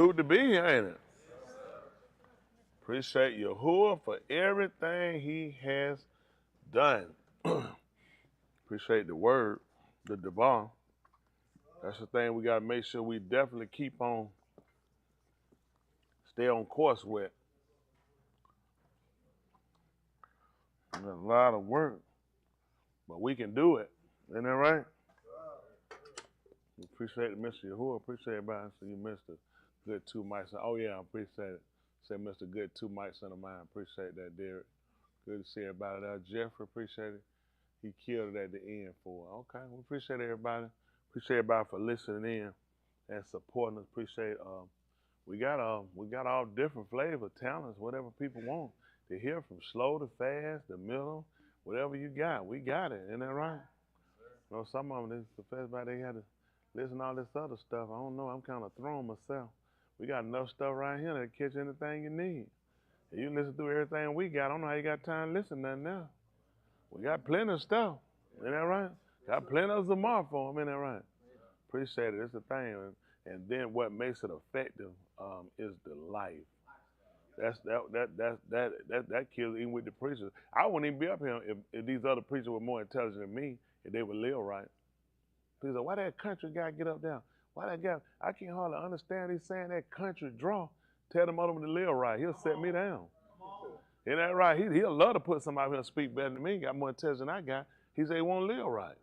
Good to be here, ain't it? Appreciate Yahuah for everything he has done. Appreciate the word, the dabar. That's the thing we got to make sure we definitely keep on, stay on course with. There's a lot of work, but we can do it. Isn't that right? Appreciate it, Mr. Yahuah. Appreciate everybody. So you Mr. Good Two Mics. Oh, yeah, I appreciate it. Say Mr. Good Two Mics on the mind. Appreciate that, Derek. Good to see everybody there. Jeffrey, appreciate it. He killed it at the end for it. Okay, we appreciate everybody. Appreciate everybody for listening in and supporting us. Appreciate we got all different flavor, talents, whatever people want to hear, from slow to fast, the middle, whatever you got, we got it. Isn't that right? You know, some of them they profess by they had to listen to all this other stuff. I don't know. I'm kind of thrown myself. We got enough stuff right here to catch anything you need. If you listen through everything we got, I don't know how you got time to listen to nothing now. We got plenty of stuff. Isn't that right? Got plenty of zamara for them. Isn't that right? Appreciate it. It's the thing. And then what makes it effective is the life. That kills even with the preachers. I wouldn't even be up here if these other preachers were more intelligent than me, if they would live right. People say, why that country guy get up there? Why that guy? I can't hardly understand. He's saying that country draw. Tell them other to live right. He'll set me down. Isn't that right? He'll love to put somebody here to speak better than me. Got more intelligence than I got. He say he won't live right.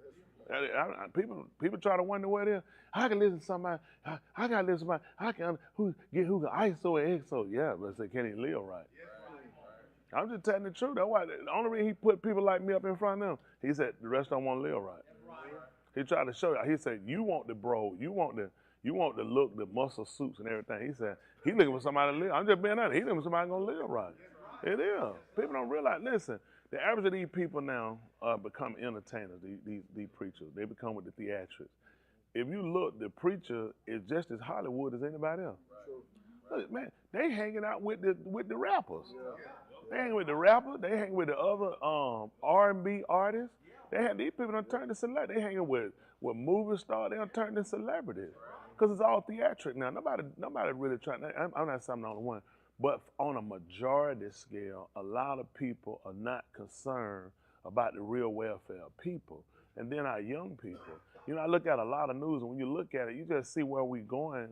People try to wonder what it is. I can listen to somebody. I got to listen to somebody. I can who can ISO and EXO. Yeah, but say, can he live right? I'm just telling the truth. That's why the only reason he put people like me up in front of them, he said the rest don't want to live right. He tried to show you. He said, you want the bro, you want the look, the muscle suits and everything. He said, he looking for somebody to live. I'm just being honest. He looking for somebody gonna live right. It is. People don't realize, listen, the average of these people now become entertainers, these preachers. They become with the theatrics. If you look, the preacher is just as Hollywood as anybody else. Look, man, they hanging out with the rappers. They hang with the rappers. They hang with the other R&B artists. These people don't turn to celebrities. They hanging with movie stars. They don't turn to celebrities because it's all theatric now. Nobody really trying. I'm not saying I'm the only one, but on a majority scale, a lot of people are not concerned about the real welfare of people. And then our young people. You know, I look at a lot of news, and when you look at it, you just see where we're going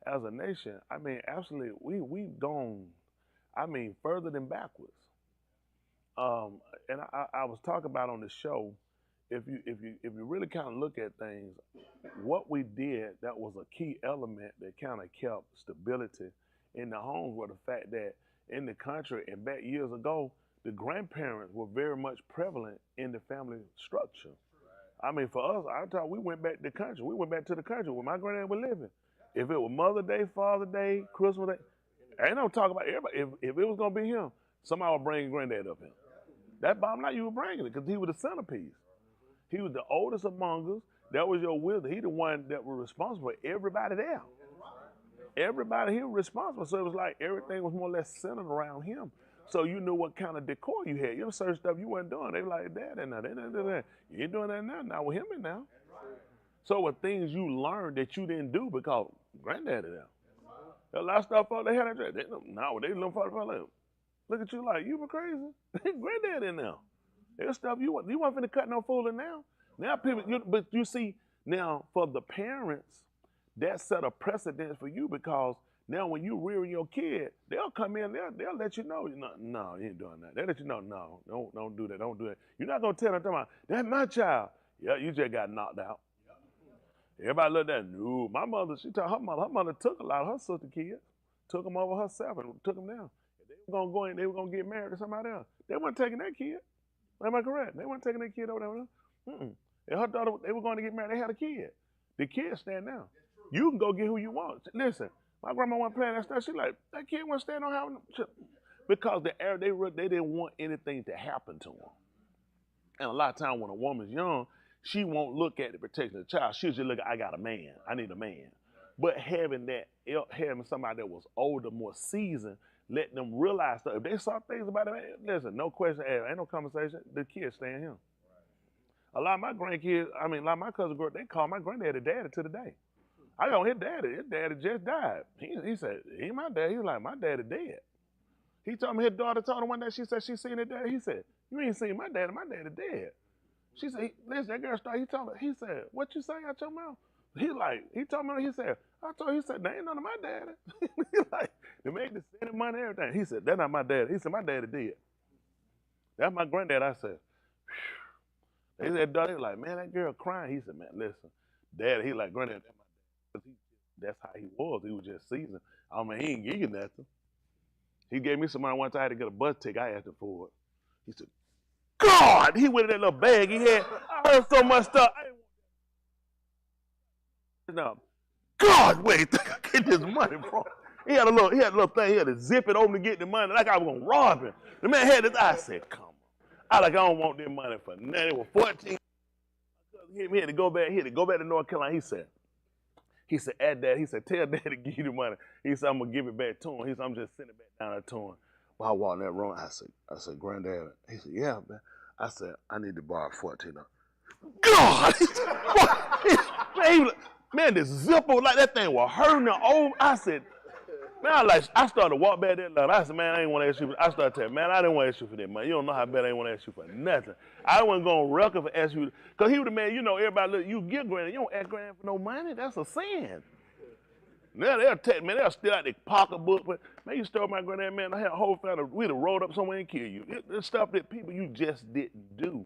as a nation. I mean, absolutely, we've gone, I mean, further than backwards. And I was talking about on the show, if you really kind of look at things, what we did that was a key element that kind of kept stability in the homes was the fact that in the country and back years ago, the grandparents were very much prevalent in the family structure. I mean, for us, I thought we went back to the country. We went back to the country where my granddad was living. If it was Mother's Day, Father's Day, Christmas Day, ain't no talk about everybody. If it was gonna be him, somebody would bring granddad up here. That bottom line, you were bringing it because he was the centerpiece. He was the oldest among us. That was your wisdom. He the one that was responsible for everybody there. Everybody he was responsible. So it was like everything was more or less centered around him. So you knew what kind of decor you had. You know, certain stuff you wasn't doing. They were like, Dad, and now they didn't do that. You ain't doing that now. Now with him in now. So with things you learned that you didn't do because granddaddy there. A lot of stuff they had that. They look for it. Look at you like, you were crazy. Granddad in there. There's stuff you weren't finna cut no fooling now. Now people, but you see, now for the parents, that set a precedence for you because now when you rear your kid, they'll come in, they'll let you know, no, you ain't doing that. They'll let you know, no, don't do that, don't do that. You're not gonna tell them, that's my child. Yeah, you just got knocked out. Everybody looked at, no, my mother, she told her mother took a lot of her sister kids, took them over herself and took them down. They were gonna go in, they were gonna get married to somebody else. They weren't taking that kid. Am I correct? They weren't taking that kid over there. And her daughter, they were going to get married. They had a kid. The kid stand down. You can go get who you want. Listen, my grandma wasn't playing that stuff. She like, that kid wasn't standing on having because they didn't want anything to happen to them. And a lot of times when a woman's young, she won't look at the protection of the child. She'll just look at, I got a man. I need a man. But having somebody that was older, more seasoned, let them realize stuff. If they saw things about it, listen, no question asked, ain't no conversation. The kids staying here. A lot of my grandkids, a lot of my cousins, they call my granddaddy daddy to the day. I go, his daddy just died. He said, he ain't my daddy. He was like, my daddy dead. He told me his daughter told him one day, she said she seen her daddy. He said, you ain't seen my daddy dead. She said, listen, that girl started, he said, what you say out your mouth? He told me, he said, he said, that ain't none of my daddy. He like, they make the sending money and everything. He said, that's not my daddy. He said, my daddy dead. That's my granddad. I said, phew. They said, daughter, like, man, that girl crying. He said, man, listen, daddy, he like, granddad, that's my daddy. That's how he was. He was just seasoned. I mean, he ain't give you nothing. He gave me some money once I had to get a bus ticket. I asked him for it. He said, God, he went in that little bag he had. I heard so much stuff. Now, God, wait, I get this money, bro. He had a little thing. He had to zip it open to get the money, like I was gonna rob him. The man had this. I said, "Come on." I don't want this money for nothing. It was 14. He had to go back. He had to go back to North Carolina. He said, "Add that." He said, "Tell Dad to give you the money." He said, "I'm gonna give it back to him." He said, "I'm just sending it back down there to him." While I walked in that room, I said, "Granddad." He said, "Yeah, man." I said, "I need to borrow 14. God, man, this zipper like that thing was hurting the old. I said, man, I started to walk back there. I said, man, I ain't want to ask you. I started telling, man, I didn't want to ask you for that money. You don't know how bad I ain't want to ask you for nothing. I wasn't going to record for ask you, because he was the man, everybody look, you get granddad. You don't ask granddad for no money. That's a sin. Now they'll take, man, they'll steal out their pocketbook. But, man, you stole my granddad, man, I had a whole family, we'd have rolled up somewhere and killed you. It's stuff that people you just didn't do.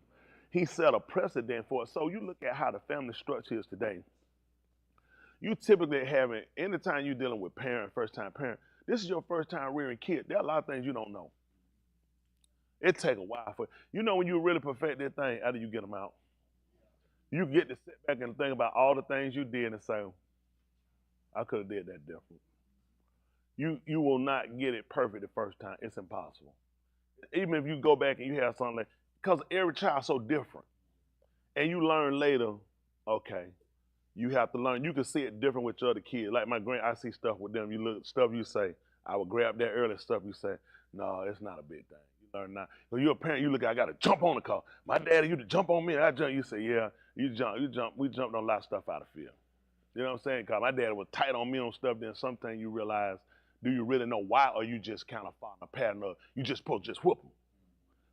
He set a precedent for it. So you look at how the family structure is today. You typically having, anytime you're dealing with first-time parent, this is your first time rearing kids. There are a lot of things you don't know. It take a while for when you really perfect that thing, after you get them out, you get to sit back and think about all the things you did and say, I could have did that different. You will not get it perfect the first time. It's impossible. Even if you go back and you have something like, because every child's so different. And you learn later, okay, you have to learn. You can see it different with your other kids. Like I see stuff with them. You look, stuff you say, I would grab that early stuff you say, no, it's not a big thing. You learn not. So you're a parent, you look at, I got to jump on the car. My daddy used to jump on me, and I jump. You say, yeah, you jump. We jumped on a lot of stuff out of fear. You know what I'm saying? Because my daddy was tight on me on stuff, then sometimes you realize, do you really know why, or you just kind of following a pattern of, you just supposed to just whoop them.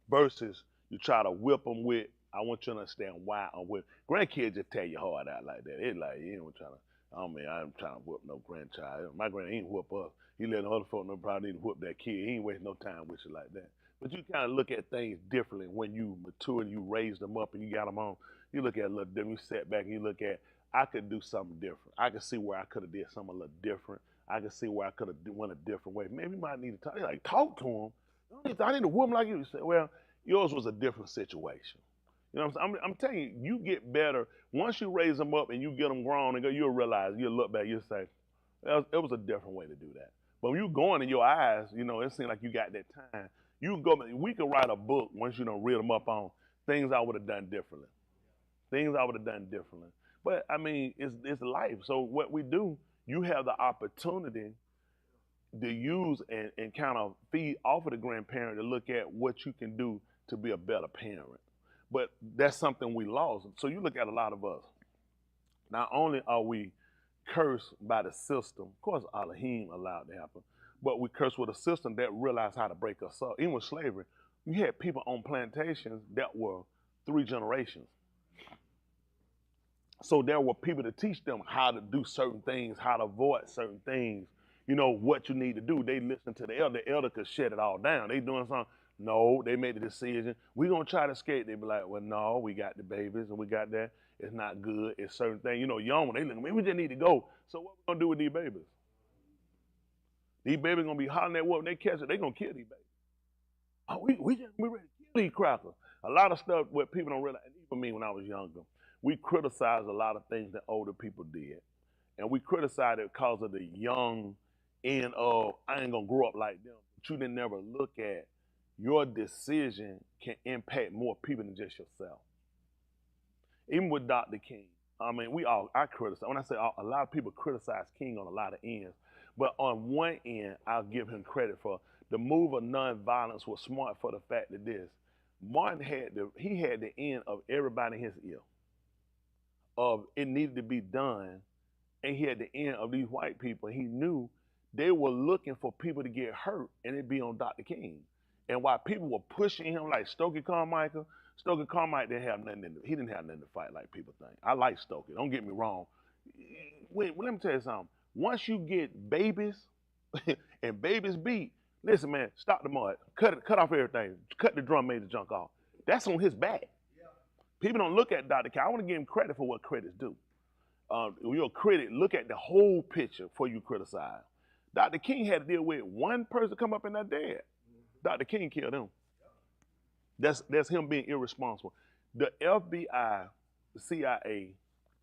Versus you try to whip them with, I want you to understand why I'm whipping. Grandkids just tear your heart out like that. It's like, you ain't trying to, I'm trying to whoop no grandchild. My grand ain't whoop us. He letting other folks know probably need to whoop that kid. He ain't wasting no time with you like that. But you kind of look at things differently when you mature and you raise them up and you got them on. You look at a little different. You sit back and you look at, I could do something different. I could see where I could have did something a little different. I could see where I could have went a different way. Maybe you might need to talk to him. I need to whoop him like you. Say, well, yours was a different situation. You know what I'm saying? I'm telling you, you get better. Once you raise them up and you get them grown, and you'll realize, you'll look back, you'll say, it was a different way to do that. But when you going in your eyes, it seems like you got that time. We could write a book once you read them up on things I would have done differently. Things I would have done differently. But, it's life. So what we do, you have the opportunity to use and kind of feed off of the grandparent to look at what you can do to be a better parent. But that's something we lost. So you look at a lot of us. Not only are we cursed by the system, of course, Elohim allowed to happen, but we cursed with a system that realized how to break us up. Even with slavery, you had people on plantations that were 3 generations. So there were people to teach them how to do certain things, how to avoid certain things, what you need to do. They listen to the elder. The elder could shut it all down. They doing something. No, they made the decision. We're going to try to escape. They be like, well, no, we got the babies and we got that. It's not good. It's certain things. Young one, they look at me, we just need to go. So what we going to do with these babies? These babies going to be hollering at what when they catch it, they going to kill these babies. Oh, we ready to kill these crackers. A lot of stuff what people don't realize, and even me when I was younger, we criticized a lot of things that older people did. And we criticized it because of the young end of, I ain't going to grow up like them. But you didn't never look at your decision can impact more people than just yourself. Even with Dr. King, I criticize. When I say a lot of people criticize King on a lot of ends, but on one end, I'll give him credit for the move of nonviolence was smart for the fact that Martin had the end of everybody in his ear. Of it needed to be done and he at the end of these white people. He knew they were looking for people to get hurt, and it'd be on Dr. King. And while people were pushing him like Stokely Carmichael didn't have nothing he didn't have nothing to fight like people think. I like Stokely. Don't get me wrong. Wait, let me tell you something. Once you get babies and babies beat, listen, man, stop the mud. Cut off everything. Cut the drum major junk off. That's on his back. People don't look at Dr. King. I want to give him credit for what credit's due. When you're a critic, look at the whole picture before you criticize. Dr. King had to deal with one person come up and not dead. Dr. King killed him. That's him being irresponsible. The FBI, the CIA,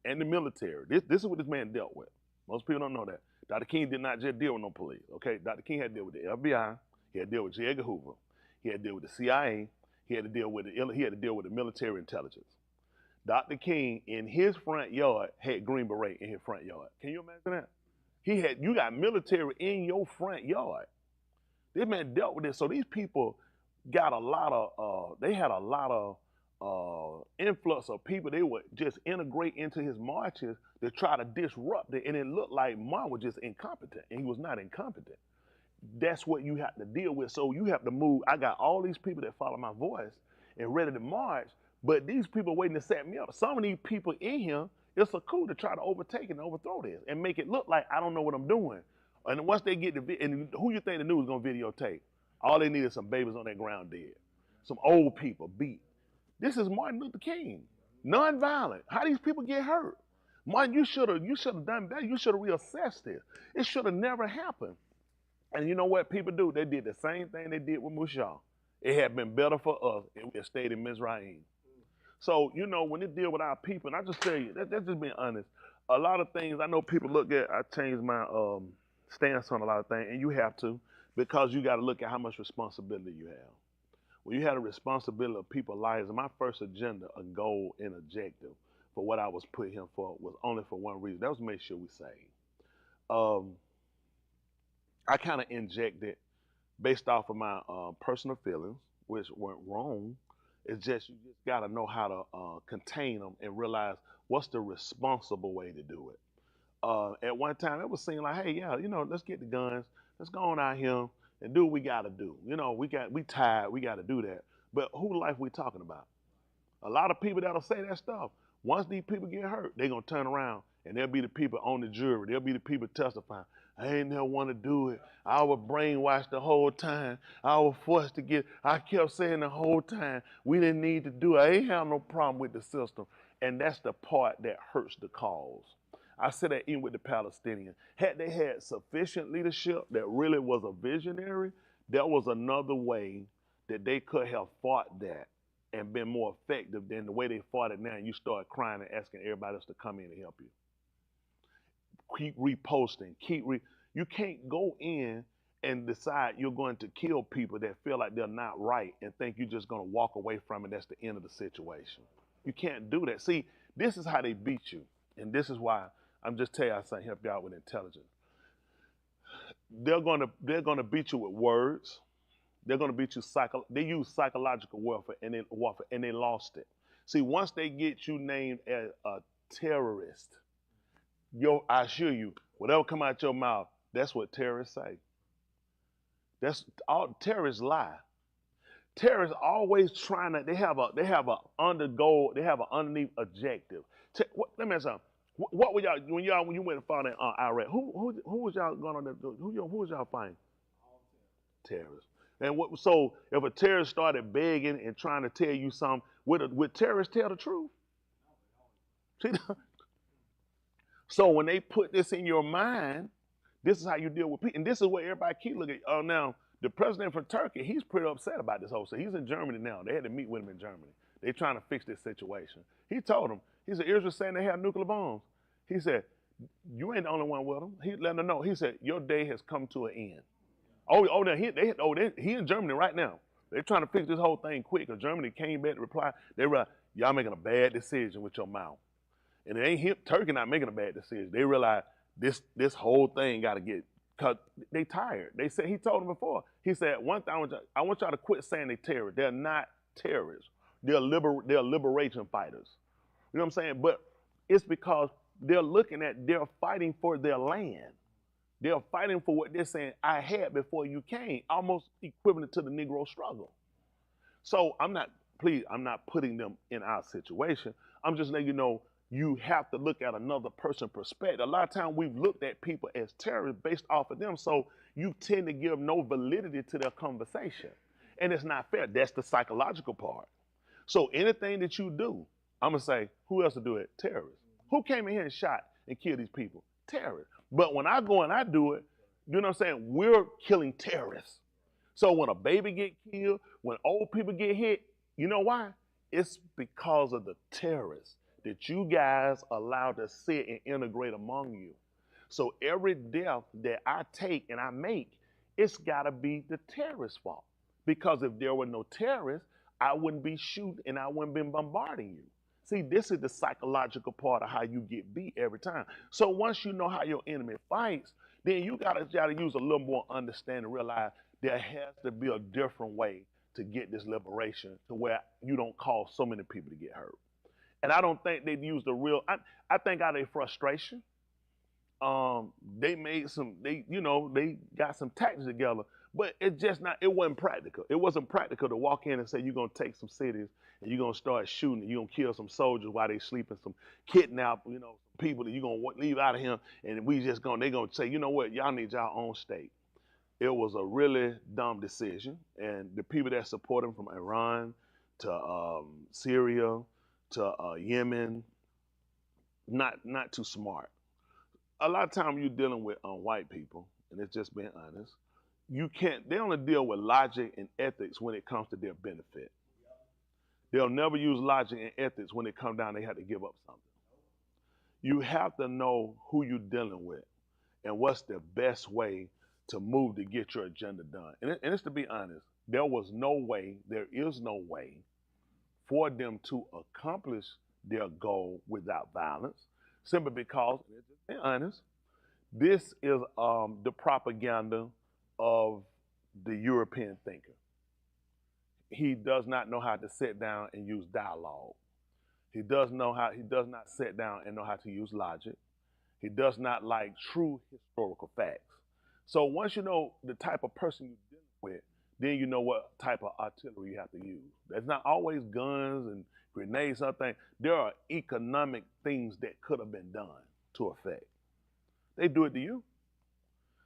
and the military, this is what this man dealt with. Most people don't know that. Dr. King did not just deal with no police, okay? Dr. King had to deal with the FBI, he had to deal with J. Edgar Hoover, he had to deal with the CIA, he had to deal with the military intelligence. Dr. King, in his front yard, had Green Beret in his front yard. Can you imagine that? You got military in your front yard. This man dealt with this. So these people got they had a lot of influx of people. They would just integrate into his marches to try to disrupt it. And it looked like Martin was just incompetent, and he was not incompetent. That's what you have to deal with. So you have to move. I got all these people that follow my voice and ready to march, but these people waiting to set me up. Some of these people in here, it's a coup to try to overtake and overthrow this and make it look like I don't know what I'm doing. And once they get and who you think the news is gonna videotape? All they need is some babies on that ground dead, some old people beat. This is Martin Luther King, nonviolent. How these people get hurt? Martin, you should have done better. You should have reassessed this. It should have never happened. And you know what people do? They did the same thing they did with Musha. It had been better for us if we had stayed in Mizraim. So, you know, when it deal with our people, and I just tell you, that's just being honest. A lot of things I know people look at, I changed my stance on a lot of things, and you have to, because you got to look at how much responsibility you have. When you had a responsibility of people's lives, and my first agenda, a goal and objective for what I was put here for was only for one reason. That was to make sure we saved. I kind of injected based off of my personal feelings, which weren't wrong. It's just you just got to know how to contain them and realize what's the responsible way to do it. At one time, it was seen like, hey, yeah, you know, let's get the guns, let's go on out here and do what we got to do. You know, we tired, we got to do that. But who life we talking about? A lot of people that'll say that stuff. Once these people get hurt, they're gonna turn around and they'll be the people on the jury. They'll be the people testifying. I ain't never want to do it. I was brainwashed the whole time. I was forced to get. I kept saying the whole time we didn't need to do it. I ain't have no problem with the system, and that's the part that hurts the cause. I said that even with the Palestinians. Had they had sufficient leadership that really was a visionary, there was another way that they could have fought that and been more effective than the way they fought it now. And you start crying and asking everybody else to come in and help you. Keep reposting. You can't go in and decide you're going to kill people that feel like they're not right and think you're just going to walk away from it. That's the end of the situation. You can't do that. See, this is how they beat you. And this is why I'm just telling you, I say help you out with intelligence. They're gonna beat you with words. They're gonna beat you they use psychological warfare and they lost it. See, once they get you named as a terrorist, I assure you, whatever come out your mouth, that's what terrorists say. That's all terrorists lie. Terrorists always trying to. They have a underneath objective. Let me ask you something. What were y'all when you went and fought in Iraq? Who was y'all going on? Who was y'all fighting? Terrorists. And so if a terrorist started begging and trying to tell you something, would terrorists tell the truth? See? So when they put this in your mind, this is how you deal with people, and this is what everybody keep looking at. Oh, now the president from Turkey, he's pretty upset about this whole thing. He's in Germany now. They had to meet with him in Germany. They're trying to fix this situation. He told them, he said, Israel's saying they have nuclear bombs. He said, you ain't the only one with them. He let them know. He said, your day has come to an end. He in Germany right now. They're trying to fix this whole thing quick because Germany came back to reply. They realized, y'all making a bad decision with your mouth. And it ain't him, Turkey not making a bad decision. They realize this whole thing got to get, because they tired. They said, he told them before, he said, one thing, I want y'all to quit saying they terrorists. They're not terrorists. They're liberation fighters. You know what I'm saying? But it's because they're looking at, they're fighting for their land. They're fighting for what they're saying I had before you came, almost equivalent to the Negro struggle. So I'm not putting them in our situation. I'm just letting you know you have to look at another person's perspective. A lot of times we've looked at people as terrorists based off of them, so you tend to give no validity to their conversation. And it's not fair. That's the psychological part. So anything that you do, I'm going to say, who else to do it? Terrorists. Who came in here and shot and killed these people? Terrorists. But when I go and I do it, you know what I'm saying? We're killing terrorists. So when a baby get killed, when old people get hit, you know why? It's because of the terrorists that you guys allow to sit and integrate among you. So every death that I take and I make, it's got to be the terrorist's fault. Because if there were no terrorists, I wouldn't be shooting and I wouldn't be bombarding you. See, this is the psychological part of how you get beat every time. So once you know how your enemy fights, then you gotta use a little more understanding, realize there has to be a different way to get this liberation to where you don't cause so many people to get hurt. And I don't think they'd use the real, I think out of their frustration, they got some tactics together, but it wasn't practical. It wasn't practical to walk in and say, you're going to take some cities and you're going to start shooting and you're going to kill some soldiers while they sleeping, some kidnap, some people that you're going to leave out of here. And they're going to say, you know what, y'all need your own state. It was a really dumb decision. And the people that support him, from Iran to Syria to Yemen, not too smart. A lot of times you're dealing with white people, and it's just being honest. They only deal with logic and ethics when it comes to their benefit. They'll never use logic and ethics when it comes down, they have to give up something. You have to know who you're dealing with and what's the best way to move to get your agenda done. And it's to be honest, there is no way for them to accomplish their goal without violence, simply because, just being honest, this is the propaganda of the European thinker. He does not know how to sit down and use dialogue. He does not sit down and know how to use logic. He does not like true historical facts. So once you know the type of person you're dealing with, then you know what type of artillery you have to use. There's not always guns and grenades, something. There are economic things that could have been done to effect. They do it to you.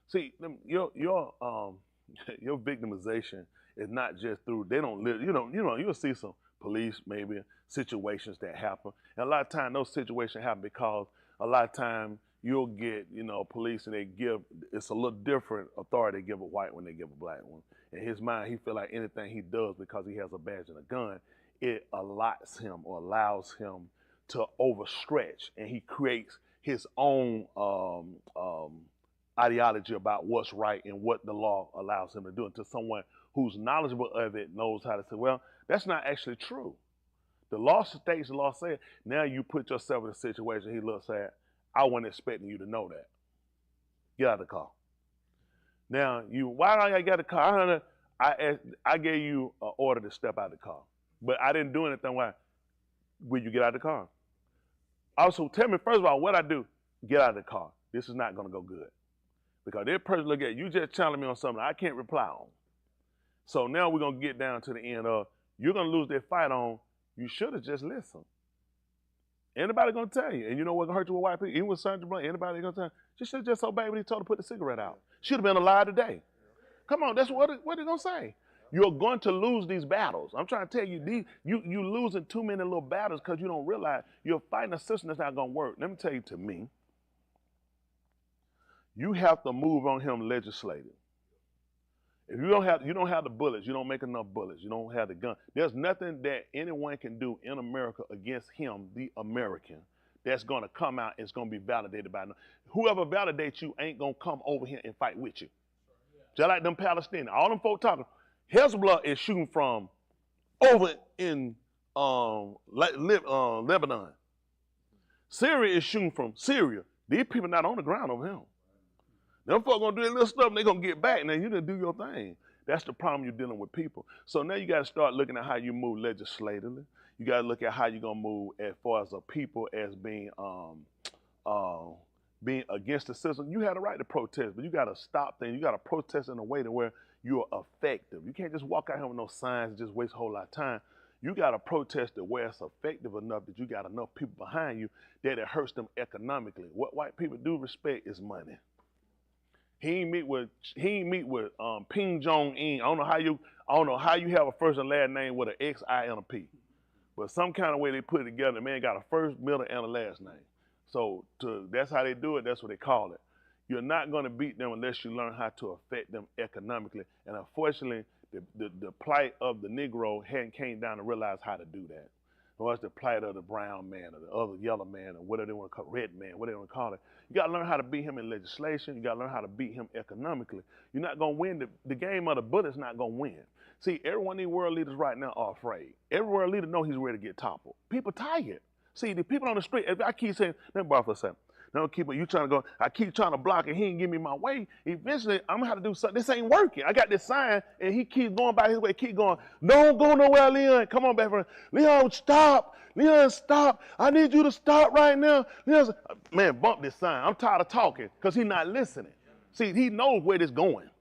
See, your victimization is not just through, they don't live, you'll see some police, maybe situations that happen. And a lot of times those situations happen because a lot of times you'll get, police, and it's a little different authority they give a white one, they give a black one. In his mind, he feel like anything he does because he has a badge and a gun, it allows him to overstretch, and he creates his own ideology about what's right and what the law allows him to do, until someone who's knowledgeable of it knows how to say, well, that's not actually true. The law states, the law says, now you put yourself in a situation, he looks at, I wasn't expecting you to know that. Get out of the car. Now, why don't I get out of the car? I gave you an order to step out of the car, but I didn't do anything. Why? Will you get out of the car? Also, tell me, first of all, what I do, get out of the car. This is not going to go good. Because this person look at you just challenging me on something I can't reply on. So now we're going to get down to the end of, you're going to lose that fight on, you should have just listened. Anybody going to tell you. And you know what's going to hurt you with white people? Even with Sandra Blunt, anybody going to tell you, you should have just obeyed when he told her to put the cigarette out. Should have been alive today. Come on, that's what they're going to say. You're going to lose these battles. I'm trying to tell you, you're losing too many little battles because you don't realize you're fighting a system that's not going to work. Let me tell you, to me, you have to move on him legislative. If you don't have the bullets, you don't make enough bullets, you don't have the gun. There's nothing that anyone can do in America against him, the American, that's going to come out and it's going to be validated by them. Whoever validates you ain't going to come over here and fight with you. Just like them Palestinians, all them folk talking, Hezbollah is shooting from over in Lebanon. Syria is shooting from Syria. These people not on the ground over here. Them folks gonna do their little stuff and they gonna get back. Now you didn't do your thing. That's the problem you're dealing with people. So now you gotta start looking at how you move legislatively. You gotta look at how you're gonna move as far as a people as being being against the system, you had a right to protest, but you got to stop things. You got to protest in a way to where you're effective. You can't just walk out here with no signs and just waste a whole lot of time. You got to protest to where it's effective enough that you got enough people behind you that it hurts them economically. What white people do respect is money. He ain't meet with Ping Jong-un. I don't know how you have a first and last name with an X, I, and a P. But some kind of way they put it together, the man got a first, middle, and a last name. So that's how they do it. That's what they call it. You're not going to beat them unless you learn how to affect them economically. And unfortunately, the plight of the Negro hadn't came down to realize how to do that. Or it's the plight of the brown man or the other yellow man or whatever they want to call it, red man, whatever they want to call it. You got to learn how to beat him in legislation. You got to learn how to beat him economically. You're not going to win. The game of the bullet's not going to win. See, every one of these world leaders right now are afraid. Every world leader knows he's ready to get toppled. People tired. See, the people on the street, if I keep saying, let me borrow for a second. No, keep it. You trying to go? I keep trying to block it. He ain't give me my way. Eventually, I'm gonna have to do something. This ain't working. I got this sign, and he keeps going by his way. Keep going. Don't go nowhere, Leon. Come on, back friend. Leon, stop. Leon, stop. I need you to stop right now. Leon, man, bump this sign. I'm tired of talking because he's not listening. See, he knows where this going.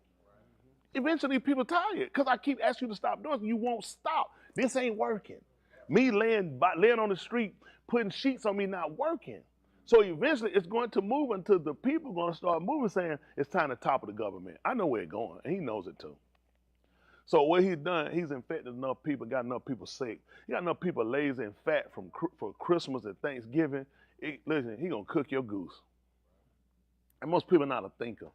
Eventually, people tired because I keep asking you to stop doing it. You won't stop. This ain't working. Me laying on the street, putting sheets on me, not working. So eventually it's going to move until the people are going to start moving saying it's time to topple the government. I know where it's going, and he knows it too. So what he's done, he's infected enough people, got enough people sick. He got enough people lazy and fat for Christmas and Thanksgiving. Listen, he going to cook your goose. And most people are not a thinker.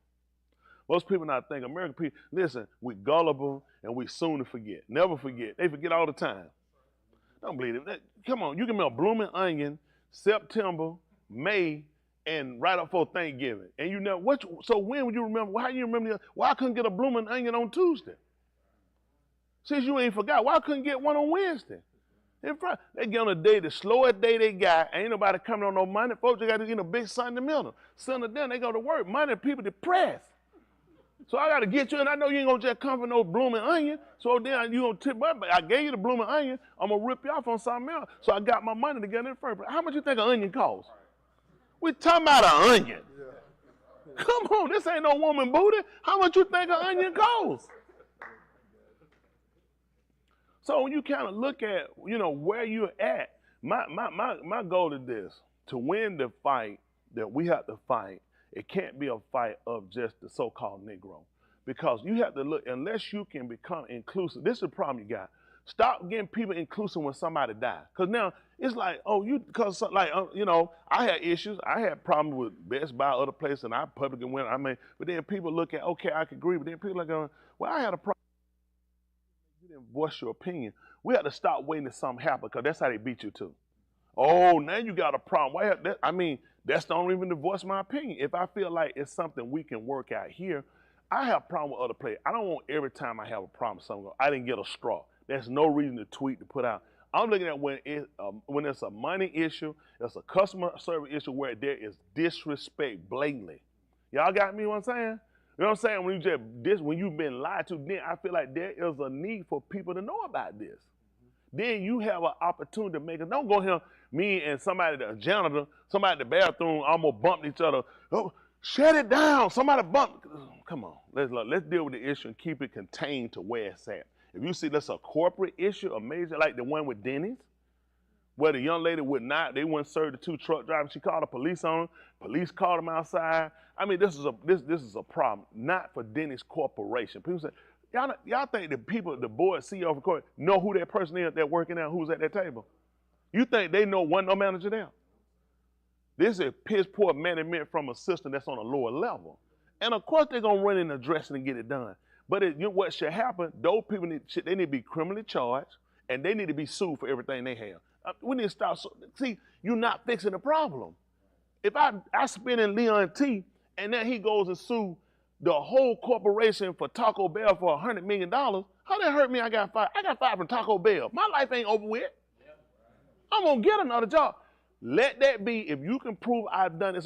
Most people not thinking. American people, listen, we gullible and we soon to forget. Never forget. They forget all the time. Don't believe it. Come on, you give me a blooming onion, September, May, and right up for Thanksgiving. And you know what? So when would you remember? How you remember? Why I couldn't get a blooming onion on Tuesday? Since you ain't forgot, why I couldn't get one on Wednesday? They get on a day, the slowest day they got. Ain't nobody coming on no money. Folks, they got to get a big sun in the middle. Sunday then they go to work. Money, people depressed. So I got to get you, and I know you ain't gonna just come for no blooming onion. So then you gonna tip, but I gave you the blooming onion. I'm gonna rip you off on something else. So I got my money together in the first place. How much you think an onion costs? We talking about an onion. Yeah. Come on, this ain't no woman booty. How much you think an onion costs? So when you kind of look at, where you're at, my goal is this: to win the fight that we have to fight. It can't be a fight of just the so-called Negro, because you have to look, unless you can become inclusive. This is the problem you got. Stop getting people inclusive when somebody dies. Because now it's like, I had issues. I had problems with Best Buy, other places, and I publicly went. But then people look at, okay, I can agree. But then people are going, well, I had a problem. You didn't voice your opinion. We have to stop waiting till something happen, because that's how they beat you too. Oh, now you got a problem. That's the only reason to voice my opinion. If I feel like it's something we can work out here, I have a problem with other players. I don't want every time I have a problem with something, I didn't get a straw. There's no reason to tweet, to put out. I'm looking at when it's a money issue, it's a customer service issue where there is disrespect blatantly. Y'all got me what I'm saying? You know what I'm saying? When you've been lied to, then I feel like there is a need for people to know about this. Then you have an opportunity to make it. Don't go here, me and somebody, the janitor, somebody in the bathroom, almost bumped each other. Oh, shut it down. Somebody bumped. Come on. Let's deal with the issue and keep it contained to where it's at. If you see that's a corporate issue, a major, like the one with Denny's, where the young lady they wouldn't serve the 2 truck drivers. She called the police on them. Police called them outside. This is a problem, not for Denny's Corporation. People say, Y'all think the people, the board, CEO of the court, know who that person is that's working there, who's at that table? You think they know no manager there? This is piss poor management from a system that's on a lower level. And of course they're going to run in and address it and get it done. But what should happen, those people need to be criminally charged, and they need to be sued for everything they have. We need to start. See, you're not fixing the problem. If I spend in Leon T, and then he goes and sue the whole corporation for Taco Bell for $100 million, how that hurt me? I got fired. I got fired from Taco Bell. My life ain't over with. I'm going to get another job. Let that be. If you can prove I've done this,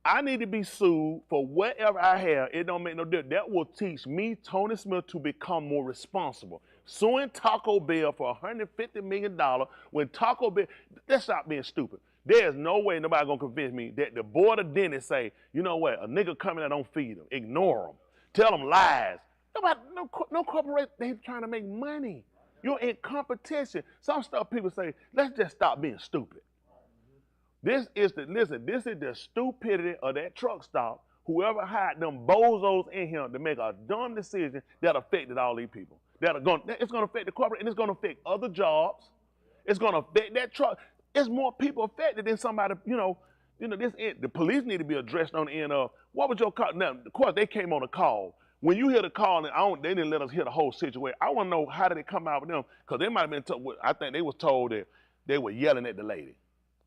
I need to be sued for whatever I have. It don't make no difference. That will teach me, Tony Smith, to become more responsible. Suing Taco Bell for $150 million when Taco Bell, let's stop being stupid. There's no way nobody gonna convince me that the board of dentists say, you know what, a nigga coming that don't feed them, ignore them, tell them lies. Nobody, no corporation, they trying to make money. You're in competition. Some stuff people say, let's just stop being stupid. This is the stupidity of that truck stop. Whoever hired them bozos in here to make a dumb decision that affected all these people. It's gonna affect the corporate, and it's gonna affect other jobs. It's gonna affect that truck. It's more people affected than somebody, the police need to be addressed on the end of, what was your call? Now, of course, they came on a call. When you hear the call, and they didn't let us hear the whole situation. I want to know, how did it come out with them? Because they might have been told, I think they was told that they were yelling at the lady.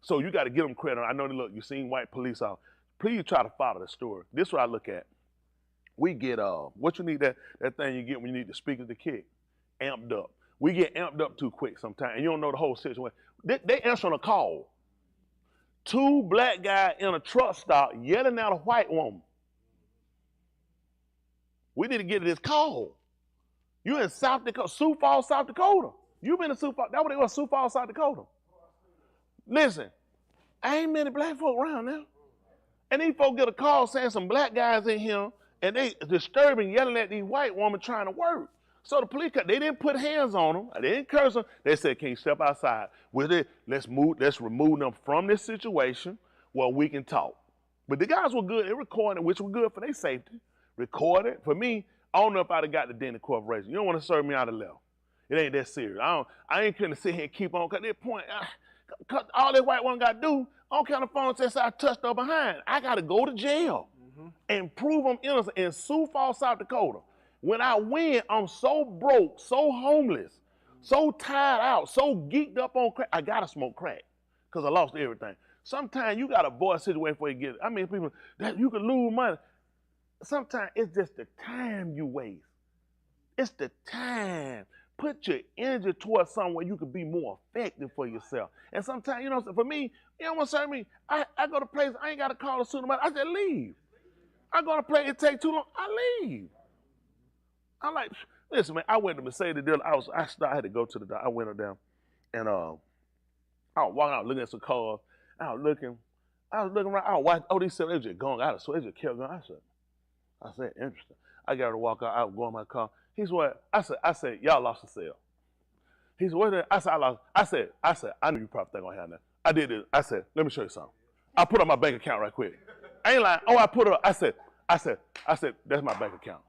So you got to give them credit. I know that, look, you seen white police out. Please try to follow the story. This is what I look at. We get, what you need, that thing you get when you need the speakers to kick, amped up. We get amped up too quick sometimes, and you don't know the whole situation. They answering a call. 2 black guys in a truck stop yelling at a white woman. We need to get to this call. You in South Dakota, Sioux Falls, South Dakota. You been in Sioux Falls, that's what they was, Sioux Falls, South Dakota. Listen, ain't many black folk around now. And these folks get a call saying some black guys in here, and they disturbing, yelling at these white women trying to work. So the police, they didn't put hands on them. They didn't curse them. They said, can you step outside? Let's remove them from this situation where we can talk. But the guys were good. They recorded, which was good for their safety. Recorded. For me, I don't know if I'd have got the Denny Corporation. You don't want to serve me out of left. It ain't that serious. I ain't gonna sit here and keep on, because at that point, cause all that white one got to do, I don't count the phone since I touched her behind. I got to go to jail and prove I'm innocent in Sioux Falls, South Dakota. When I win, I'm so broke, so homeless, so tired out, so geeked up on crack. I got to smoke crack because I lost everything. Sometimes you got to avoid a situation before you get it. I mean, people, that you can lose money. Sometimes it's just the time you waste. It's the time. Put your energy towards something where you can be more effective for yourself. And sometimes, for me, you don't want to serve me. I go to places, I ain't got to call a supermarket. I just leave. I go to place, it take too long, I leave. I'm like, listen, man, I went to Mercedes dealer. I had to go to the doctor. I went down, and I was walking out looking at some cars. I was looking around. I was watching, these said they was just going out of sweat. They just kept going. I said, interesting. I got to walk out. I was going in my car. He said, what? I said, y'all lost the sale. He said, what? I said, I lost. I said, I knew you probably think I'm going to have that. I did this. I said, let me show you something. I put up my bank account right quick. I ain't lying. I put it up. I said, that's my bank account.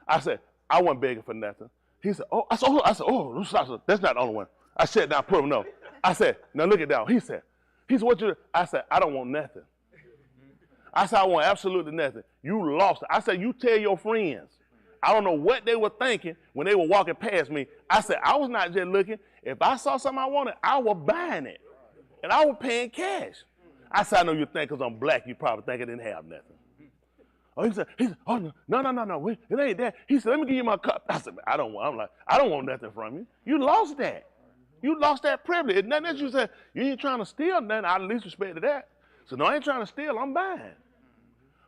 I said, I wasn't begging for nothing. He said, that's not the only one. I sat down, put him up. I said, now look at that. He said, what you do? I said, I don't want nothing. I said, I want absolutely nothing. You lost it. I said, you tell your friends. I don't know what they were thinking when they were walking past me. I said, I was not just looking. If I saw something I wanted, I was buying it. And I was paying cash. I said, I know you think because I'm black, you probably think I didn't have nothing. He said, oh, no, it ain't that. He said, let me give you my cup. I said, I don't want nothing from you. You lost that. You lost that privilege. It's nothing that you said, you ain't trying to steal nothing. I at least respected that. So no, I ain't trying to steal, I'm buying.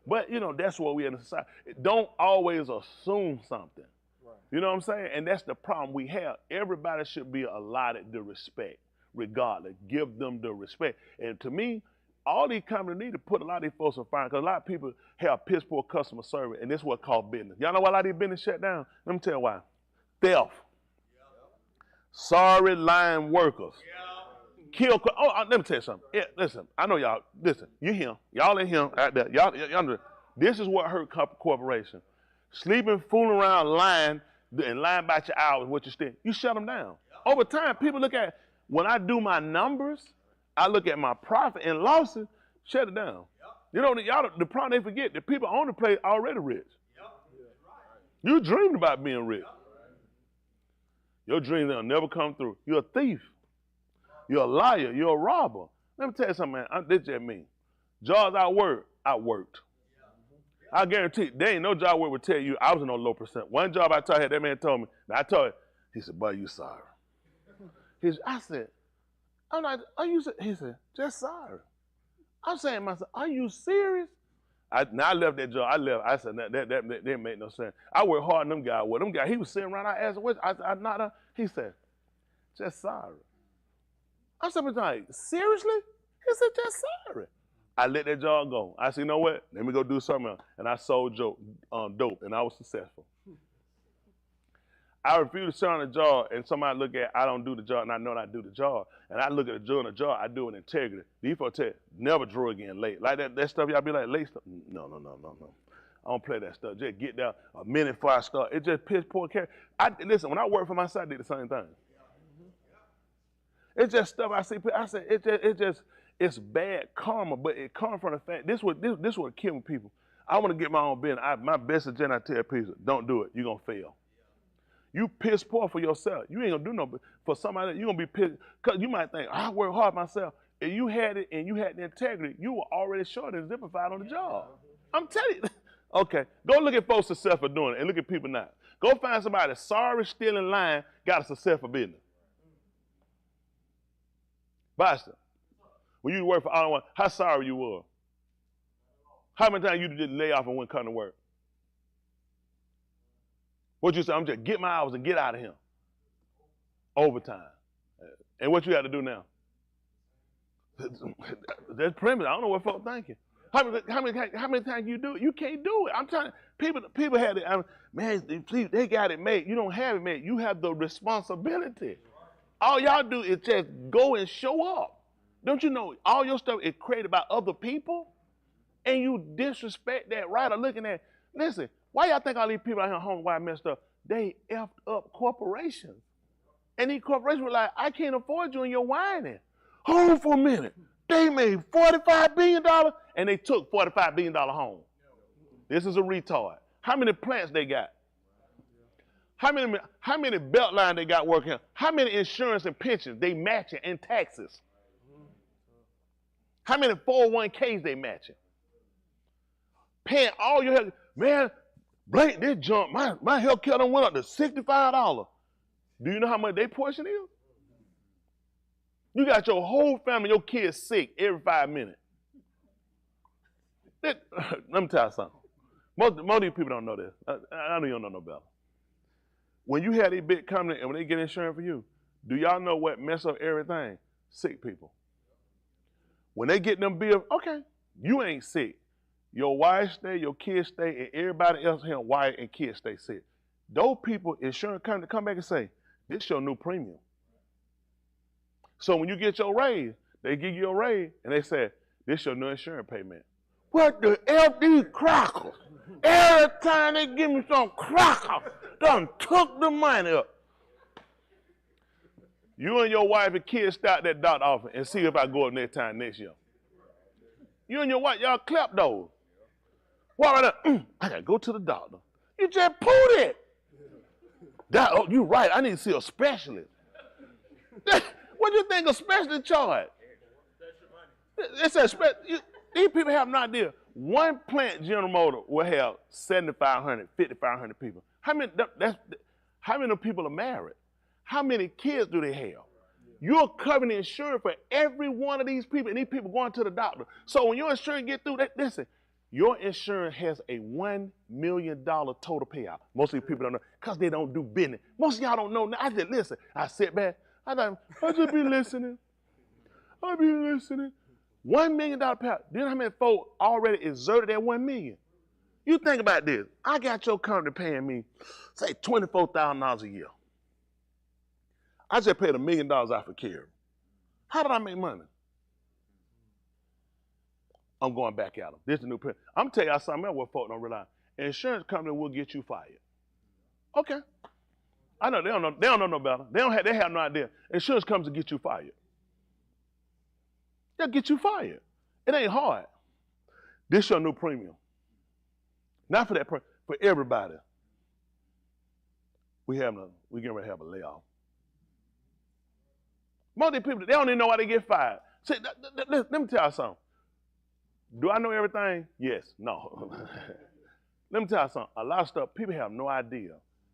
But, that's what we in society. Don't always assume something. Right. You know what I'm saying? And that's the problem we have. Everybody should be allotted the respect, regardless. Give them the respect. And to me, all these companies need to put a lot of these folks in fire, because a lot of people have piss poor customer service, and this is what's called business. Y'all know why a lot of these business shut down? Let me tell you why. Theft. Sorry lying workers. Kill. Let me tell you something. Yeah, listen, I know y'all. Listen, you here. Y'all in here out there. Y'all. This is what hurt corporation. Sleeping, fooling around, lying, and lying about your hours, what you still. You shut them down. Over time, people look at, when I do my numbers, I look at my profit and losses, shut it down. Y'all, the problem they forget, the people on the place already rich. You dreamed about being rich. Your dreams will never come through. You're a thief. You're a liar. You're a robber. Let me tell you something, man. This just me. Jobs I worked. I guarantee you, there ain't no job where would tell you I was in no low percent. One job I had, that man told me, I told him, he said, boy, you sorry. I said, I'm like, are you, he said, just sorry. I'm saying to myself, are you serious? I left that job. I said, that didn't make no sense. I worked hard on them guys. Well, them guys, he was sitting around, I asked him, I not, he said, just sorry. I said, like, seriously? He said, just sorry. I let that job go. I said, you know what? Let me go do something else. And I sold dope, and I was successful. I refuse to sit on a job, and somebody look at I don't do the job, and I know I do the job. And I look at the job, I do it in integrity. These folks tell never drew again late. Like that stuff, y'all be like, late stuff? No. I don't play that stuff. Just get there a minute before I start. It just piss poor character. Listen, when I worked for myself, I did the same thing. It's just stuff I see. I say it's bad karma, but it comes from the fact this what killing people. I want to get my own business. My best agenda, I tell people, don't do it. You're gonna fail. You piss poor for yourself. You ain't gonna do no for somebody. You gonna be pissed because you might think I work hard myself. If you had it and you had the integrity, you were already short and zippified on the job. I'm telling you. Okay, go look at folks successful doing it and look at people not. Go find somebody that's sorry, stealing, lying, got a successful business. Boston, when you work for all one, how sorry you were? How many times you did lay off and wouldn't come to work? What you say? I'm just get my hours and get out of here. Overtime. And what you got to do now? That's primitive. I don't know what folks thinking. How many times you do it? You can't do it. I'm telling you, people had it. Man, they got it made. You don't have it made. You have the responsibility. All y'all do is just go and show up. Don't you know all your stuff is created by other people? And you disrespect that right or looking at, listen, why y'all think all these people out here home why I messed up? They effed up corporations. And these corporations were like, I can't afford you and you're whining. Hold on for a minute. They made $45 billion and they took $45 billion home. This is a retard. How many plants they got? How many belt lines they got working? How many insurance and pensions they matching and taxes? How many 401ks they matching? Paying all your health. Man, Blake, this jump, my health care done went up to $65. Do you know how much their portion is? You got your whole family, your kids sick every 5 minutes. Let me tell you something. Most of these people don't know this. I know you don't know no better. When you have these big companies and when they get insurance for you, do y'all know what mess up everything? Sick people. When they get them bills, okay, you ain't sick. Your wife stay, your kids stay, and everybody else here, wife and kids stay sick. Those people, insurance company, come back and say, this your new premium. So when you get your raise, they give you a raise, and they say, this your new insurance payment. What the F these crackers? Every time they give me some crackers, done took the money up. You and your wife and kids start that doctor office and see if I go up next time next year. You and your wife, y'all clap those. Why right now? I gotta go to the doctor. You just pulled it. Oh, you right. I need to see a specialist. What do you think a specialist charge? It's a these people have no idea. One plant General Motors will have 7,500, 5,500 people. How many people are married? How many kids do they have? You're covering insurance for every one of these people, and these people going to the doctor. So when your insurance get through that, listen, your insurance has a $1 million total payout. Most of these people don't know because they don't do business. Most of y'all don't know. I just listen. I sit back. I just be listening. I be listening. $1 million payout. Do you know how many folks already exerted that $1 million? You think about this. I got your company paying me, say, $24,000 a year. I just paid $1 million out for care. How did I make money? I'm going back at them. This is the new print. I'm telling y'all something else what folks don't realize. An insurance company will get you fired. Okay. I know they don't know no better. They have no idea. Insurance comes to get you fired. They'll get you fired. It ain't hard. This your new premium. Not for that for everybody. We getting ready to have a layoff. Most of these people, they don't even know why they get fired. See, let me tell you something. Do I know everything? Yes. No. Let me tell you something. A lot of stuff, people have no idea.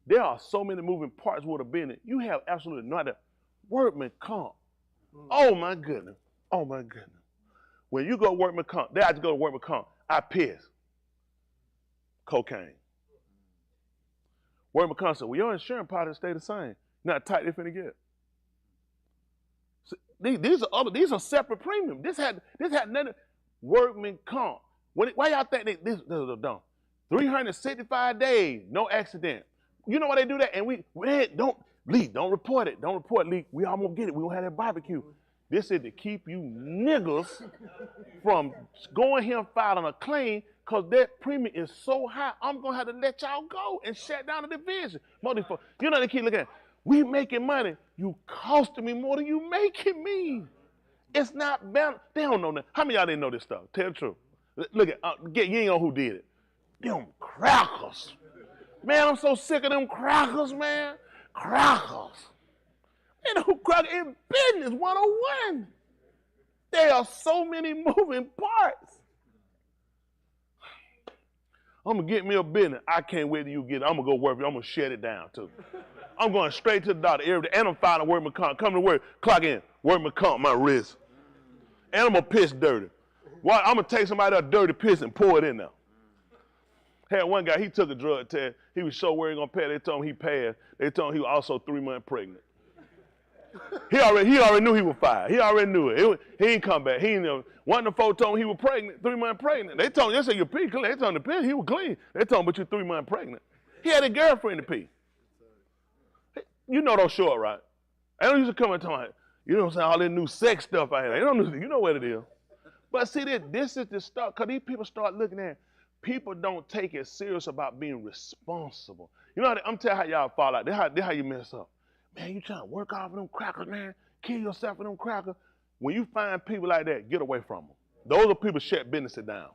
There are so many moving parts with a business. You have absolutely no idea. Workman comp. Oh, my goodness. Oh, my goodness. When you go to workman comp, they have to go to workman comp. I piss. Cocaine. Workman comp said, well, your insurance policy stay the same. Not tight they finna get. These are separate premium. This had nothing. Workman comp. Why y'all think this is dumb? 365 days, no accident. You know why they do that? And we don't report it. Don't report leak. We almost get it. We gonna have that barbecue. This is to keep you niggas from going here and filing a claim, because that premium is so high, I'm going to have to let y'all go and shut down the division. You know, they keep looking at, we making money. You costing me more than you making me. It's not bad. They don't know that. How many of y'all didn't know this stuff? Tell the truth. Look at, you ain't know who did it. Them crackers. Man, I'm so sick of them crackers, man. Crackers. You know, crackers in business 101. There are so many moving parts. I'm going to get me a business. I can't wait till you get it. I'm going to go work. I'm going to shut it down, too. I'm going straight to the doctor every day. And I'm filing workman comp. Come to work, clock in. Workman comp, my wrist. And I'm going to piss dirty. Well, I'm going to take somebody else's dirty piss and pour it in there. Had one guy, he took a drug test. He was so worried going to pay. They told him he passed. They told him he was also 3 months pregnant. He already knew he was fired. He already knew it. He ain't come back. He ain't know. One of the folks told him he was pregnant, 3 months pregnant. They told him, they said, you're pee clean. They told him to pee. He was clean. They told him, but you're 3 months pregnant. He had a girlfriend to pee. You know those short, right? I don't used to come and tell me, you know what I'm saying, all this new sex stuff out here. They don't know, you know what it is. But see, this is the stuff, because these people start looking at, people don't take it serious about being responsible. You know, I'm telling how y'all fall out. This how you mess up. Man, you trying to work off of them crackers, man. Kill yourself with them crackers. When you find people like that, get away from them. Those are people shut businesses down.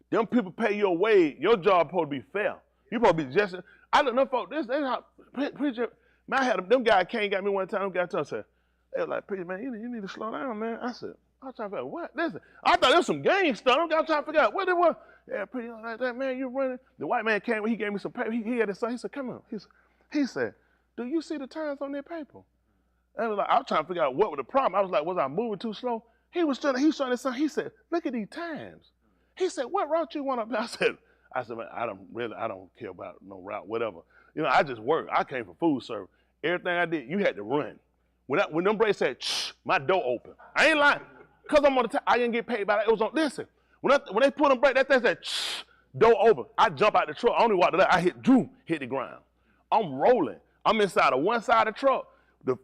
Them people pay your wage. Your job supposed to be fair. You supposed to be just. I don't know, folks. This how preacher. Man, I had them guys came got me one time. Them guys told me, they was like, preacher, man, you need to slow down, man. I said, I was trying to figure out what. Listen, I thought it was some gang stuff. I'm trying to figure out what it was. Yeah, preacher, like that, man. You running? The white man came. He gave me some paper. He had his son. He said, come on. He said, do you see the times on that paper? And I was trying to figure out what was the problem. I was like, was I moving too slow? He was trying to son. He said, look at these times. He said, what route you want up? I said, man, I don't care about no route, whatever. You know, I just work. I came from food service. Everything I did, you had to run. When them breaks said, shh, my door open. I ain't lying. Because I'm on the time, I didn't get paid by that. It was on, listen, when they put them break, that thing said, shh, door open. I jump out the truck. I only walked to that. I hit the ground. I'm rolling. I'm inside of one side of the truck.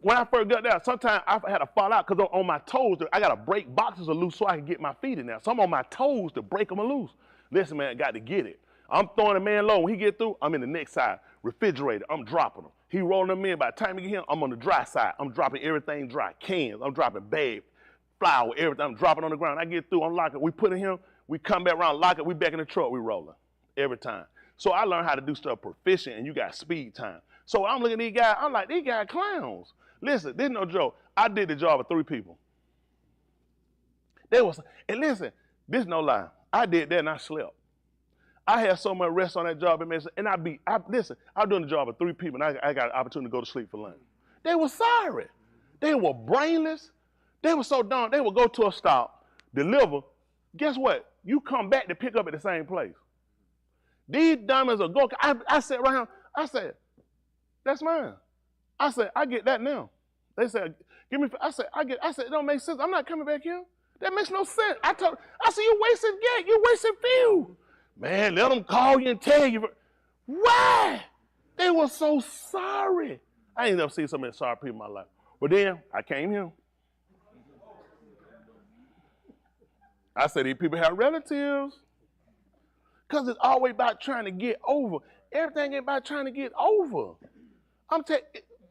When I first got there, sometimes I had to fall out because on my toes, I got to break boxes are loose so I can get my feet in there. So I'm on my toes to break them loose. Listen, man, I got to get it. I'm throwing a man low. When he get through, I'm in the next side. Refrigerator, I'm dropping them. He rolling them in. By the time he get here, I'm on the dry side. I'm dropping everything dry. Cans, I'm dropping bags, flour, everything. I'm dropping on the ground. I get through, I'm locking. We put it in, we come back around, lock it, we back in the truck, we rolling every time. So I learned how to do stuff proficient, and you got speed time. So I'm looking at these guys, I'm like, these guys clowns. Listen, this is no joke. I did the job of 3 people. And listen, this is no lie. I did that and I slept. I had so much rest on that job, and listen, I'm doing the job of 3 people, and I got an opportunity to go to sleep for lunch. They were sorry. They were brainless. They were so dumb. They would go to a stop, deliver. Guess what? You come back to pick up at the same place. These dummies are going. I sat right here. I said, that's mine. I said, I get that now. They said, give me. I said, it don't make sense. I'm not coming back here. That makes no sense. I said, you wasting gas. You wasting fuel. Man, let them call you and tell you. Why? They were so sorry. I ain't never seen so many sorry people in my life. But then I came here. I said, these people have relatives. Because it's always about trying to get over. Everything ain't about trying to get over. I'm telling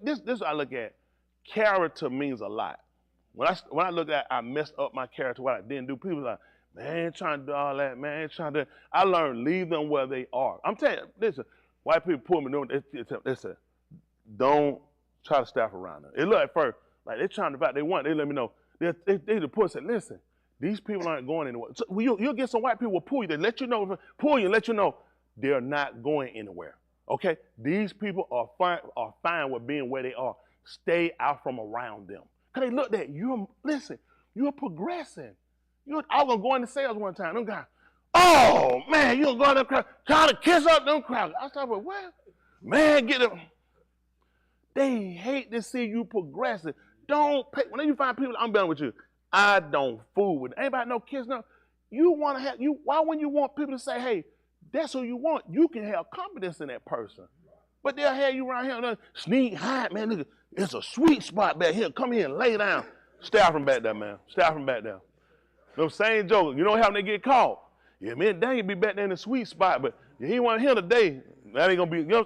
this is what I look at. Character means a lot. When I look at I messed up my character, what I didn't do, people are like, man, ain't trying to do all that, man, ain't trying to. I learned leave them where they are. I'm telling you, listen, white people pull me, they say, don't try to staff around them. It look at first, like they're trying to fight, they let me know. They the pull said, listen, these people aren't going anywhere. So you'll get some white people will pull you, they let you know, and let you know they're not going anywhere. Okay? These people are fine with being where they are. Stay out from around them. Because they looked at you, you're progressing. I was going to sales one time. Them guys, oh, man, you're going to crowd, trying to kiss up them crowds. I started with, what? Man, get them. They hate to see you progressing. Don't pay. When you find people, I'm done with you. I don't fool with anybody. No kids. No. You want to have you. Why wouldn't you want people to say, "Hey, that's who you want"? You can have confidence in that person. But they'll have you around here and sneak, hide, man. Nigga, it's a sweet spot back here. Come here and lay down. Stay out from back there, man. Stay out from back there. Them same jokers. You know how they get caught? Yeah, man, dang, be back there in the sweet spot, but he ain't want to hear today. That ain't gonna be. You know,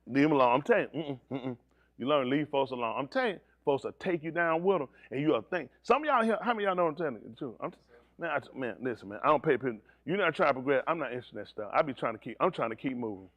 leave him alone. I'm telling you. You learn to leave folks alone. I'm telling you, folks will take you down with them, and you'll think. Some of y'all here, how many of y'all know what I'm telling you? Too? Man, listen, man. I don't pay people. You're not trying to progress. I'm not interested in that stuff. I'm trying to keep moving.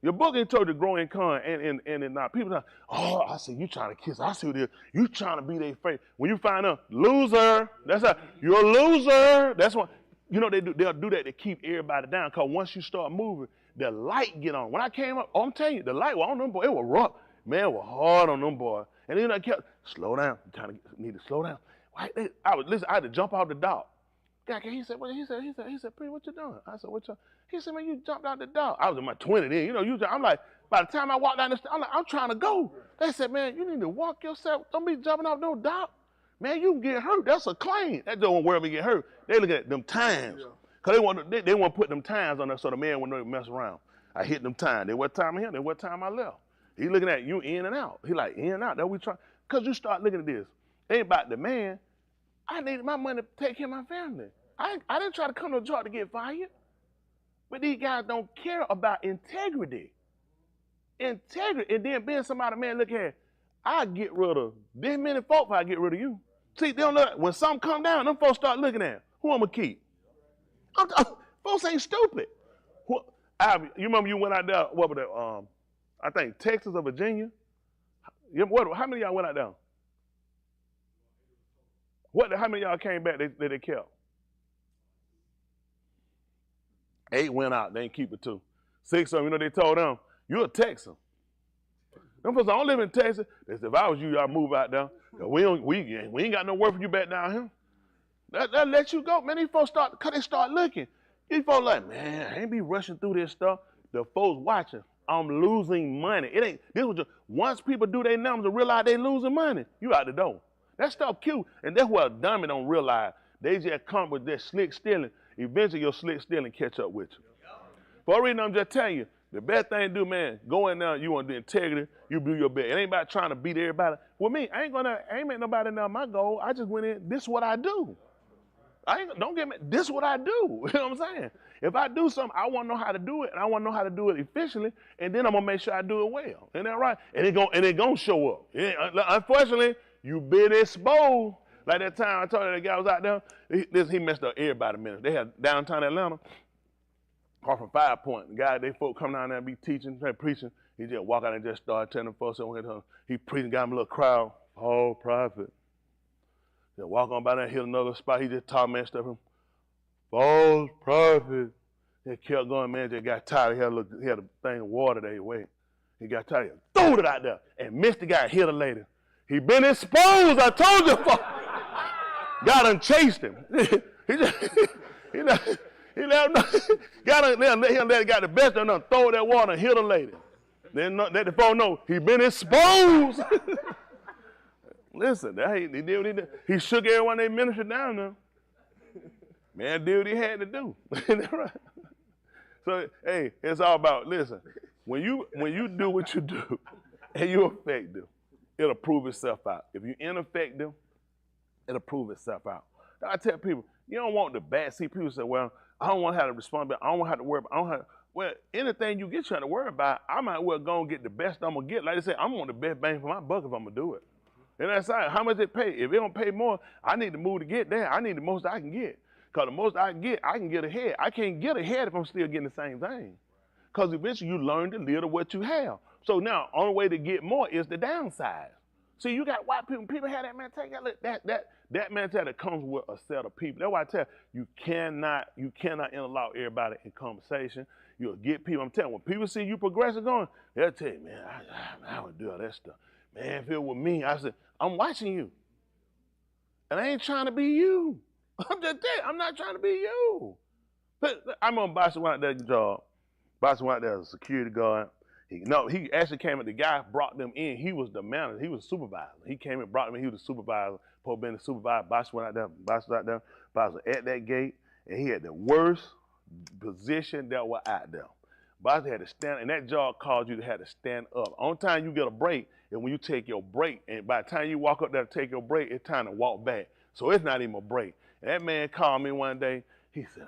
Your book ain't told you to grow in con and now people are, oh, I see you trying to kiss. I see what it is. You trying to be their favorite. When you find out, loser, that's how, you're a loser. That's what, you know, they'll do that to keep everybody down, because once you start moving, the light get on. When I came up, I'm telling you, the light was on them boys. It was rough. Man, it was hard on them boys. And then I kept, slow down. You need to slow down. I had to jump out the dock. He said, Pretty, what you doing? I said, what you? He said, man, you jumped out the dock. I was in my 20s then. You know, I'm like, by the time I walked down the street, I'm trying to go. They said, man, you need to walk yourself. Don't be jumping off no dock. Man, you can get hurt. That's a claim. That don't worry me get hurt. They look at them times. Because they want to put them times on there so the man wouldn't mess around. I hit them times. They what time I hit, they what time I left. He looking at you in and out. He like, in and out. That we try. Because you start looking at this. It ain't about the man. I needed my money to take care of my family. I didn't try to come to the job to get fired. But these guys don't care about integrity. Integrity. And then being somebody, man, look here, I get rid of this many folks if I get rid of you. See, they don't know, when something come down, them folks start looking at who I'm going to keep. Folks ain't stupid. You remember you went out there, what was that, I think Texas or Virginia? How many of y'all went out there? How many of y'all came back that they kept? 8 went out, they ain't keep it 2. 6 of them, you know, they told them, you're a Texan. Them folks don't live in Texas. They said, if I was you, I'd move out there. We ain't got no work for you back down here. That let you go. Man, these folks start looking. These folks like, man, I ain't be rushing through this stuff. The folks watching, I'm losing money. Once people do their numbers and realize they losing money, you out the door. That stuff cute. And that's what a dummy don't realize. They just come with their slick stealing. Eventually your slick stealing catch up with you. For a reason, I'm just telling you, the best thing to do, man, go in there, you want to do integrity, you do your best. It ain't about trying to beat everybody. With me, I ain't make nobody know my goal. I just went in, this is what I do. Don't get me, this is what I do. You know what I'm saying? If I do something, I want to know how to do it, and I want to know how to do it efficiently, and then I'm going to make sure I do it well. Isn't that right? And it gonna show up. Unfortunately, you been exposed. Like that time I told you that guy was out there, he messed up everybody minutes. They had downtown Atlanta, apart from 5 Point. The guy, they folk come down there and be teaching, preaching. He just walk out and just start telling folks, he preaching, got him a little crowd, all prophet. Just walk on by there, hit another spot, he just taught man stuff. False prophet. He kept going, man, just got tired. He had a thing of water that he wait. He got tired, he threw it out there and missed the guy, hit a lady. He been exposed, I told you, folks. God done chased him. he let the best of them, throw that water and hit a lady. Then let the phone know he been exposed. Listen, he did what he did. He shook everyone they ministered down there. Man, did what he had to do. So, hey, it's all about, listen, when you do what you do and you're effective, it'll prove itself out. If you're ineffective, it'll prove itself out. I tell people, you don't want the bad. See, people say, well, I don't want to have to respond, but I don't want to have to worry about, well, anything you get trying to worry about, I might well go and get the best I'm going to get. Like I said, I'm on the best bang for my buck if I'm going to do it. And that's how much it pay. If it don't pay more, I need to move to get there. I need the most I can get. Because the most I can get ahead. I can't get ahead if I'm still getting the same thing. Because eventually you learn to live to what you have. So now, only way to get more is the downside. See, you got white people have that mentality. That mentality comes with a set of people. That's why I tell you, you cannot interlock everybody in conversation. You'll get people, I'm telling you, when people see you progressing going, they'll tell you, man, I would do all that stuff. Man, if it were me, I said, I'm watching you. And I ain't trying to be you. I'm just telling you, I'm not trying to be you. But I'm on boss one out there job. Boss one out there as a security guard. He actually came the guy brought them in. He was the manager. He was the supervisor. He came and brought them in. He was the supervisor. Supposed to be the supervisor. Boss went out there. Boss was out there. Boss was at that gate, and he had the worst position that was out there. Boss had to stand, and that job caused you to have to stand up. Only time you get a break is when you take your break, and by the time you walk up there to take your break, it's time to walk back. So it's not even a break. And that man called me one day. He said,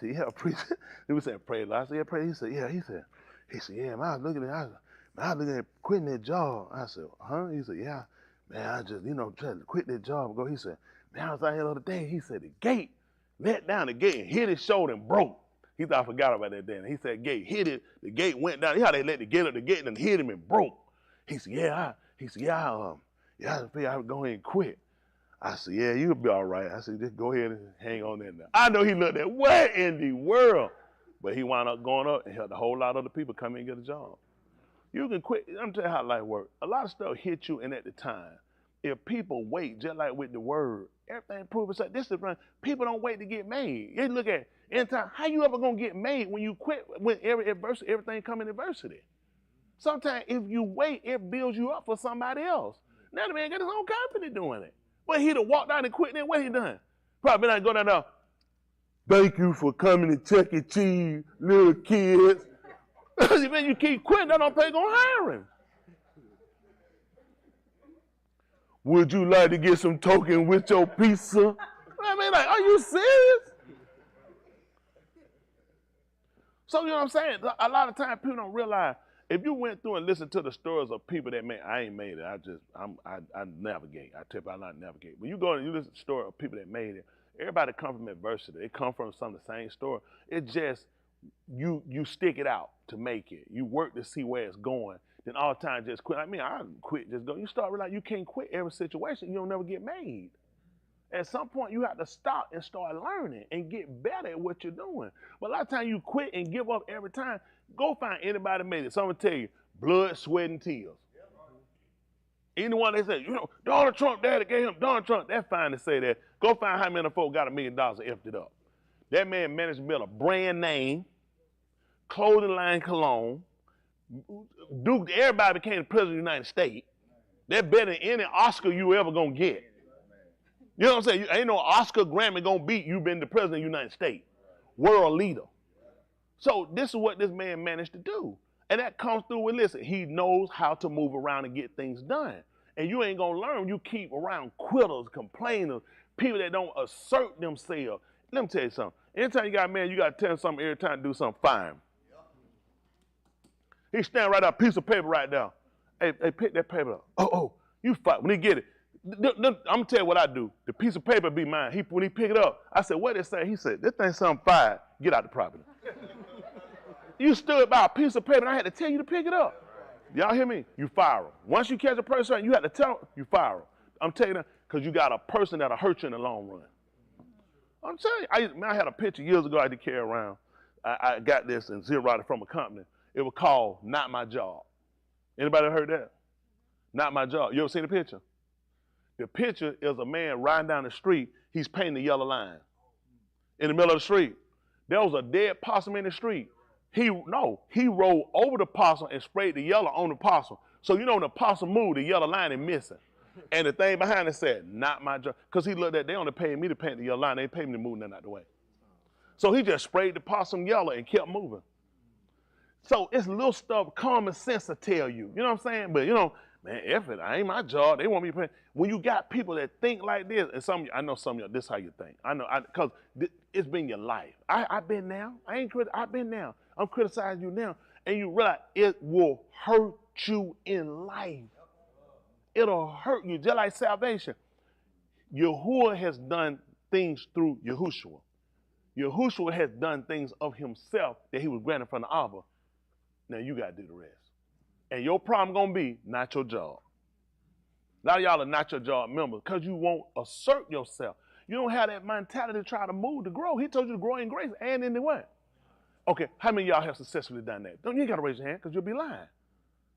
yeah, preacher. He was saying, pray, Lord. I said, yeah, pray. He said, yeah. He said, yeah, man, I was looking at quitting that job. I said, huh? He said, yeah, man, I just, tried to quit that job and go. He said, man, I was out here the other day. He said, the gate, let down the gate and hit his shoulder and broke. He thought I forgot about that then. He said, gate hit it, the gate went down. You know how they let the gate up the gate and hit him and broke. He said, I figured I would go ahead and quit. I said, yeah, you'll be all right. I said, just go ahead and hang on in there. I know he looked at, what in the world? But he wound up going up and helped a whole lot of other people come in and get a job. You can quit. I'm telling you how life works. A lot of stuff hit you, and at the time, if people wait, just like with the word, everything proves itself. This is the people don't wait to get made. You look at anytime, how you ever gonna get made when you quit? When everything come in adversity. Sometimes if you wait, it builds you up for somebody else. Now the man got his own company doing it. But he'd have walked out and quit. Then what he done? Probably not go down there. Thank you for coming to Chuck E. Cheese, little kids. Man, you keep quitting, that don't pay gonna hire him. Would you like to get some token with your pizza? I mean, like, are you serious? So you know what I'm saying? A lot of times people don't realize if you went through and listened to the stories of people that made, I ain't made it. I navigate. I tell you I not navigate. When you go and you listen to the story of people that made it, everybody come from adversity. They come from some of the same story. It just you stick it out to make it. You work to see where it's going. Then all the time just quit. I mean, I quit, just go. You start realizing you can't quit every situation. You don't never get made. At some point, you have to stop and start learning and get better at what you're doing. But a lot of times you quit and give up every time. Go find anybody made it. Someone tell you, blood, sweat, and tears. Anyone they say, Donald Trump, daddy gave him Donald Trump. That's fine to say that. Go find how many folks got $1 million and effed it up. That man managed to build a brand name, clothing line, cologne. Duke, everybody became the president of the United States. They're better than any Oscar you ever gonna get. You know what I'm saying? Ain't no Oscar Grammy gonna beat you being the president of the United States. World leader. So this is what this man managed to do. And that comes through with, listen, he knows how to move around and get things done. And you ain't gonna learn, you keep around quitters, complainers, people that don't assert themselves. Let me tell you something. Anytime you got a man, you gotta tell him something every time to do something fine. He stand right up, piece of paper right there. Hey, pick that paper up. Oh, you fight. When he get it, I'm gonna tell you what I do. The piece of paper be mine. When he pick it up, I said, what did it say? He said, this thing something fine. Get out the property. You stood by a piece of paper and I had to tell you to pick it up. Y'all hear me? You fire him. Once you catch a person, you have to tell him, you fire him. I'm telling you that because you got a person that'll hurt you in the long run. I'm telling you, I had a picture years ago I had to carry around. I got this and zeroed it from a company. It was called Not My Job. Anybody heard that? Not My Job. You ever seen the picture? The picture is a man riding down the street. He's painting the yellow line. In the middle of the street. There was a dead possum in the street. He rolled over the possum and sprayed the yellow on the possum. So when the possum moved, the yellow line is missing. And the thing behind it said, Not My Job. Because he looked at, they only paid me to paint the yellow line. They ain't paid me to move nothing out the way. So he just sprayed the possum yellow and kept moving. So it's little stuff, common sense to tell you. You know what I'm saying? But man, F it, I ain't my job. They want me to pay. When you got people that think like this, and I know some of y'all, this is how you think. I know, because it's been your life. I've been now. I've been now. I'm criticizing you now. And you realize it will hurt you in life. It'll hurt you, just like salvation. Yahuah has done things through Yahusha. Yahusha has done things of himself that he was granted from the Abba. Now you got to do the rest. And your problem going to be not your job. A lot of y'all are not your job members because you won't assert yourself. You don't have that mentality to try to move, to grow. He told you to grow in grace and in the what? Okay, how many of y'all have successfully done that? You ain't got to raise your hand because you'll be lying.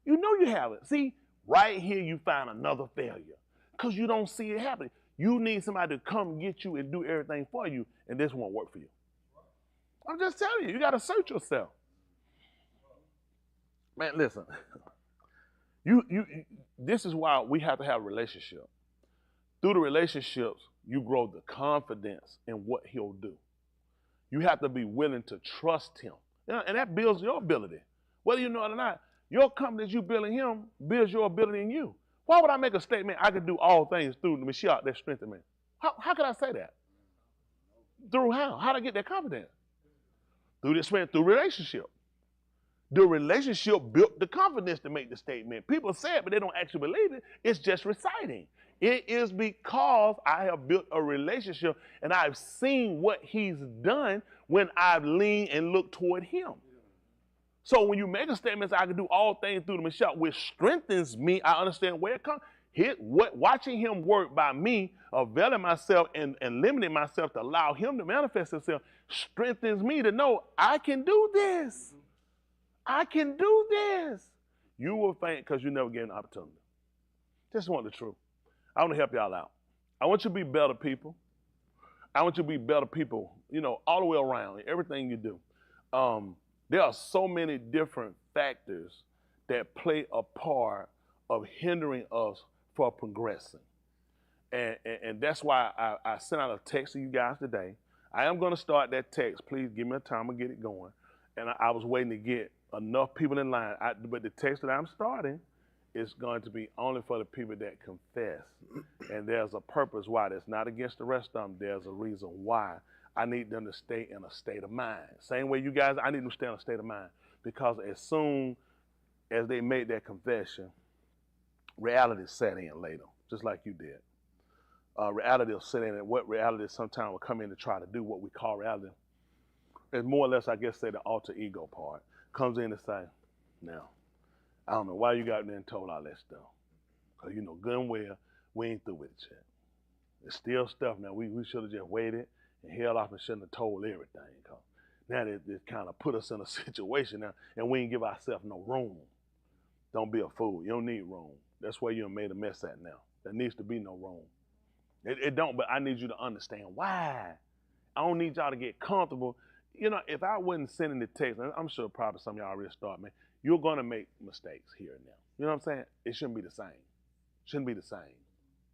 You know you have it. See, right here you find another failure because you don't see it happening. You need somebody to come get you and do everything for you, and this won't work for you. I'm just telling you, you got to assert yourself. Man, listen. This is why we have to have a relationship. Through the relationships, you grow the confidence in what he'll do. You have to be willing to trust him. And that builds your ability. Whether you know it or not, your confidence you build in him builds your ability in you. Why would I make a statement, I can do all things through the Mashiach that strengthens me? How could I say that? Through how? How did I get that confidence? Through this man, through relationship. The relationship built the confidence to make the statement. People say it, but they don't actually believe it. It's just reciting. It is because I have built a relationship and I've seen what he's done when I've leaned and looked toward him. So when you make a statement, I can do all things through the Mashiach, which strengthens me, I understand where it comes. Watching him work by me, availing myself and limiting myself to allow him to manifest himself, strengthens me to know I can do this. I can do this. You will faint because you never get an opportunity. Just want the truth. I want to help y'all out. I want you to be better people. I want you to be better people, all the way around, everything you do. There are so many different factors that play a part of hindering us from progressing. And that's why I sent out a text to you guys today. I am going to start that text. Please give me a time to get it going. And I was waiting to get enough people in line. But the text that I'm starting is going to be only for the people that confess. And there's a purpose why. That's not against the rest of them. There's a reason why. I need them to stay in a state of mind. Same way you guys, I need them to stay in a state of mind. Because as soon as they made that confession, reality set in later, just like you did. Reality will set in, and what reality sometimes will come in to try to do what we call reality. It's more or less, I guess, say the alter ego part. Comes in to say, now, I don't know why you got there and told all that stuff. Because you know good and well, we ain't through with it yet. There's still stuff now. We should have just waited and held off and shouldn't have told everything. Cause now it kind of put us in a situation now, and we ain't give ourselves no room. Don't be a fool. You don't need room. That's where you made a mess at now. There needs to be no room. It don't, but I need you to understand why. I don't need y'all to get comfortable. If I wasn't sending the text, and I'm sure probably some of y'all already start, man, you're going to make mistakes here and there. You know what I'm saying? It shouldn't be the same. Shouldn't be the same.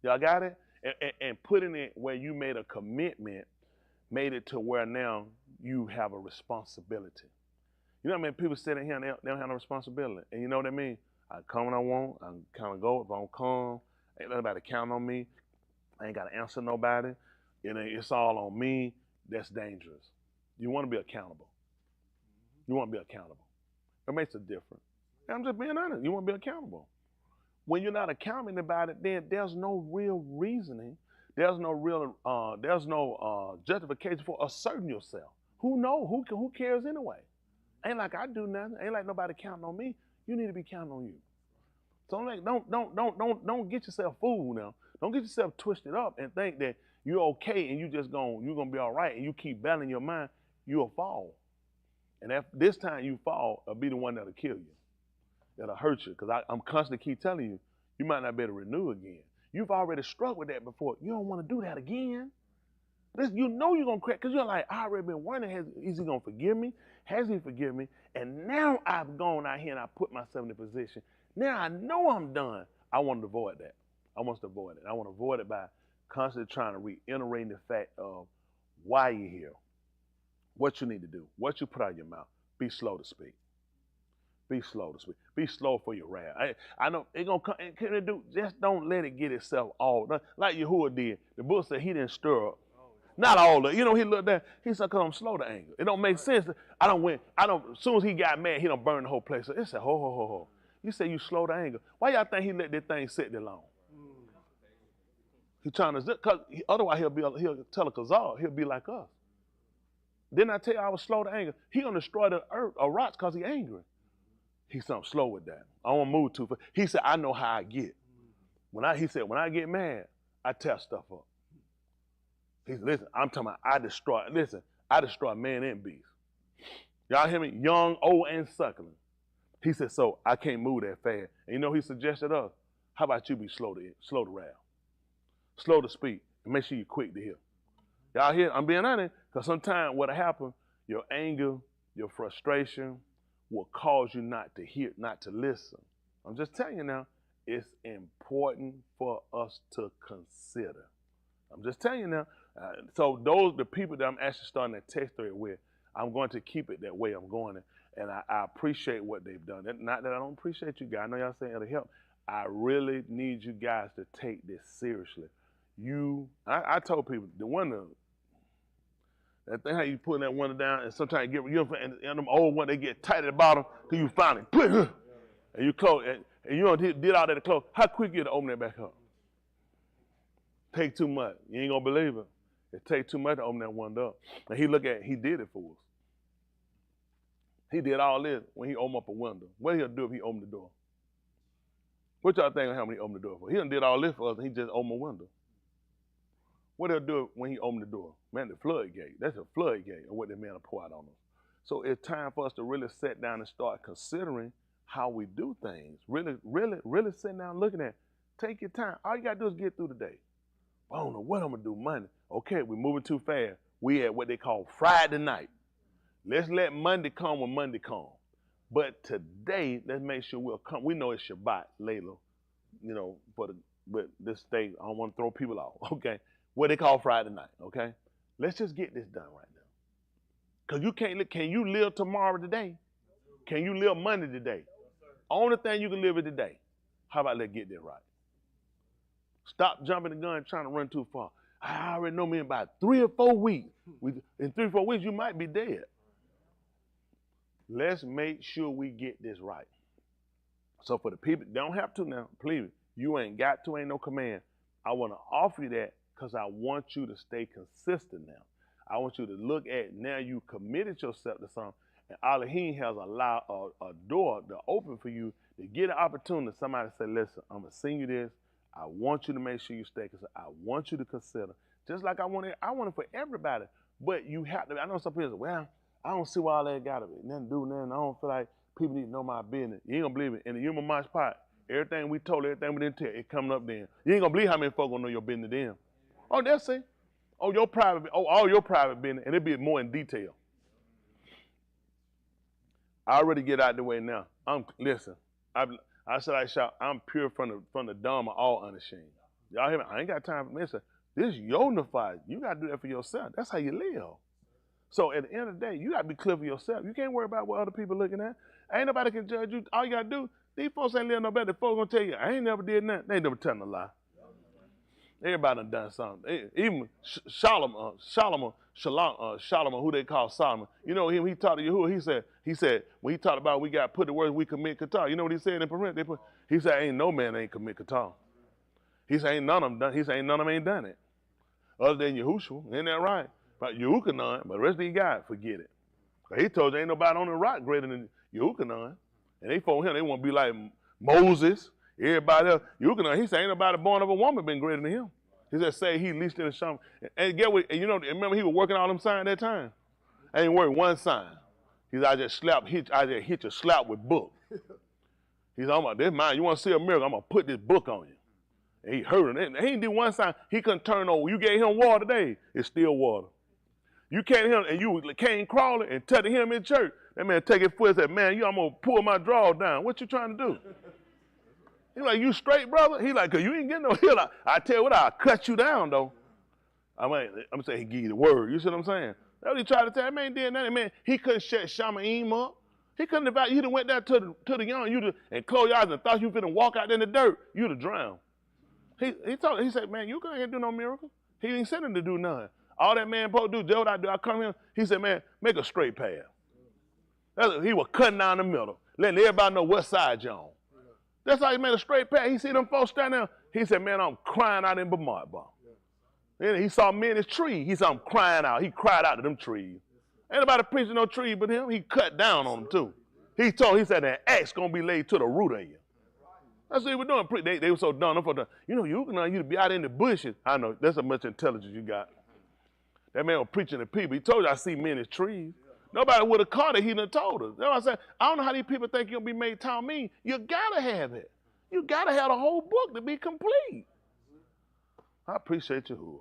Y'all got it? And putting it where you made a commitment, made it to where now you have a responsibility. You know what I mean? People sitting here and they don't have no responsibility. And you know what I mean? I come when I want. I kind of go. If I don't come, ain't nobody count on me. I ain't got to answer nobody. It's all on me. That's dangerous. You want to be accountable. You want to be accountable. It makes a difference. I'm just being honest. You want to be accountable. When you're not accountable about it, then there's no real reasoning. There's no real. There's no justification for asserting yourself. Who knows? Who cares anyway? Ain't like I do nothing. Ain't like nobody counting on me. You need to be counting on you. So don't get yourself fooled now. Don't get yourself twisted up and think that you're okay and you're gonna be all right and you keep battling your mind, you'll fall. And if this time you fall, it'll be the one that'll kill you. That'll hurt you. Because I'm constantly keep telling you, you might not be able to renew again. You've already struggled with that before. You don't want to do that again. You know you're gonna crack because you're like, I already been wondering, is he gonna forgive me? Has he forgiven me? And now I've gone out here and I put myself in a position. Now I know I'm done. I want to avoid that. I want to avoid it. I want to avoid it by constantly trying to reiterate the fact of why you're here, what you need to do, what you put out of your mouth. Be slow to speak. Be slow to speak. Be slow for your wrath. I know it's gonna come. Can it do? Just don't let it get itself all done. Like Yahuah did. The book said he didn't stir up. Not all of it. He looked at. He said, "Cause I'm slow to anger. It don't make sense. As soon as he got mad, he don't burn the whole place. It said, ho. You say you slow to anger. Why y'all think he let that thing sit that long? He trying to zip, cause otherwise he'll tell a Khazar, he'll be like us. Didn't I tell you I was slow to anger? He gonna destroy the earth or rocks cause he angry. He's something slow with that. I don't move too fast. He said, I know how I get. He said, when I get mad, I tear stuff up. He said, listen, I'm talking about I destroy man and beast. Y'all hear me? Young, old, and suckling. He said, so I can't move that fast. And you know he suggested us? How about you be slow to wrath? Slow to speak, and make sure you're quick to hear. Y'all hear? I'm being honest, because sometimes what'll happen, your anger, your frustration, will cause you not to hear, not to listen. I'm just telling you now, it's important for us to consider. I'm just telling you now. So the people that I'm actually starting that text thread with, I'm going to keep it that way. I'm going to, and I appreciate what they've done. Not that I don't appreciate you guys. I know y'all saying it'll help. I really need you guys to take this seriously. I told people the window, that thing how you putting that window down, and sometimes you get and them old ones they get tight at the bottom till you finally put it, and you close and you don't did all that to close. How quick you to open that back up? Take too much. You ain't gonna believe it. It take too much to open that window up. And he did it for us. He did all this when he opened up a window. What he'll do if he opened the door? What y'all think will happen when he opened the door for? He done did all this for us and he just opened a window. What he'll do when he opened the door? Man, the floodgate. That's a floodgate of what the man will pour out on us. So it's time for us to really sit down and start considering how we do things. Really, really, really sitting down looking at it. Take your time. All you got to do is get through the day. I don't know what I'm going to do Monday. Okay, we're moving too fast. We at what they call Friday night. Let's let Monday come when Monday comes. But today, let's make sure we'll come. We know it's Shabbat later, but this day, I don't want to throw people off, okay? What they call Friday night, okay? Let's just get this done right now. Because can you live tomorrow today? Can you live Monday today? Only thing you can live is today. How about let's get that right? Stop jumping the gun and trying to run too far. I already know me in about 3 or 4 weeks. In 3 or 4 weeks, you might be dead. Let's make sure we get this right. So for the people, they don't have to now, please. You ain't got to, ain't no command. I want to offer you that because I want you to stay consistent now. I want you to look at now you committed yourself to something, and Elohim has allowed a door to open for you to get an opportunity. Somebody say, listen, I'm going to send you this. I want you to make sure you stay consistent. I want you to consider. Just like I want it for everybody. But you have to, I know some people say, well, I don't see why all that got to be. Nothing to do, nothing. I don't feel like people need to know my business. You ain't going to believe it. In the human march pot, everything we told, everything we didn't tell, it coming up then. You ain't going to believe how many folks going to know your business then. Oh, that's it. Oh, all your private business, and it'll be more in detail. I already get out the way now. Listen, I said I shout, I'm pure from the dumb of all unashamed. Y'all hear me? I ain't got time for this. This is unified. You got to do that for yourself. That's how you live. So at the end of the day, you got to be clear for yourself. You can't worry about what other people looking at. Ain't nobody can judge you. All you got to do, these folks ain't living no better. The folks going to tell you, I ain't never did nothing. They ain't never telling a lie. Everybody done something. Even Solomon, who they call Solomon. You know him, he talked to Yahuah. He said, when he talked about we got put the words we commit qatar. You know what he said in parentheses? He said, ain't no man ain't commit qatar. He said, ain't none of them done. He said, ain't none of them ain't done it. Other than Yahusha, ain't that right? But Yahuah, but the rest of these guys, forget it. He told you ain't nobody on the rock greater than Yahuah. And they for him, they want to be like Moses, everybody else. Yahuah, he said, ain't nobody born of a woman been greater than him. He said, say he least in the shaman. And get what, and remember he was working all them signs that time? I ain't working one sign. He said, I just hit your slap with book. He said, I'm like, this mine. You want to see a miracle? I'm going to put this book on you. And he heard it. He didn't do one sign. He couldn't turn over. You gave him water today, it's still water. You can't him and you came crawling and touching him in church. That man take his foot and said, man, I'm going to pull my drawers down. What you trying to do? He like, you straight, brother? He like, cause you ain't getting no heal. I tell you what, I'll cut you down, though. I'm saying he give you the word. You see what I'm saying? That's what he tried to tell. Man did nothing. Man, he couldn't shut Shamaim up. He couldn't have, you'd have went down to the young, and closed your eyes and thought you were finna walk out in the dirt. You'd have drowned. He said, man, you can't do no miracle. He ain't sent him to do none. All that man supposed to do, what I do, I come here. He said, man, make a straight path. He was cutting down the middle, letting everybody know what side you're on. That's how he made a straight path. He see them folks standing there. He said, man, I'm crying out in Bamart, bro. Then he saw me in his tree. He saw him crying out. He cried out to them trees. Ain't nobody preaching no tree but him. He cut down on them too. He said, that axe going to be laid to the root of you. That's what he was doing. They were so done. You to be out in the bushes. I know, that's how much intelligence you got. That man was preaching to people. He told you, I see men in his trees. Nobody would have caught it. He done told us. That's what I said. I don't know how these people think you'll be made town mean. You got to have it. You got to have the whole book to be complete. I appreciate you.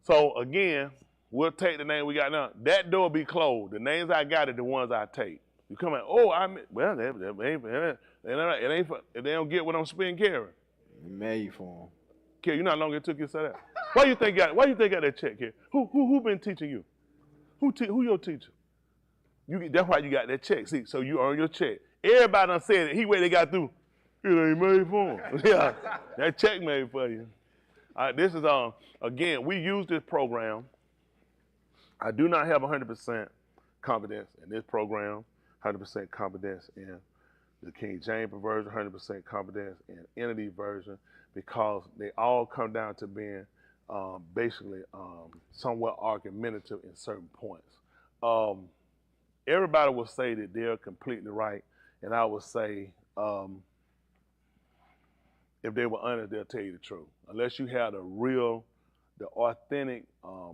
So, again, we'll take the name we got now. That door be closed. The names I got are the ones I take. You come out, oh, well, it ain't for, if they don't get what I'm spending, carrying. Made for him. Kid, you know how long it took you to say that? Why you think got that check here? Who been teaching you? Who your teacher? That's why you got that check. See, so you earn your check. Everybody done said it. He wait they got through. It ain't made for him. Yeah, that check made for you. All right, this is again, we use this program. I do not have 100% confidence in this program, 100% confidence in the King James version, 100% confidence in Entity version, because they all come down to being basically somewhat argumentative in certain points. Everybody will say that they're completely right, and I would say if they were honest, they'll tell you the truth. Unless you have the authentic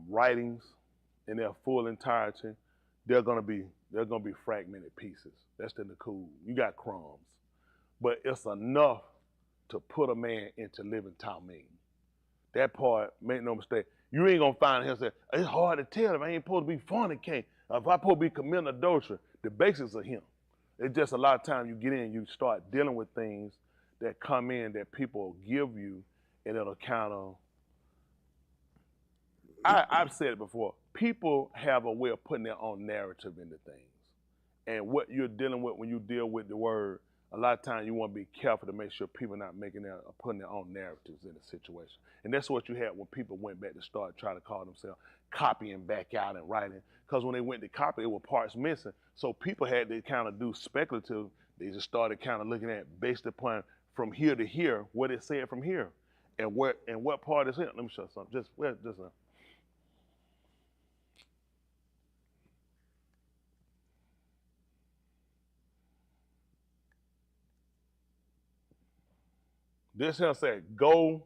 writings in their full entirety, they're gonna be fragmented pieces. That's the cool. You got crumbs, but it's enough to put a man into living Talmud. That part, make no mistake, you ain't gonna find him say, it's hard to tell if I ain't supposed to be fornicating, if I supposed to be committing adultery. The basics of him. It's just a lot of times you get in, you start dealing with things that come in that people give you, and it'll kind of, I've said it before, people have a way of putting their own narrative into things. And what you're dealing with when you deal with the word, a lot of times you want to be careful to make sure people are not putting their own narratives in the situation. And that's what you had when people went back to start trying to call themselves copying back out and writing. Because when they went to copy, there were parts missing. So people had to kind of do speculative. They just started kind of looking at based upon from here to here, what it said from here. And what part is it? Let me show you something. This here said, go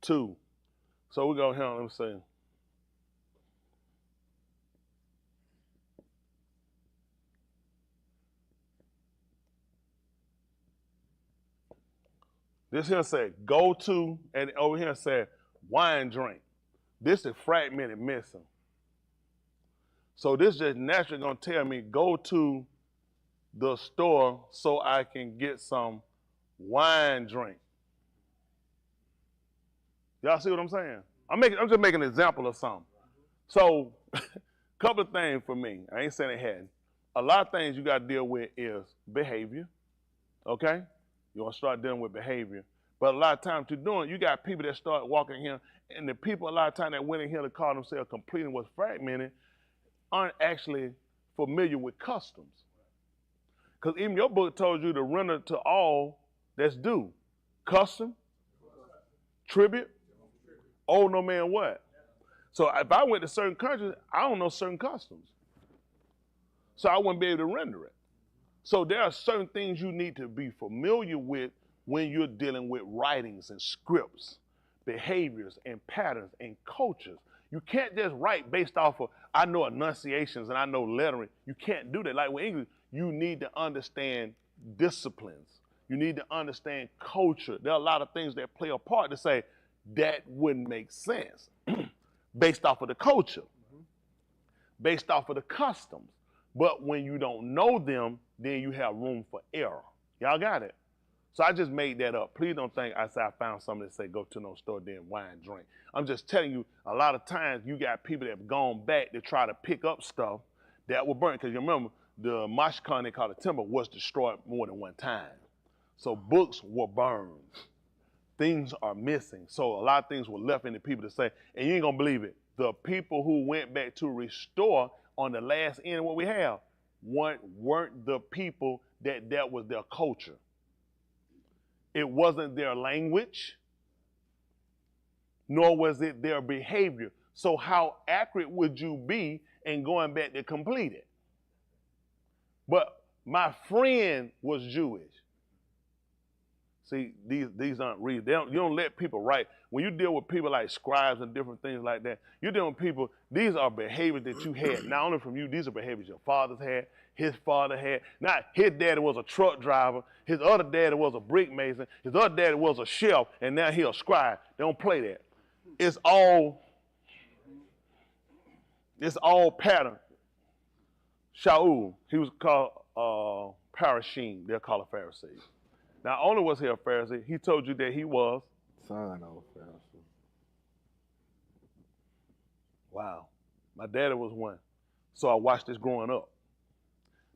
to. So we go here, let me see. This here said, go to, and over here said, wine drink. This is fragmented missing. So this just naturally gonna tell me, go to the store so I can get some wine drink. Y'all see what I'm saying? I'm just making an example of something. So, couple of things for me. I ain't saying it hadn't. A lot of things you got to deal with is behavior. Okay? You want to start dealing with behavior. But a lot of times to doing, you got people that start walking here, and the people a lot of times that went in here to call themselves complete and was fragmented aren't actually familiar with customs. Because even your book told you to render to all that's due. Custom, tribute, owe no man what? So if I went to certain countries, I don't know certain customs. So I wouldn't be able to render it. So there are certain things you need to be familiar with when you're dealing with writings and scripts, behaviors and patterns and cultures. You can't just write based off of, I know enunciations and I know lettering. You can't do that. Like with English, you need to understand disciplines. You need to understand culture. There are a lot of things that play a part to say that wouldn't make sense based off of the culture, based off of the customs. But when you don't know them, then you have room for error. Y'all got it? So I just made that up. Please don't think I said I found something that say go to no store, then wine, drink. I'm just telling you, a lot of times you got people that have gone back to try to pick up stuff that were burnt. Because you remember, the Mashkan they call it timber was destroyed more than one time. So books were burned. Things are missing. So a lot of things were left in the people to say, and you ain't gonna believe it. The people who went back to restore on the last end of what we have weren't the people that was their culture. It wasn't their language, nor was it their behavior. So how accurate would you be in going back to complete it? But my friend was Jewish. See, these aren't real. You don't let people write. When you deal with people like scribes and different things like that, you're dealing with people, these are behaviors that you had. Not only from you, these are behaviors your fathers had, his father had. Not his daddy was a truck driver, his other daddy was a brick mason, his other daddy was a chef, and now he a scribe. They don't play that. It's all pattern. Shaul, he was called Parashim, they'll call it Pharisees. Not only was he a Pharisee, he told you that he was son of Pharisee. Wow. My daddy was one. So I watched this growing up.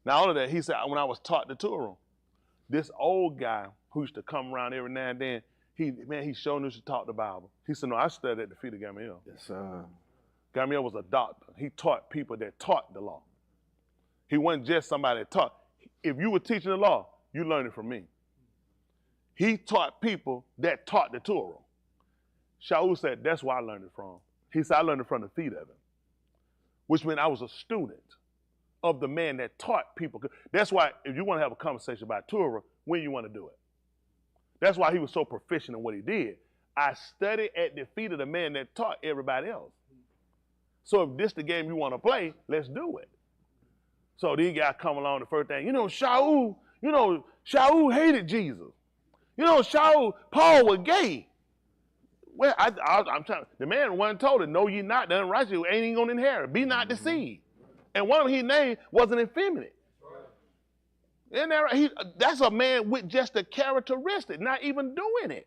Not only that, he said when I was taught the Torah, this old guy who used to come around every now and then, he showed us to talk the Bible. He said, no, I studied at the feet of Gamaliel. Yes, sir. Gamaliel was a doctor. He taught people that taught the law. He wasn't just somebody that taught. If you were teaching the law, you learned it from me. He taught people that taught the Torah. Shaul said, that's where I learned it from. He said, I learned it from the feet of him, which meant I was a student of the man that taught people. That's why if you want to have a conversation about Torah, when you want to do it. That's why he was so proficient in what he did. I studied at the feet of the man that taught everybody else. So if this the game you want to play, let's do it. So these guys come along, the first thing, Shaul hated Jesus. Paul was gay. Well, I'm trying. The man wasn't told it, no, ye not, the unrighteous ain't even gonna inherit. Be not deceived. And one of his name wasn't effeminate. Isn't that right? That's a man with just a characteristic, not even doing it.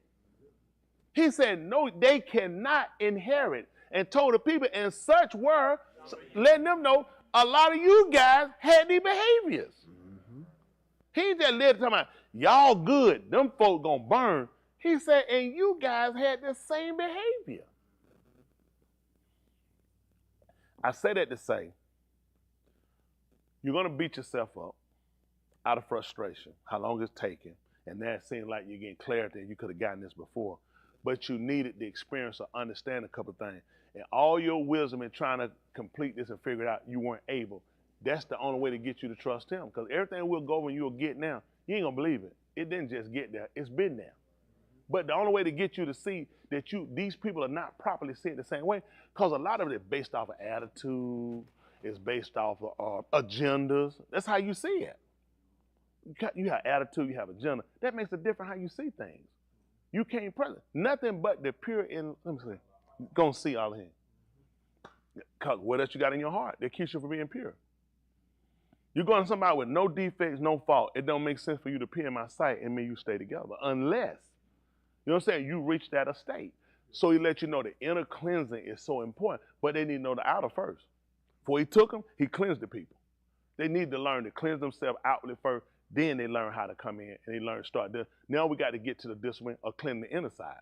He said, no, they cannot inherit. And told the people, and such were, letting them know, a lot of you guys had these behaviors. He just led to talking about, y'all good, them folk gonna burn. He said, and you guys had the same behavior. I say that to say, you're gonna beat yourself up out of frustration, how long it's taking, and that seems like you're getting clarity and you could have gotten this before. But you needed the experience to understand a couple of things. And all your wisdom in trying to complete this and figure it out, you weren't able. That's the only way to get you to trust him. Because everything will go when you'll get now, you ain't gonna believe it. It didn't just get there, it's been there. But the only way to get you to see that these people are not properly seeing the same way, because a lot of it is based off of attitude, it's based off of agendas. That's how you see it. You have attitude, you have agenda. That makes a difference how you see things. You can't present nothing but the pure in. Let me see. Gonna see all of him. Cause what else you got in your heart that keeps you from being pure? You're going to somebody with no defects, no fault. It don't make sense for you to appear in my sight and me you stay together unless, you know what I'm saying, you reach that estate. So he let you know the inner cleansing is so important, but they need to know the outer first. Before he took them, he cleansed the people. They need to learn to cleanse themselves outwardly first. Then they learn how to come in and they learn to start this. Now we got to get to the discipline of cleansing the inner side.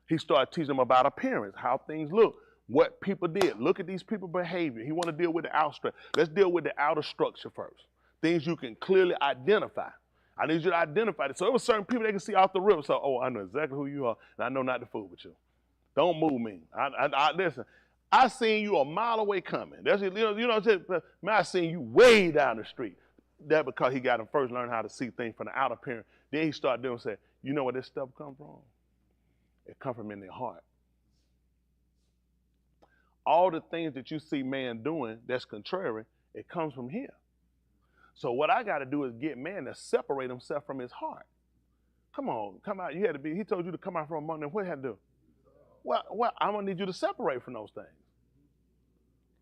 He started teaching them about appearance, how things look, what people did. Look at these people's behavior. He want to deal with the outer structure. Let's deal with the outer structure first. Things you can clearly identify. I need you to identify it. So there were certain people they can see off the rip. So, oh, I know exactly who you are, and I know not to fool with you. Don't move me. Listen, I seen you a mile away coming. That's you know what I'm saying? Man, I seen you way down the street. That because he got him first learn how to see things from the outer appearance. Then he started doing say, you know where this stuff come from? It come from in their heart. All the things that you see man doing that's contrary, it comes from here. So what I got to do is get man to separate himself from his heart. Come on, come out. He told you to come out from among them. What you had to do? Well, I'm going to need you to separate from those things.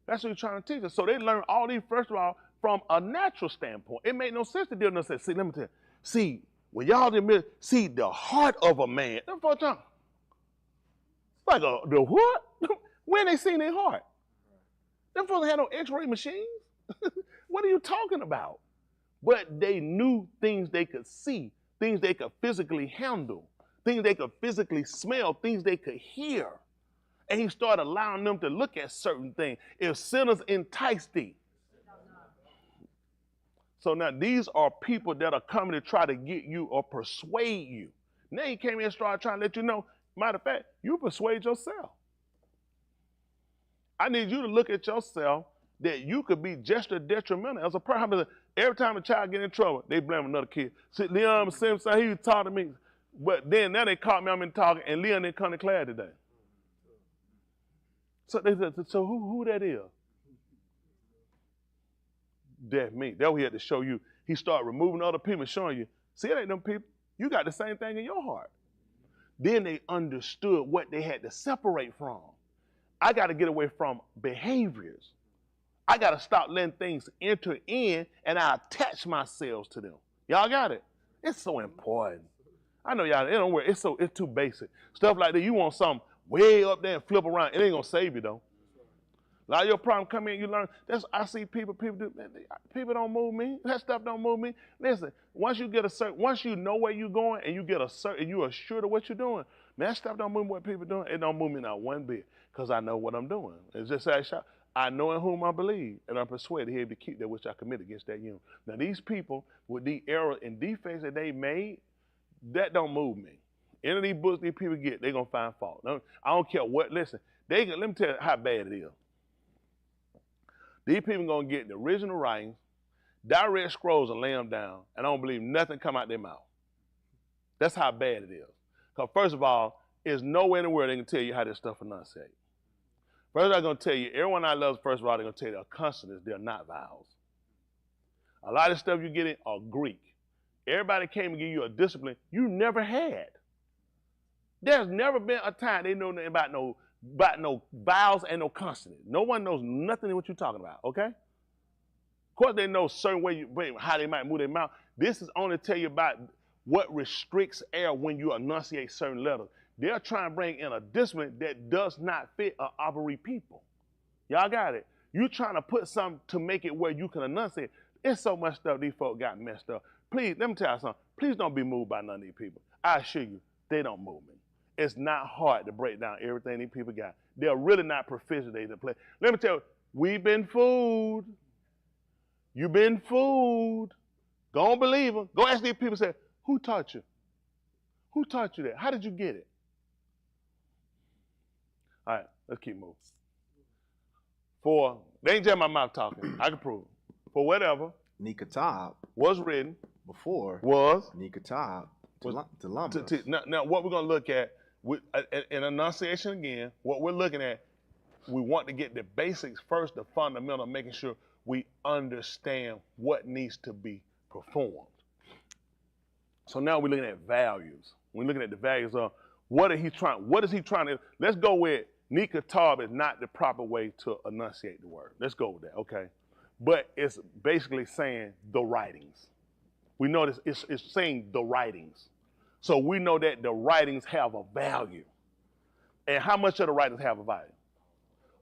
That's what he's trying to teach us. So they learn all these, first of all, from a natural standpoint. It made no sense to deal with them. See, let me tell you. See, when y'all didn't see the heart of a man, them folks talking. Like the what? When they seen their heart? Them folks had no x-ray machines. What are you talking about? But they knew things they could see, things they could physically handle, things they could physically smell, things they could hear. And he started allowing them to look at certain things. If sinners entice thee. So now these are people that are coming to try to get you or persuade you. Now he came in and started trying to let you know, matter of fact, you persuade yourself. I need you to look at yourself that you could be just as detrimental as a person. Every time a child get in trouble, they blame another kid. See, Leon Simpson, he was talking to me, but then now they caught me, I'm in talking, and Leon didn't come to class today. So they said, so who that is? That's me. That's what he had to show you. He started removing other people and showing you, see, it ain't them people. You got the same thing in your heart. Then they understood what they had to separate from. I got to get away from behaviors. I got to stop letting things enter in and I attach myself to them. Y'all got it? It's so important. I know y'all, it don't work. It's too basic. Stuff like that, you want something way up there and flip around. It ain't going to save you, though. A lot of your problem come in, you learn. I see people do. People don't move me. That stuff don't move me. Listen, once you know where you're going and you are sure of what you're doing, man, that stuff don't move me what people doing. It don't move me not one bit because I know what I'm doing. It's just I know in whom I believe, and I'm persuaded he'll be keep that which I commit against that union. Now these people with the error and defects that they made, that don't move me. Any of these books these people get, they're gonna find fault. I don't care what. Listen, let me tell you how bad it is. These people going to get the original writings, direct scrolls, and lay them down, and I don't believe nothing come out their mouth. That's how bad it is. Because first of all, there's nowhere in the world they can tell you how this stuff enunciates. First, I'm going to tell you, everyone I love, first of all, they're going to tell you they're consonants, they're not vowels. A lot of stuff you get in are Greek. Everybody came and give you a discipline you never had. There's never been a time they know nothing about no vowels and no consonants. No one knows nothing of what you're talking about, okay? Of course, they know certain how they might move their mouth. This is only to tell you about what restricts air when you enunciate certain letters. They're trying to bring in a discipline that does not fit an arbitrary people. Y'all got it? You're trying to put something to make it where you can enunciate. It's so much stuff these folks got messed up. Please, let me tell you something. Please don't be moved by none of these people. I assure you, they don't move me. It's not hard to break down everything these people got. They're really not proficient at the play. Let me tell you, we've been fooled. You've been fooled. Don't believe them. Go ask these people, say, who taught you? Who taught you that? How did you get it? All right, let's keep moving. They ain't just my mouth talking. I can prove it. For whatever Nikatab was written before was Nikatab to lumber. Now, what we're going to look at, in enunciation again, what we're looking at, we want to get the basics first, the fundamental, making sure we understand what needs to be performed. So now we're looking at values. We're looking at the values of what is he trying to, let's go with Nikatab is not the proper way to enunciate the word. Let's go with that, okay? But it's basically saying the writings. We know this, it's saying the writings. So we know that the writings have a value. And how much of the writings have a value?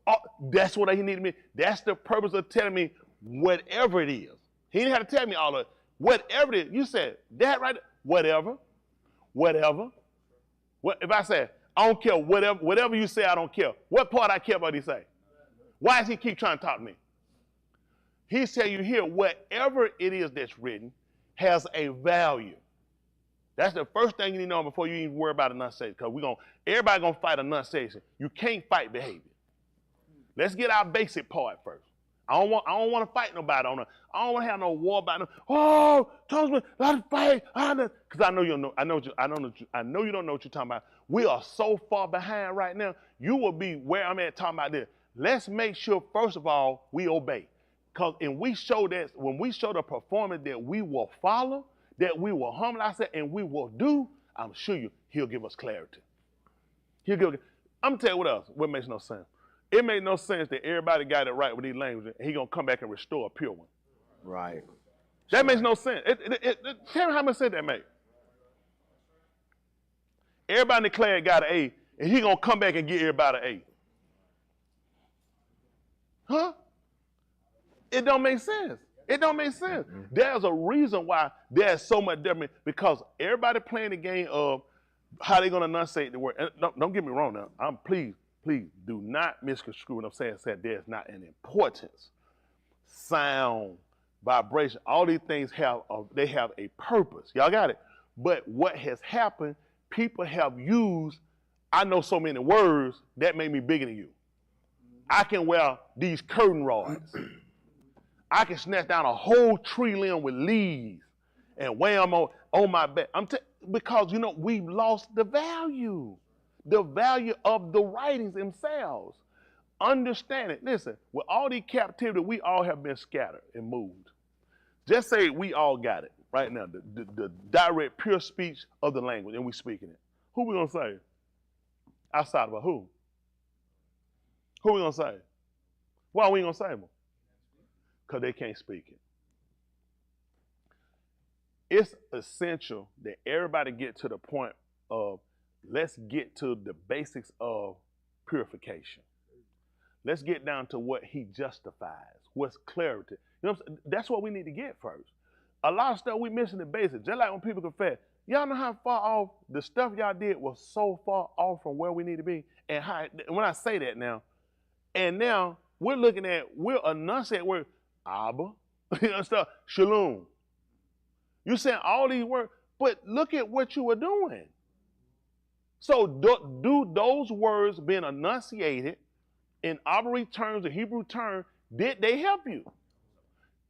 Oh, that's what he needed me. That's the purpose of telling me whatever it is. He didn't have to tell me all of it. Whatever it is. You said that right? Whatever. Whatever. If I say, I don't care, whatever you say, I don't care. What part I care about he say? Why does he keep trying to talk to me? He's telling you here, whatever it is that's written has a value. That's the first thing you need to know before you even worry about enunciation. Because everybody gonna fight enunciation. You can't fight behavior. Let's get our basic part first. I don't want to fight nobody on it. I don't want to have no war about no. Oh, Tosman, let's fight. Because I know you don't know you don't know what you're talking about. We are so far behind right now. You will be where I'm at talking about this. Let's make sure first of all we obey. Because when we show the performance that we will follow, that we will humble ourselves, and we will do, I'm sure he'll give us clarity. I'm going to tell you what else, what makes no sense. It made no sense that everybody got it right with these languages, and he's going to come back and restore a pure one. Right. That makes no sense. Tell me how much sense that makes. Everybody in the class got an A, and he's going to come back and give everybody an A. Huh? It don't make sense. It don't make sense. Mm-hmm. There's a reason why there's so much difference, because everybody playing the game of how they're going to enunciate the word. And don't get me wrong now. Please do not misconstrue what I'm saying. There's not an importance. Sound, vibration, all these things have a purpose. Y'all got it? But what has happened, people have used, I know so many words that make me bigger than you. I can wear these curtain rods. I can snatch down a whole tree limb with leaves and wear them on my back. Because, we've lost the value of the writings themselves. Understand it. Listen, with all these captivity, we all have been scattered and moved. Just say we all got it right now, the direct, pure speech of the language, and we speaking it. Who we going to say? Outside of who? Who we going to say? Why we ain't going to say them? because they can't speak it. It's essential that everybody get to the point of let's get to the basics of purification. Let's get down to what he justifies, what's clarity. You know what I'm saying? That's what we need to get first. A lot of stuff we missing the basics. Just like when people confess, y'all know how far off the stuff y'all did was so far off from where we need to be. And how, when I say that now, and now we're looking at, we're enunciating word, Abba, you know, stuff, Shalom. You're saying all these words, but look at what you were doing. So do those words being enunciated in Abari terms, the Hebrew term, did they help you?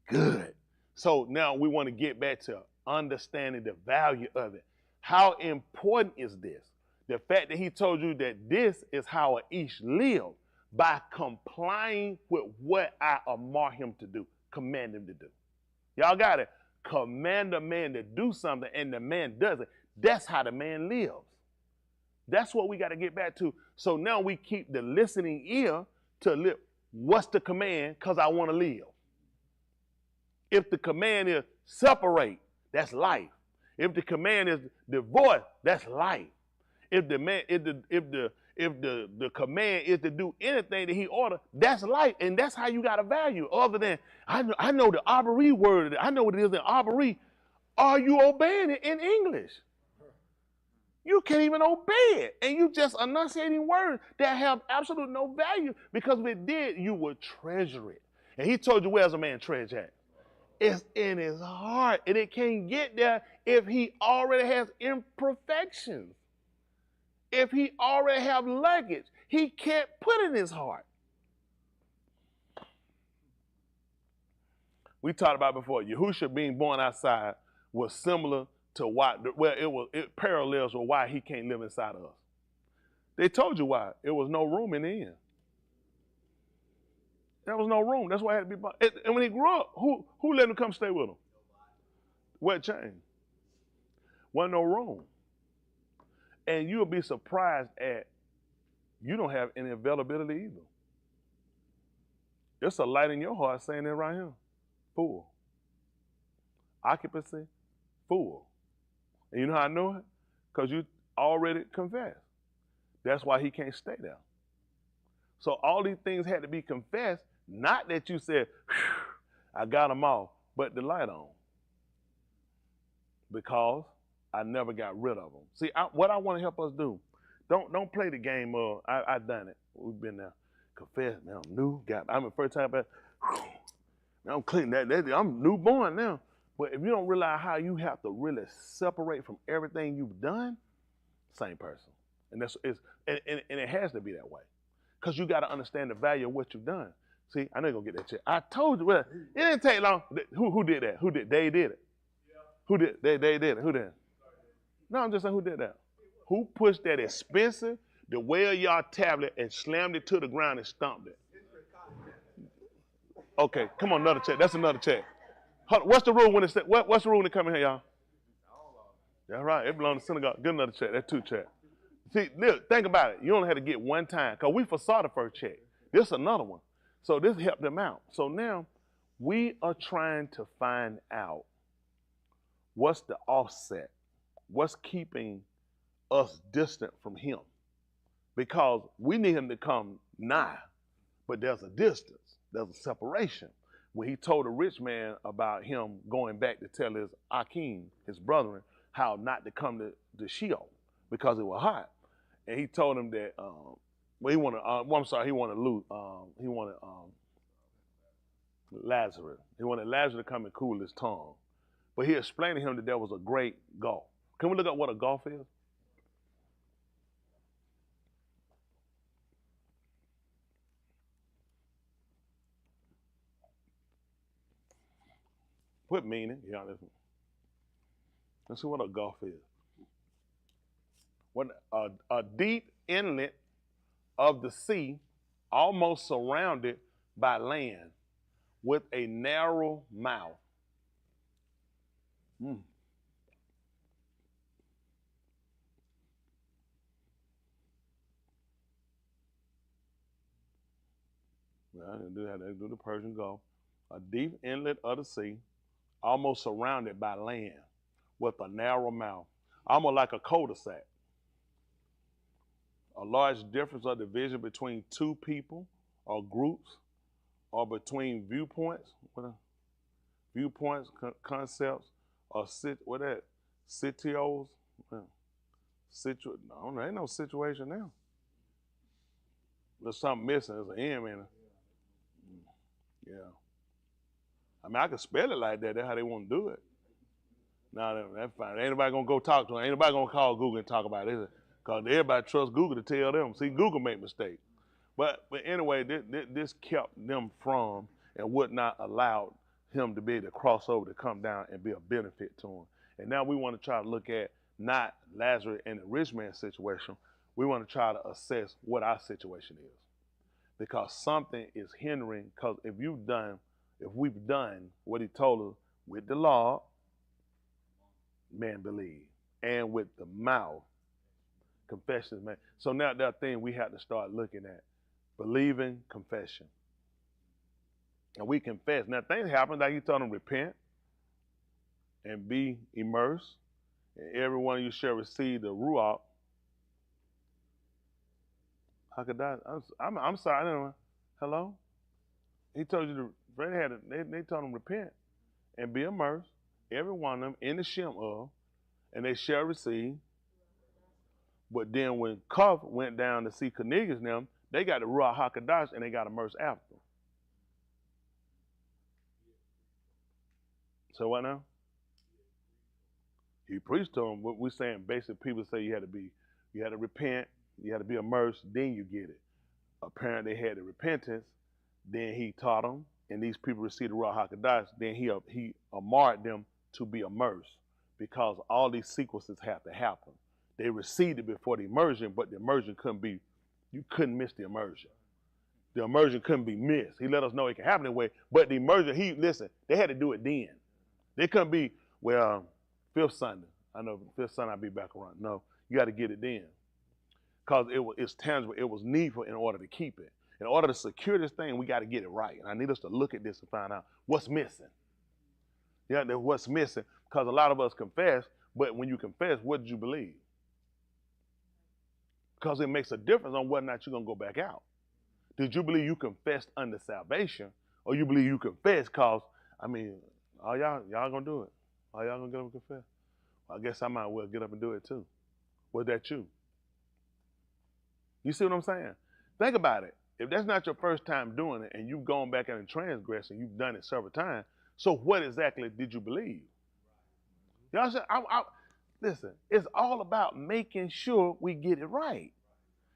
Good. So now we want to get back to understanding the value of it. How important is this? The fact that he told you that this is how an Ish live by complying with what I amar him to do, command him to do. Y'all got it? Command a man to do something and the man does it. That's how the man lives. That's what we got to get back to. So now we keep the listening ear to live. What's the command? Because I want to live. If the command is separate, that's life. If the command is divorce, that's life. If the command is to do anything that he ordered, that's life, and that's how you got to value. Other than I know the Abari word, I know what it is in Abari. Are you obeying it in English? You can't even obey it, and you just enunciating words that have absolute no value, because if it did, you would treasure it. And he told you, where's a man treasure at? It's in his heart, and it can't get there if he already has imperfections. If he already have luggage, he can't put it in his heart. We talked about before, Yahusha being born outside was similar to why, well, it parallels with why he can't live inside of us. They told you why. It was no room in the inn. There was no room. That's why it had to be born. And when he grew up, who let him come stay with him? What changed? Wasn't no room. And you'll be surprised at you don't have any availability either. There's a light in your heart saying that right here. Full. Occupancy, full. And you know how I know it? Because you already confessed. That's why he can't stay there. So all these things had to be confessed, not that you said, I got them all, but the light on. Because I never got rid of them. See, what I want to help us do, don't play the game of, I done it. We've been there. Confess, now I'm new. I'm the first time, now I'm clean. I'm newborn now. But if you don't realize how you have to really separate from everything you've done, same person. And it has to be that way. Because you got to understand the value of what you've done. See, I know you're going to get that check. I told you, well, it didn't take long. Who did that? They did it. Yeah. Who did? They did it. Who did it? No, I'm just saying, who did that? Who pushed that expensive, the whale yard tablet and slammed it to the ground and stomped it? Okay, come on, another check. That's another check. What's the rule when it's what's the rule when it come in here, y'all? That's right. It belongs to synagogue. Get another check. That's two checks. See, look, think about it. You only had to get one time because we foresaw the first check. This is another one. So this helped them out. So now we are trying to find out what's the offset. What's keeping us distant from him? Because we need him to come nigh, but there's a distance, there's a separation. When he told a rich man about him going back to tell his Akim, his brethren, how not to come to Sheol because it was hot. And he told him that, he wanted Lazarus. He wanted Lazarus to come and cool his tongue. But he explained to him that there was a great gulf. Can we look up what a gulf is? What meaning? Yeah, let's see what a gulf is. What a deep inlet of the sea, almost surrounded by land, with a narrow mouth. Well, they do the Persian Gulf. a deep inlet of the sea, almost surrounded by land, with a narrow mouth, almost like a cul-de-sac. A large difference of division between two people or groups, or between viewpoints, concepts, or sitios. No, there ain't no situation now. There's something missing. There's an M in it. Yeah. I mean, I can spell it like that. That's how they want to do it. No, that's fine. Ain't nobody gonna go talk to them. Ain't nobody gonna call Google and talk about it. Because everybody trusts Google to tell them. See, Google make mistakes. But anyway, this kept them from and would not allow him to be able to cross over to come down and be a benefit to him. And now we want to try to look at not Lazarus and the rich man's situation. We want to try to assess what our situation is. Because something is hindering, because if we've done what he told us with the law, man believe. And with the mouth, confession is made. So now that thing we have to start looking at. Believing, confession. And we confess. Now things happen, like he told them, repent and be immersed. And every one of you shall receive the Ruach. How could that? I'm sorry. I don't know. Hello? He told you they told him repent and be immersed, every one of them in the shem of, and they shall receive. But then when Cuff went down to see Cornelius and them, they got the Ruach HaKodesh and they got immersed after. So what now? He preached to them. What we're saying, basically, people say you had to repent, you had to be immersed, then you get it. Apparently, they had the repentance, then he taught them, and these people received the Ruach HaKodesh. Then he marked them to be immersed, because all these sequences have to happen. They received it before the immersion, but the immersion you couldn't miss the immersion. The immersion couldn't be missed. He let us know it can happen anyway, but the immersion, they had to do it then. They couldn't be, fifth Sunday. I know fifth Sunday I'll be back around. No, you got to get it then. Because it's tangible. It was needful in order to keep it. In order to secure this thing, we got to get it right. And I need us to look at this and find out what's missing. Yeah, what's missing. Because a lot of us confess, but when you confess, what did you believe? Because it makes a difference on whether or not you're going to go back out. Did you believe you confessed under salvation, or you believe you confessed because, all y'all going to do it? All y'all going to get up and confess? Well, I guess I might well get up and do it too. Was that you? You see what I'm saying? Think about it. If that's not your first time doing it and you've gone back and transgressed and you've done it several times, so what exactly did you believe? You know what I'm saying? Listen, it's all about making sure we get it right.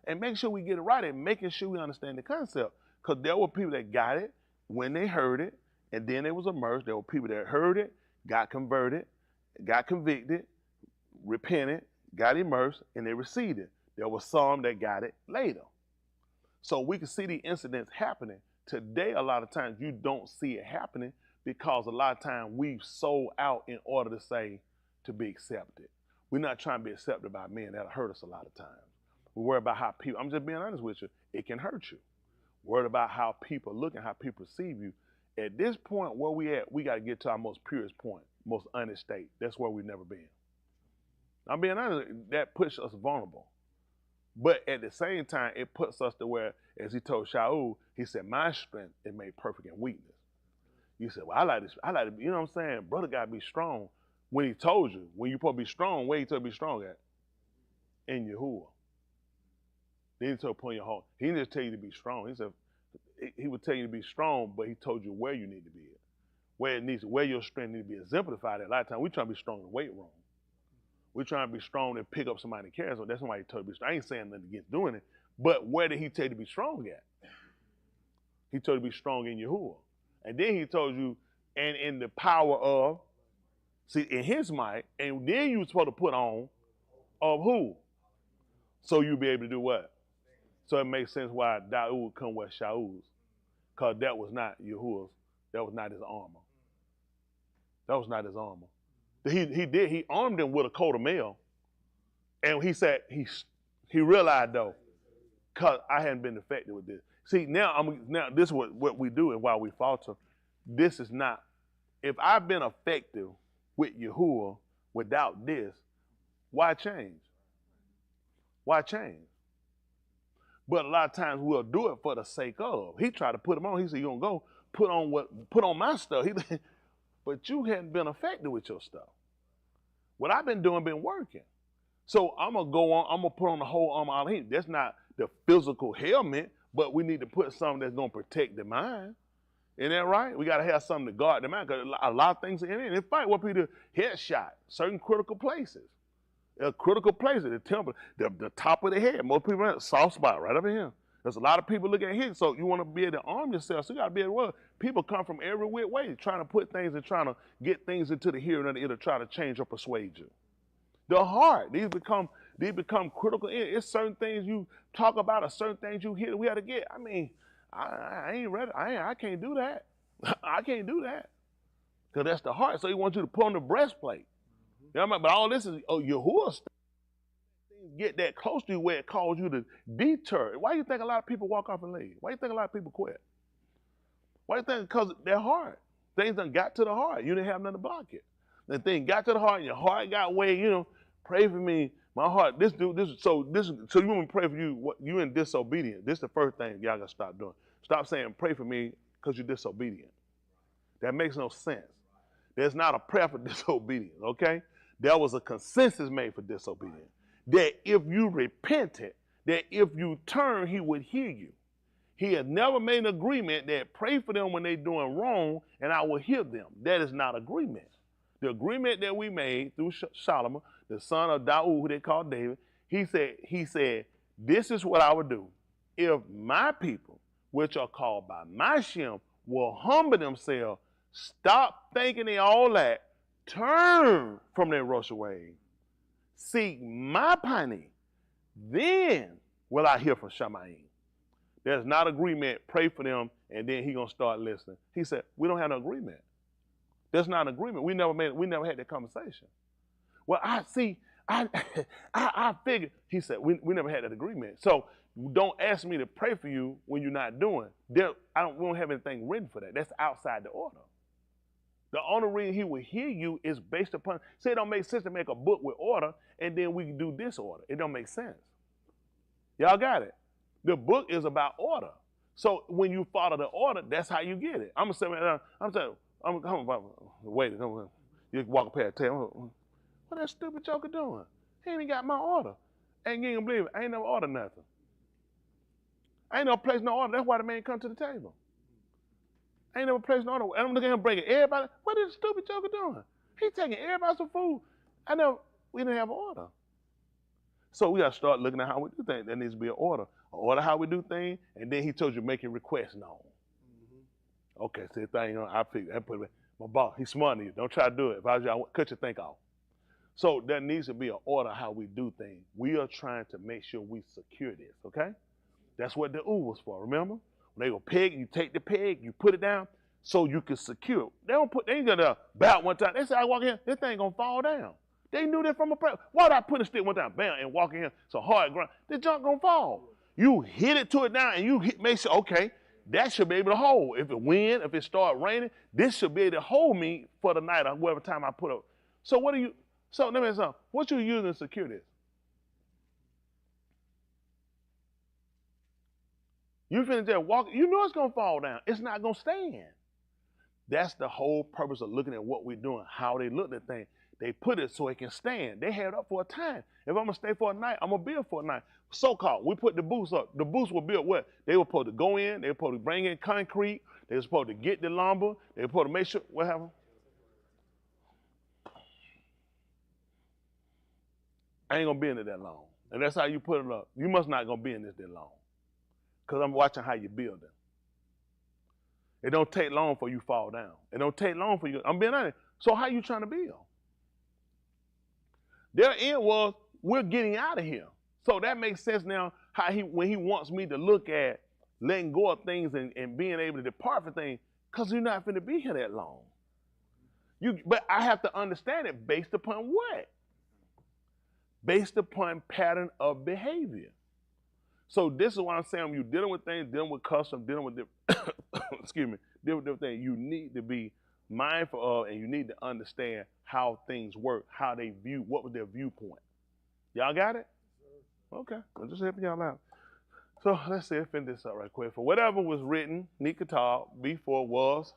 And making sure we get it right and making sure we understand the concept. Because there were people that got it when they heard it, and then it was immersed. There were people that heard it, got converted, got convicted, repented, got immersed, and they received it. There were some that got it later. So we can see the incidents happening. Today, a lot of times, you don't see it happening because a lot of times we've sold out in order to say to be accepted. We're not trying to be accepted by men. That'll hurt us a lot of times. We worry about how people, I'm just being honest with you, it can hurt you. Worried about how people look and how people perceive you. At this point where we at, we got to get to our most purest point, most honest state. That's where we've never been. I'm being honest, that puts us vulnerable. But at the same time, it puts us to where, as he told Shaul, he said, my strength is made perfect in weakness. You said, well, I like to, you know what I'm saying? Brother got to be strong. When he told you, when you're supposed to be strong, where he told you to be strong at? In Yahuah. Then he told upon your heart. He didn't just tell you to be strong. He said, he would tell you to be strong, but he told you where you need to be at. Where your strength needs to be exemplified at. A lot of times, we try to be strong in the weight room. We're trying to be strong and pick up somebody that cares. So that's why he told you to be strong. I ain't saying nothing against doing it, but where did he tell you to be strong at? He told you to be strong in Yahuah. And then he told you, and in the power of, in his might, and then you were supposed to put on of who? So you'll be able to do what? So it makes sense why Daud would come with Shaul's. Because that was not Yahuwah's. That was not his armor. That was not his armor. He armed him with a coat of mail. And he said, he realized though, because I hadn't been affected with this. See, now this is what we do and why we falter. this is not, if I've been effective with Yahuah without this, why change? Why change? But a lot of times we'll do it for the sake of. He tried to put him on. He said, you're going to go put on my stuff. But you hadn't been effective with your stuff. What I've been doing been working. So I'm going to go on, I'm going to put on the whole armor. That's not the physical helmet, but we need to put something that's going to protect the mind. Isn't that right? We got to have something to guard the mind, because a lot of things are in it. In fact, what people do, headshot, certain critical places. Critical places, the temple, the top of the head. Most people have a soft spot right up in here. There's a lot of people looking at here, so you want to be able to arm yourself. So you got to be able to, well, people come from every which way, trying to put things and trying to get things into the here and there to try to change or persuade you. The heart, these become critical. It's certain things you talk about, or certain things you hear that we got to get. I mean, I ain't ready. I can't do that. I can't do that. Because that's the heart. So he wants you to put on the breastplate. You know what I mean? But all this is Yahuah stuff. Things get that close to you where it calls you to deter. Why do you think a lot of people walk off and leave? Why do you think a lot of people quit? Why do you think? Because their heart. Things done got to the heart. You didn't have nothing to block it. The thing got to the heart, and your heart got way, pray for me. My heart, so you want me to pray for you, you in disobedience. This is the first thing y'all gotta stop doing. Stop saying pray for me because you're disobedient. That makes no sense. There's not a prayer for disobedience, okay? There was a consensus made for disobedience. That if you repented, that if you turn, he would hear you. He had never made an agreement that pray for them when they're doing wrong and I will hear them. That is not agreement. The agreement that we made through Solomon, the son of Daud, who they called David, he said, this is what I would do. If my people, which are called by my Shem, will humble themselves, stop thinking they all that, turn from their rush away, seek my piny, then will I hear from Shamayim. There's not agreement, pray for them, and then he gonna start listening. He said, we don't have an agreement. There's not an agreement. We never had that conversation. Well, I figured, he said, we never had that agreement. So don't ask me to pray for you when you're not doing. We don't have anything written for that. That's outside the order. The only reason he will hear you is based upon, say it don't make sense to make a book with order and then we can do disorder. It don't make sense. Y'all got it? The book is about order. So when you follow the order, that's how you get it. I'm going to say, wait, you walk past, tell him, what that stupid joker doing? He ain't got my order. Ain't gonna believe it. I ain't never ordered nothing. I ain't never placed no order. That's why the man come to the table. I ain't never placed no order. I'm looking at him breaking everybody. What is the stupid joker doing? He taking everybody some food. We didn't have an order. So we got to start looking at how we do things. There needs to be an order. An order how we do things, and then he told you making requests known. Mm-hmm. Okay, so the thing, I figured, I put it, my boss, he's smart than you. Don't try to do it. If I was you, I cut your think off. So there needs to be an order how we do things. We are trying to make sure we secure this, okay? That's what the was for, remember? When they go peg, you take the peg, you put it down so you can secure it. They ain't gonna bow one time. They say, I walk in, this thing gonna fall down. They knew that from a prayer. Why would I put a stick one time, bam, and walk in here, so hard ground? The junk gonna fall. You hit it to it down and you make sure, okay, that should be able to hold. If it wind, if it start raining, this should be able to hold me for the night or whatever time I put up. So let me ask something. What you using to secure this? You finna just walk, you know it's gonna fall down. It's not gonna stand. That's the whole purpose of looking at what we're doing, how they look at things. They put it so it can stand. They had it up for a time. If I'm gonna stay for a night, I'm gonna build for a night. So-called, we put the booths up. The booths were built what? They were supposed to go in, they were supposed to bring in concrete, they were supposed to get the lumber, they were supposed to make sure, what happened? I ain't gonna be in it that long. And that's how you put it up. You must not gonna be in this that long. Because I'm watching how you build it. It don't take long for you fall down. It don't take long for you, I'm being honest. So how you trying to build? Their end was, we're getting out of here. So that makes sense now how when he wants me to look at letting go of things and being able to depart from things, because you're not going to be here that long. But I have to understand it based upon what? Based upon pattern of behavior. So this is why I'm saying when you're dealing with things, dealing with customs, dealing with excuse me, different things you need to be mindful of, and you need to understand how things work, how they view, what was their viewpoint. Y'all got it? Okay, I'm just helping y'all out. So let's see, let's finish this up right quick. For whatever was written, Nikatab, before was,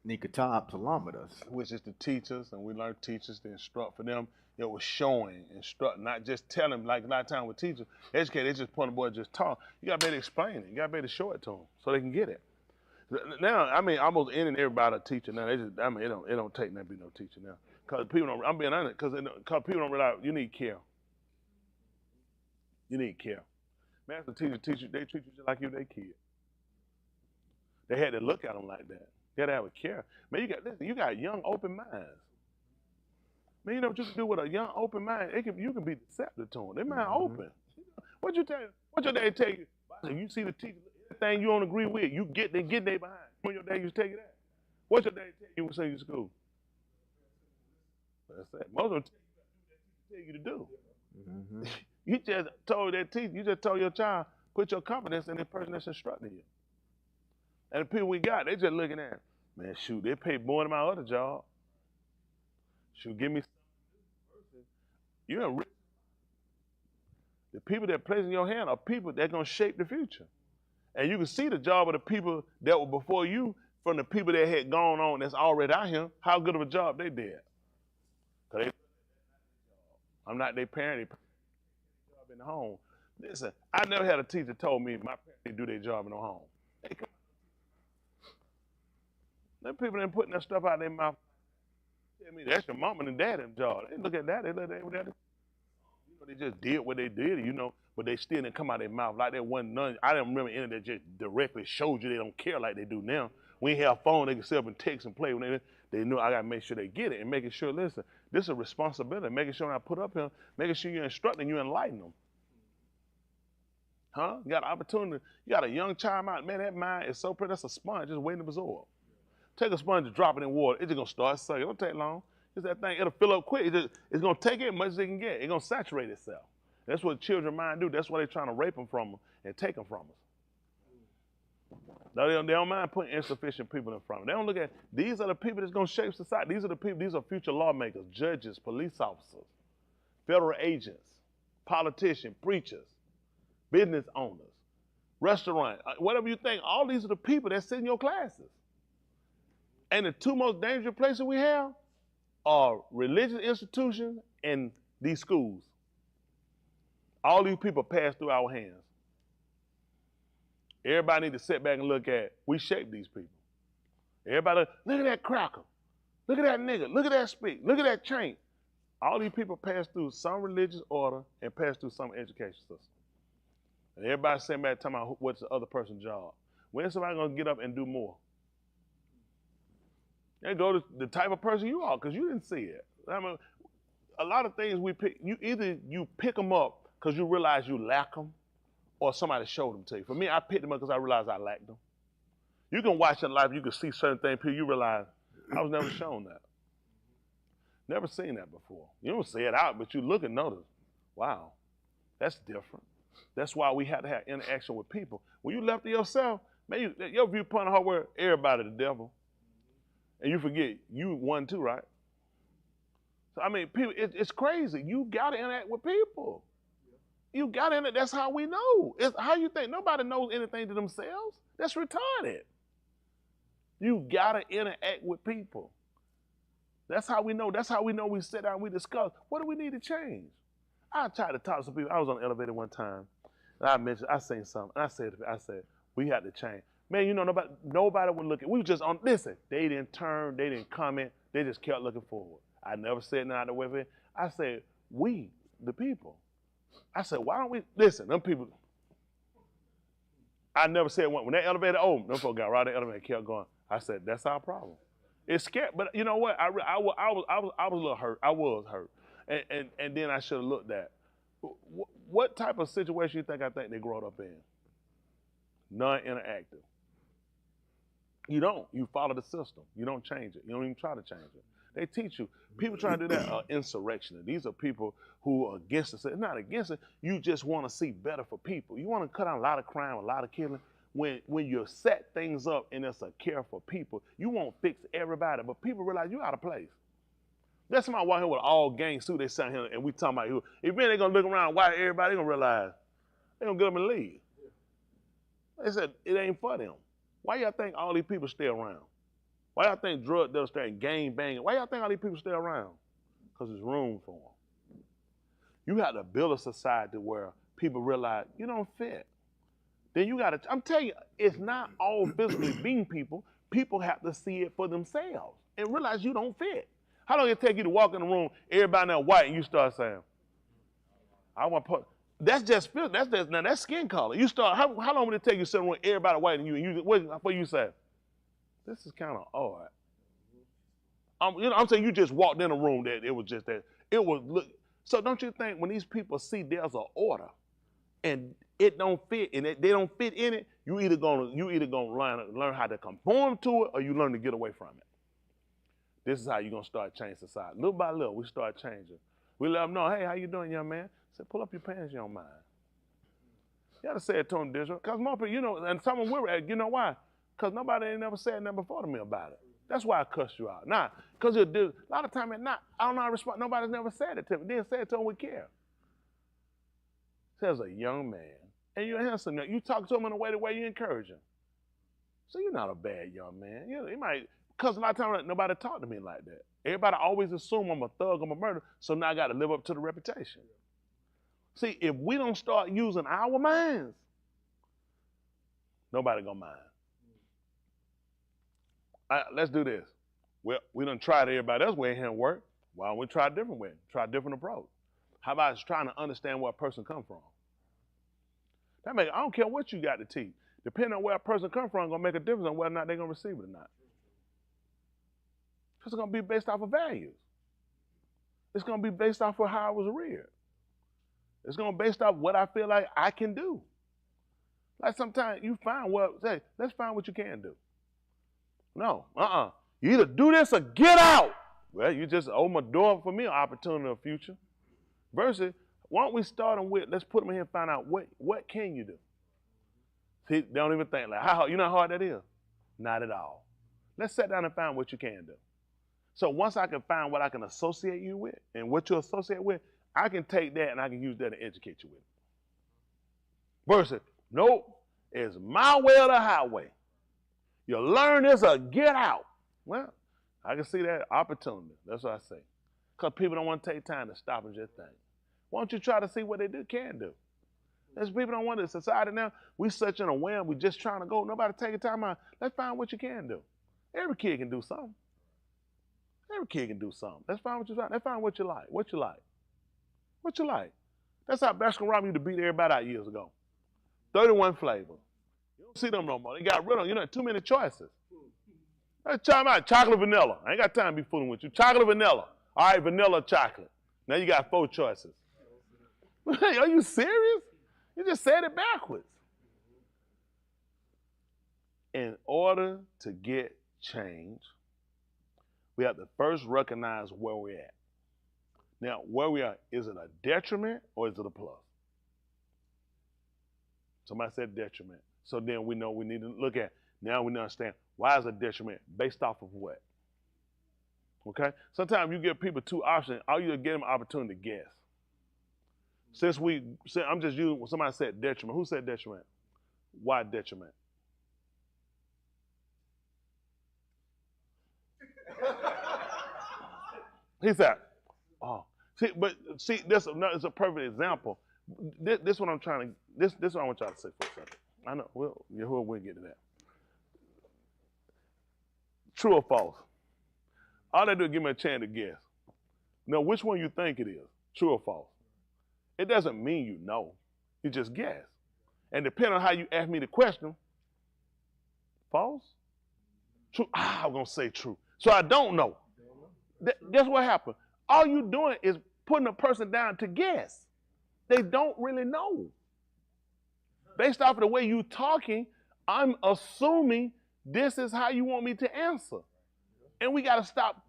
Nikatab Talamadus, which is the teachers, and we learn teachers to instruct for them. It was showing, instruct, not just telling them, like a lot of times with teachers, educate, they just point the boy, just talk. You got to be able to explain it. You got to be able to show it to them so they can get it. Now, I mean, almost any and everybody a teacher now. They just, I mean, it don't take that to be no teacher now. Because people don't, I'm being honest, because people don't realize you need care. You need care. Master teacher, they treat you just like you their kid. They had to look at them like that. You got to have a care. Man, you got young, open minds. Man, you know what you can do with a young, open mind? You can be deceptive to them. Their mind open. What your dad tell you? You see the teacher, anything you don't agree with, they get there behind. When your dad used to tell you that? What your dad tell you when you to school? That's it. Most of them tell you to do. Mm-hmm. You just told that teacher, you just told your child, put your confidence in the person that's instructing you. And the people we got, they just looking at, man, shoot, they pay more than my other job. Shoot, give me something. You're a the people that place in your hand are people that going to shape the future. And you can see the job of the people that were before you from the people that had gone on that's already out here, how good of a job they did. I'm not their parent, they job in the home. Listen, I never had a teacher told me my parents didn't do their job in the home. Them people didn't putting that stuff out their mouth. Tell me that's your mama and daddy's job. They look at that, they just did what they did, but they still didn't come out of their mouth like that wasn't none. I didn't remember any that just directly showed you they don't care like they do now. When you have a phone, they can sit up and text and play. When they know I gotta make sure they get it and making sure, listen, this is a responsibility, making sure when I put up here, making sure you're instructing, you enlighten them. Huh? You got an opportunity, you got a young child out, man, that mind is so pretty, that's a sponge just waiting to absorb. Take a sponge and drop it in water, it's just gonna start sucking. It don't take long. It's that thing, it'll fill up quick. It's gonna take it as much as it can get. It's gonna saturate itself. That's what children mind do. That's why they're trying to rape them from them and take them from us. They don't mind putting insufficient people in front of them. They don't look at, these are the people that's gonna shape society. These are the people, these are future lawmakers, judges, police officers, federal agents, politicians, preachers, business owners, restaurants, whatever you think. All these are the people that sit in your classes. And the two most dangerous places we have are religious institutions and these schools. All these people pass through our hands. Everybody need to sit back and look at, we shape these people. Everybody, look at that cracker. Look at that nigga. Look at that speak. Look at that chain. All these people pass through some religious order and pass through some education system. And everybody sitting back talking about what's the other person's job. When is somebody gonna get up and do more? They go to the type of person you are, because you didn't see it. I mean, a lot of things we pick, either you pick them up because you realize you lack them, or somebody showed them to you. For me, I picked them up because I realized I lacked them. You can watch in life, you can see certain things, you realize, I was never shown that. Never seen that before. You don't say it out, but you look and notice, wow, that's different. That's why we have to have interaction with people. When you left to yourself, man, your viewpoint of where everybody the devil. And you forget, you one too, right? So, I mean, people, it's crazy. You got to interact with people. You got to interact. That's how we know. It's how you think. Nobody knows anything to themselves. That's retarded. You got to interact with people. That's how we know. That's how we know we sit down and we discuss, what do we need to change? I tried to talk to some people. I was on the elevator one time, and I seen something. And I said, we had to change. Man, nobody would look at, we were just on, listen, they didn't turn, they didn't comment, they just kept looking forward. I never said nothing out of the way of it. I said, we, the people. I said, why don't we, listen, them people, I never said one. When that elevator opened, them folks got right in the elevator and kept going. I said, that's our problem. It's scary, but you know what? I was a little hurt. I was hurt. And then I should have looked at, what type of situation you think they grew up in? Non-interactive. You don't. You follow the system. You don't change it. You don't even try to change it. They teach you. People trying to do that are insurrectionists. These are people who are against it. Not against it. You just want to see better for people. You want to cut out a lot of crime, a lot of killing. when you set things up and it's a care for people, you won't fix everybody, but people realize you out of place. That's somebody walking here with all gang suit, they sat here and we talking about who. If they're gonna look around, why everybody, they gonna realize they gonna get up and leave. They said it ain't for them. Why y'all think all these people stay around? Why y'all think drug dealers stay gang banging? Why y'all think all these people stay around? Because there's room for them. You have to build a society where people realize you don't fit. Then you gotta, I'm telling you, it's not all physically being people. People have to see it for themselves and realize you don't fit. How long it take you to walk in the room, everybody now white, and you start saying, I want to put, that's just now that's skin color. You start, how long would it take you to sit around everybody white and you what you say? This is kind of odd. I'm saying you just walked in a room that it was just that, it was, look, so don't you think when these people see there's an order and it don't fit and they don't fit in it, you either gonna learn how to conform to it or you learn to get away from it. This is how you're gonna start changing society. Little by little, we start changing. We let them know, hey, how you doing, young man? I said, pull up your pants, young man. You gotta say it to them, because more people, you know, and some of them we were at, you know why? Because nobody ain't never said nothing before to me about it. That's why I cussed you out. Nah, because a lot of times I don't know how to respond. Nobody's never said it to me. Didn't say it to them with care. Says a young man, and you're handsome. You talk to him in a way you encourage him. So you're not a bad young man. You might, because a lot of times nobody talk to me like that. Everybody always assume I'm a thug, I'm a murderer, so now I got to live up to the reputation. See, if we don't start using our minds, nobody gonna mind. Let's do this. Well, we done tried everybody else's way, it didn't work. Why don't we try a different way? Try a different approach. How about trying to understand where a person come from? I don't care what you got to teach. Depending on where a person come from, gonna make a difference on whether or not they're gonna receive it or not. It's gonna be based off of values. It's gonna be based off of how I was reared. It's gonna be based off what I feel like I can do. Like sometimes you find let's find what you can do. No, You either do this or get out. Well, you just open a door for me an opportunity in the future. Versus, why don't we start them with, let's put them in here and find out what can you do? See, they don't even think like, you know how hard that is? Not at all. Let's sit down and find what you can do. So once I can find what I can associate you with and what you associate with, I can take that and I can use that to educate you with it. Versus, nope, it's my way or the highway. You learn this or get out. Well, I can see that opportunity. That's what I say. Because people don't want to take time to stop and just think. Why don't you try to see what they can do? There's people don't want to. Society now, we such in a wham, we just trying to go. Nobody taking time out. Let's find what you can do. Every kid can do something. Every kid can do something. Let's find what you like. Let's find what you like. What you like. What you like. That's how Baskin-Robbins used to beat everybody out years ago. 31 flavors. You don't see them no more. They got rid of them. Too many choices. Let's try them out. Chocolate, vanilla. I ain't got time to be fooling with you. Chocolate, vanilla. All right, vanilla, chocolate. Now you got 4 choices. Hey, are you serious? You just said it backwards. In order to get change, we have to first recognize where we're at. Now, where we are, is it a detriment or is it a plus? Somebody said detriment. So then we know we need to look at, now we understand, why is it a detriment? Based off of what? Okay? Sometimes you give people 2 options, all you get them an opportunity to guess. I'm just using, when somebody said detriment. Who said detriment? Why detriment? He said, oh. See, this is a perfect example. This what I'm trying to, this is what I want y'all to say for a second. I know, Yahuah will get to that. True or false? All they do is give me a chance to guess. Now, which one you think it is? True or false? It doesn't mean you know. You just guess. And depending on how you ask me the question, false? True? I'm going to say true. So I don't know. That's what happened. All you doing is putting a person down to guess. They don't really know. Based off of the way you talking, I'm assuming this is how you want me to answer. And we got to stop.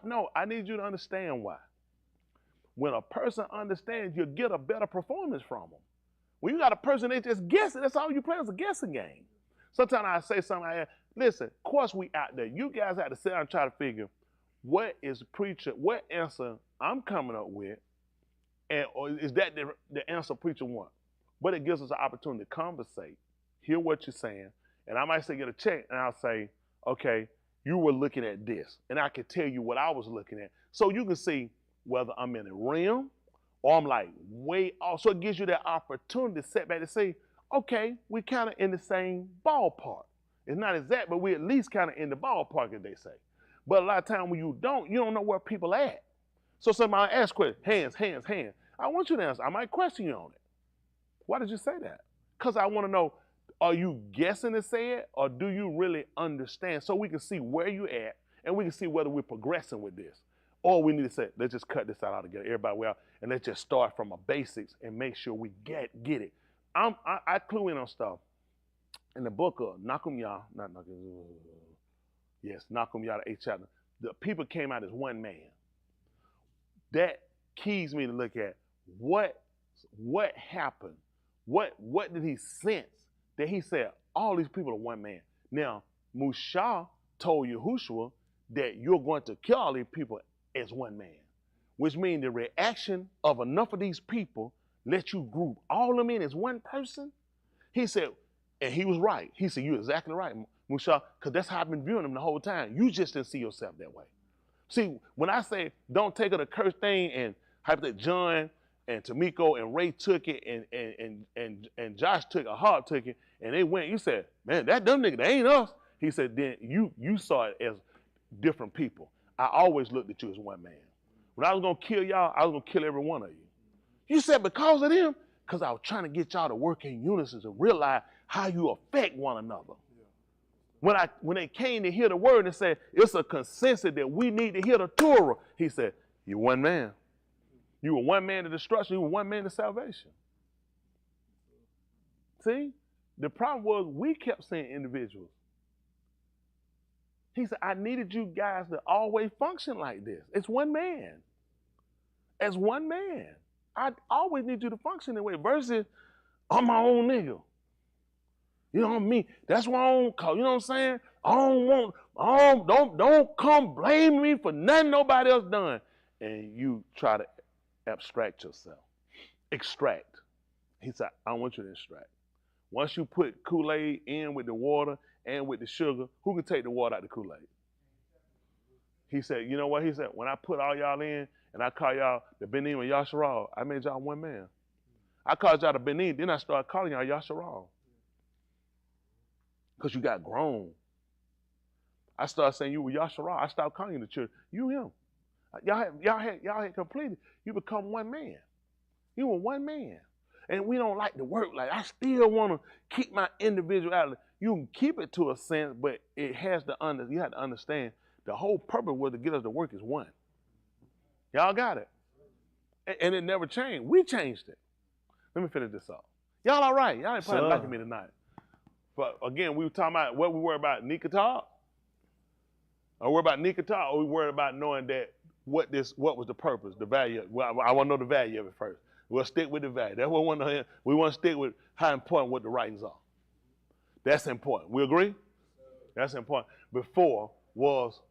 No, I need you to understand why. When a person understands, you'll get a better performance from them. When you got a person they just guessing, that's all you play is a guessing game. Sometimes I say something like, listen, of course we out there. You guys have to sit down and try to figure what answer I'm coming up with, and or is that the answer preacher want? But it gives us an opportunity to conversate, hear what you're saying, and I might say get a check, and I'll say, okay, you were looking at this, and I can tell you what I was looking at. So you can see whether I'm in a realm or I'm like way off. So it gives you that opportunity to sit back and say, okay, we kind of in the same ballpark. It's not exact, but we at least kind of in the ballpark, as they say. But a lot of times when you don't know where people at. So somebody asks questions, hands. I want you to answer. I might question you on it. Why did you say that? Because I want to know, are you guessing to say it, or do you really understand? So we can see where you at, and we can see whether we're progressing with this. Or we need to say, let's just cut this out altogether. Everybody well, and let's just start from a basics and make sure we get it. I clue in on stuff in the book of Nakum Yah, not Nakum, yes, Nakum Yah, the 8th chapter. The people came out as one man. That keys me to look at what happened. What did he sense that he said all these people are one man? Now, Musha told Yahushua that you're going to kill all these people as one man, which means the reaction of enough of these people let you group all of them in as one person. He said, and he was right. He said, you're exactly right, Musha, because that's how I've been viewing them the whole time. You just didn't see yourself that way. See, when I say don't take it a curse thing, and hypothetically John and Tamiko and Ray took it, and Josh took it, ahab took it, and they went, you said, man, that dumb nigga, that ain't us. He said, then you saw it as different people. I always looked at you as one man. When I was going to kill y'all, I was going to kill every one of you. You said because of them? Because I was trying to get y'all to work in unison to realize how you affect one another. When they came to hear the word and said, it's a consensus that we need to hear the Torah, he said, you're one man. You were one man to destruction, you were one man to salvation. See? The problem was we kept saying individuals. He said, I needed you guys to always function like this. It's one man. As one man. I always need you to function that way versus I'm my own nigga. You know what I mean? That's why I don't call, you know what I'm saying? Don't come blame me for nothing nobody else done. And you try to abstract yourself. Extract. He said, I don't want you to extract. Once you put Kool-Aid in with the water and with the sugar, who can take the water out of the Kool-Aid? He said, you know what? He said, when I put all y'all in and I call y'all the Benin and Yasharal, I made y'all one man. I called y'all the Benin, then I started calling y'all Yasharal. Because you got grown. I started saying you were Yasharal. I stopped calling you the children. You him. Y'all had completed. You become one man. You were one man. And we don't like to work like I still want to keep my individuality. You can keep it to a sense, but it has to you have to understand the whole purpose was to get us to work as one. Y'all got it. And it never changed. We changed it. Let me finish this up. Y'all all right? Y'all ain't probably liking me tonight. But again, we were talking about what we worry about Nikatah. Or worry about Nikatah, or we worried about knowing that what was the purpose, the value. Well, I want to know the value of it first. We'll stick with the value. That's what we want to hear. We want to stick with how important what the writings are. That's important. We agree? That's important. Before was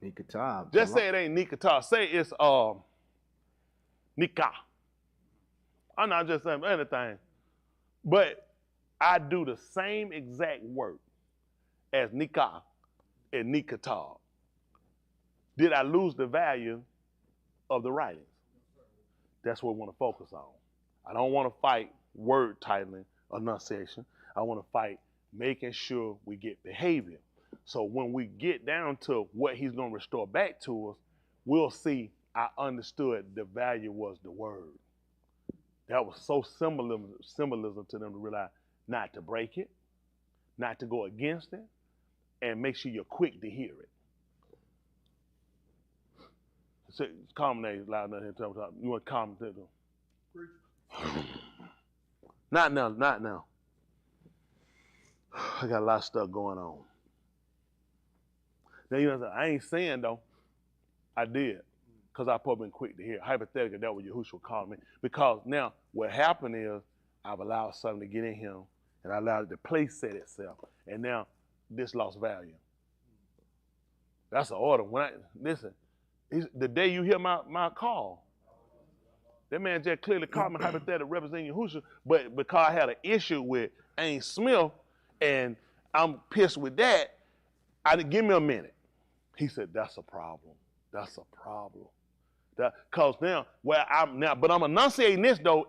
Nikatah. Just say it ain't Nikatah. Say it's Nikah. I'm not just saying anything. But I do the same exact work as Nikah and Nikatah. Did I lose the value of the writings? That's what we want to focus on. I don't want to fight word titling, enunciation. I want to fight making sure we get behavior. So when we get down to what he's going to restore back to us, we'll see I understood the value was the word. That was so symbolism to them to realize not to break it, not to go against it, and make sure you're quick to hear it. So, comment loud enough here. You want to comment to them? Not now. I got a lot of stuff going on. Now, you know what I'm saying? I ain't saying, though, I did, because I probably been quick to hear. Hypothetically, that was Yahushua calling me. Because now, what happened is, I've allowed something to get in him, and I allowed the place set itself, and now this lost value. That's an order. When I listen, the day you hear my call, that man just clearly called me hypothetically representing Yahusha, but because I had an issue with Ain Smith, and I'm pissed with that, I didn't give me a minute. He said, that's a problem. That's a problem. Because now, but I'm enunciating this though.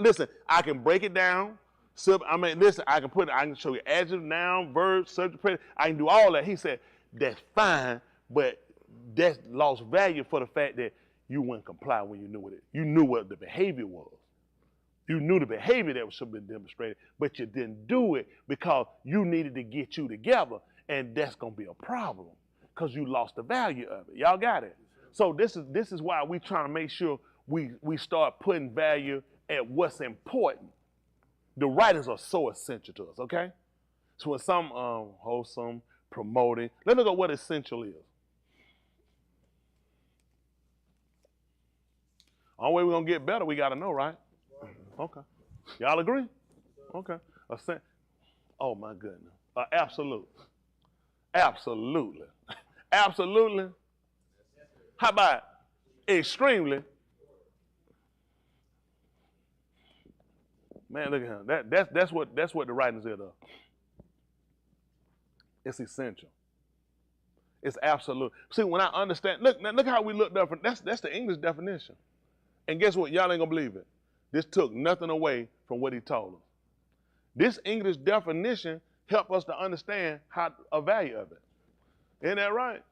Listen, I can break it down. Listen, I can show you adjective, noun, verb, subject, predicate. I can do all that. He said, that's fine, but that's lost value for the fact that you wouldn't comply when you knew what you knew what the behavior was. You knew the behavior that should have been demonstrated, but you didn't do it because you needed to get you together, and that's gonna be a problem because you lost the value of it. Y'all got it? So this is why we trying to make sure we start putting value at what's important. The writers are so essential to us, okay? So when some wholesome, promoting, let's look at what essential is. Only way we're gonna get better, we gotta know, right? Okay. Y'all agree? Okay. Oh my goodness. Absolute. Absolutely. Absolutely. How about extremely? Man, look at him. That's what the writing is of. It's essential. It's absolute. See, when I understand, look how we looked up. That's the English definition. And guess what? Y'all ain't gonna believe it. This took nothing away from what he told us. This English definition helped us to understand a value of it. Isn't that right?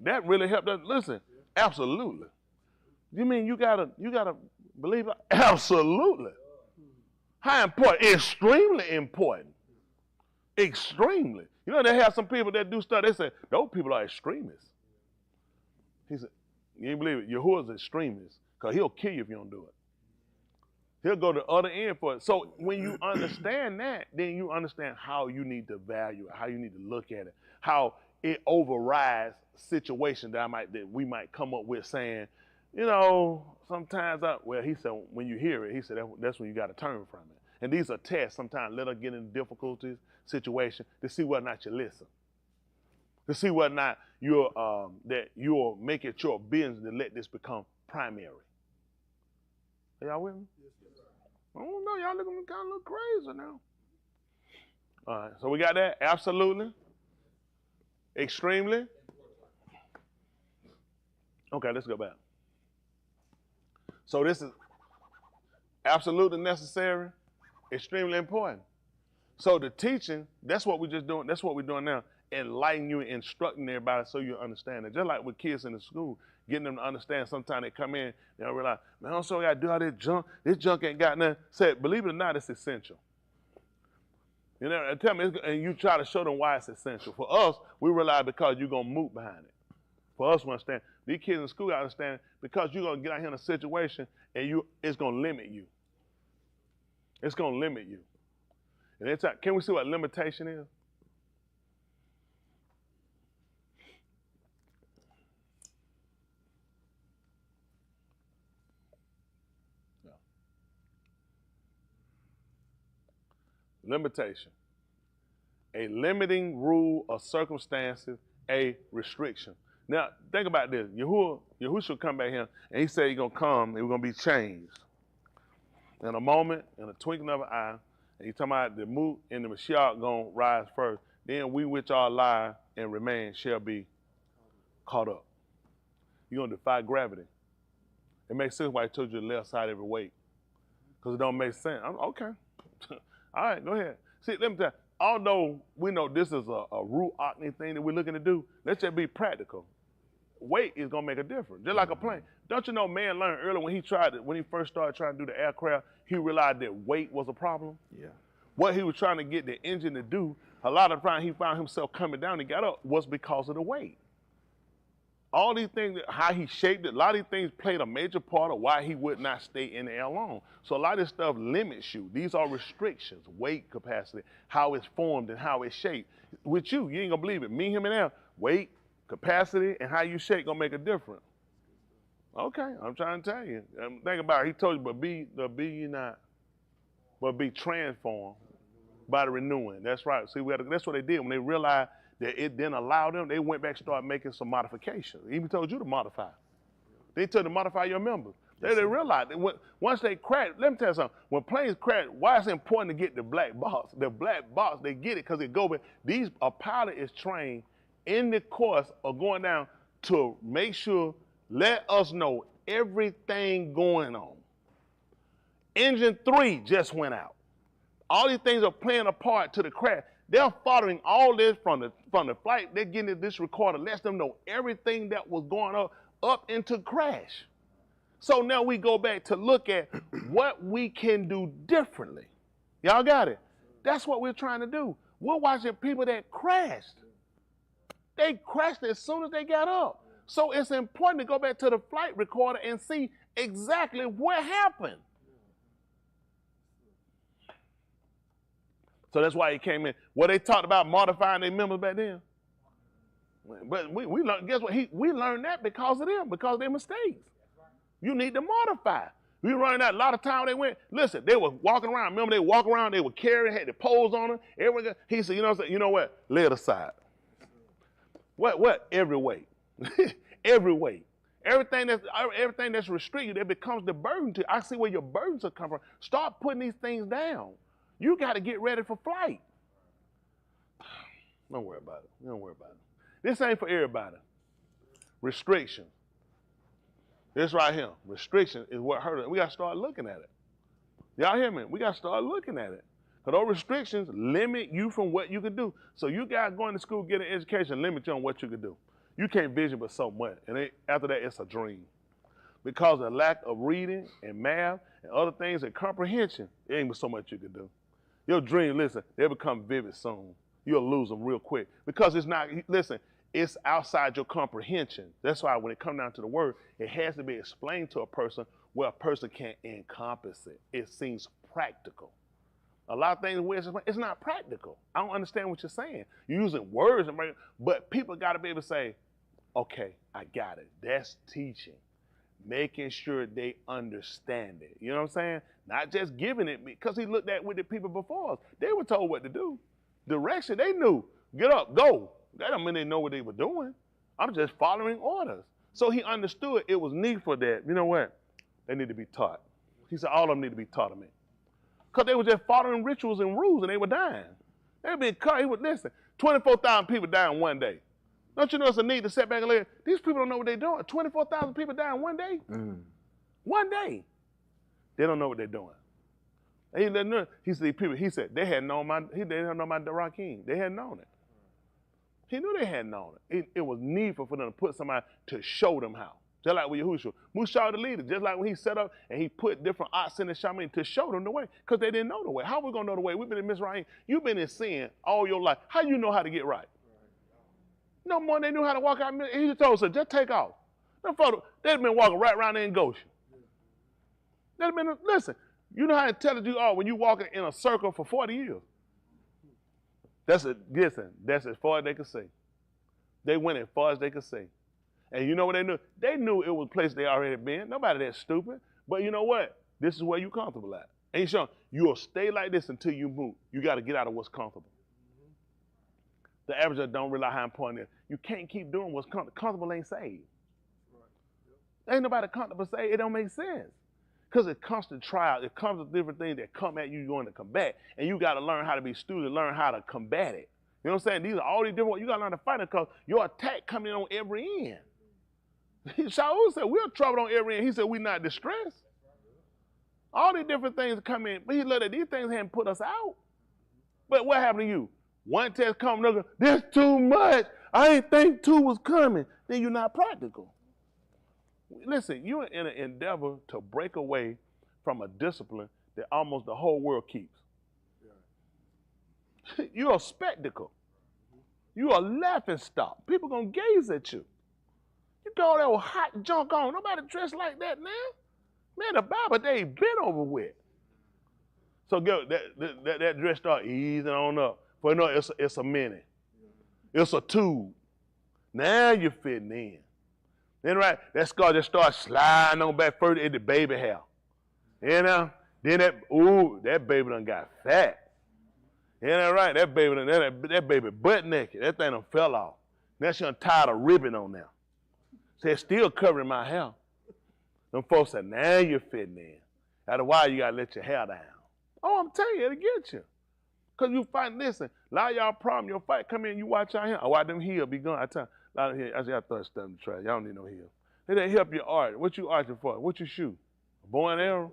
That really helped us. Listen, absolutely. You mean you gotta believe it? Absolutely. How important? Extremely important. Extremely. You know, they have some people that do stuff, they say, those people are extremists. He said, you ain't believe it, Yahuah is extremist, because he'll kill you if you don't do it. He'll go to the other end for it. So when you understand that, then you understand how you need to value it, how you need to look at it, how it overrides situations that we might come up with saying, you know, sometimes he said, when you hear it, he said, that's when you got to turn from it. And these are tests. Sometimes let us get into difficulties, situation, to see whether or not you listen. To see whether or not you'll make it your business to let this become primary. Are y'all with me? I don't know. Y'all looking kind of look crazy now. All right. So we got that. Absolutely. Extremely. Okay, let's go back. So this is absolutely necessary, extremely important. So the teaching, that's what we're just doing. That's what we're doing now. Enlightening you, instructing everybody so you understand it. Just like with kids in the school, getting them to understand. Sometimes they come in, they don't realize, man, I'm sorry I got to do all this junk. This junk ain't got nothing. Said, believe it or not, it's essential. You know, and tell me, and you try to show them why it's essential. For us, we realize because you're going to move behind it. For us, we understand. These kids in school understand because you're going to get out here in a situation and it's going to limit you. It's going to limit you. And can we see what limitation is? Yeah. Limitation. A limiting rule or circumstances, a restriction. Now, think about this. Yahusha come back here, and he said he's going to come, and we're going to be changed. In a moment, in a twinkling of an eye, and he's talking about the Moot and the Mashiach going to rise first. Then we which are alive and remain shall be caught up. You're going to defy gravity. It makes sense why he told you the left side every weight. Because it don't make sense. Okay. All right, go ahead. See, let me tell you. Although we know this is a root acne thing that we're looking to do, let's just be practical. Weight is gonna make a difference, just like a plane. Don't you know man learned early when he first started trying to do the aircraft, he realized that weight was a problem? Yeah. What he was trying to get the engine to do, a lot of times he found himself coming down and got up was because of the weight. All these things, how he shaped it, a lot of these things played a major part of why he would not stay in the air long. So a lot of this stuff limits you. These are restrictions, weight capacity, how it's formed and how it's shaped. With you ain't gonna believe it. Me, him, and them, weight, capacity, and how you shape gonna make a difference. Okay, I'm trying to tell you. Think about it. He told you, but be ye not but be transformed by the renewing. That's right. See, that's what they did. When they realized that it didn't allow them, they went back and started making some modifications. They even told you to modify. They told you to modify your members. They realized that once they crash, let me tell you something. When planes crash, why it's important to get the black box? The black box, they get it because it go back. A pilot is trained in the course of going down to make sure, let us know everything going on. Engine 3 just went out. All these things are playing a part to the crash. They're following all this from the flight. They're getting this recorder, lets them know everything that was going up into crash. So now we go back to look at what we can do differently. Y'all got it? That's what we're trying to do. We're watching people that crashed. They crashed as soon as they got up. So it's important to go back to the flight recorder and see exactly what happened. So that's why he came in. Well, they talked about modifying their members back then. But we learned, guess what? We learned that because of them, because of their mistakes. You need to modify. We running out a lot of time they went. Listen, they were walking around. Remember, they walk around, they were carrying, had the poles on them. Everyone, he said, you know what? Lay it aside. What? Every weight. Every weight. Everything that's restricted, it becomes the burden to you. I see where your burdens are coming from. Start putting these things down. You got to get ready for flight. Don't worry about it. Don't worry about it. This ain't for everybody. Restriction. This right here. Restriction is what hurt us. We got to start looking at it. Y'all hear me? We got to start looking at it. Because those restrictions limit you from what you can do. So you guys going to school, getting an education, limit you on what you can do. You can't vision but so much. And after that, it's a dream. Because of lack of reading and math and other things and comprehension, it ain't but so much you can do. Your dream, listen, they become vivid soon. You'll lose them real quick. Because it's not, listen, it's outside your comprehension. That's why when it comes down to the word, it has to be explained to a person where a person can encompass it. It seems practical. A lot of things where it's not practical. I don't understand what you're saying. You're using words, but people got to be able to say, okay, I got it. That's teaching. Making sure they understand it. You know what I'm saying? Not just giving it, because he looked at with the people before us. They were told what to do. Direction, they knew. Get up, go. That don't mean they know what they were doing. I'm just following orders. So he understood it was needful that, you know what? They need to be taught. He said all of them need to be taught of me. Because they were just following rituals and rules and they were dying. They were being cut. He would listen. 24,000 people dying one day. Don't you know it's a need to sit back and live? These people don't know what they're doing. 24,000 people dying one day? One day. They don't know what they're doing. He said they hadn't known my Darakim. They hadn't known it. He knew they hadn't known it. It was needful for them to put somebody to show them how. Just like with Yahusha. Musa the leader, just like when he set up and he put different ox in the shaman to show them the way, because they didn't know the way. How are we going to know the way? We've been in Mizraim. You've been in sin all your life. How you know how to get right? No more than they knew how to walk out. He just told us, just take off. They'd been walking right around there in Goshen. Listen, you know how intelligent you are when you walking in a circle for 40 years. That's as far as they could see. They went as far as they could see. And you know what they knew? They knew it was a place they already been. Nobody that stupid. But you know what? This is where you're comfortable at. And he's showing you'll stay like this until you move. You got to get out of what's comfortable. The average don't realize how important it is. You can't keep doing what's comfortable. Comfortable ain't saved. Ain't nobody comfortable saved. It don't make sense. Because it comes to trials. It comes to different things that come at you going to combat. And you got to learn how to be student, learn how to combat it. You know what I'm saying? These are all these different, you got to learn to fight it because your attack coming on every end. Shaul said, we're troubled on every end. He said, we're not distressed. All these different things come in. But he looked at these things hadn't put us out. But what happened to you? One test come, another, this too much. I didn't think two was coming. Then you're not practical. Listen, you're in an endeavor to break away from a discipline that almost the whole world keeps. Yeah. You're a spectacle. You're a laughing stock. People going to gaze at you. You got all that old hot junk on. Nobody dressed like that now. Man, the Bible, they been over with. So that dress start easing on up. But no, it's a minute. It's a tube. Now you're fitting in. Then right, that scar just starts sliding on back further into baby hair. You know? Then that baby done got fat. Ain't that right? That baby butt naked. That thing done fell off. Now she done tied a ribbon on there. So it's still covering my hair. Them folks said, now you're fitting in. After a while, you gotta let your hair down. Oh, I'm telling you, it'll get you. Cause you fight, listen, a lot of y'all problem, your fight come in, you watch out here. I watch them heel be gone. I tell a lot of here, I say I throw stuff in the trash. Y'all don't need no heel. They help you art. What you arching for? What you shoot? A bow and arrow?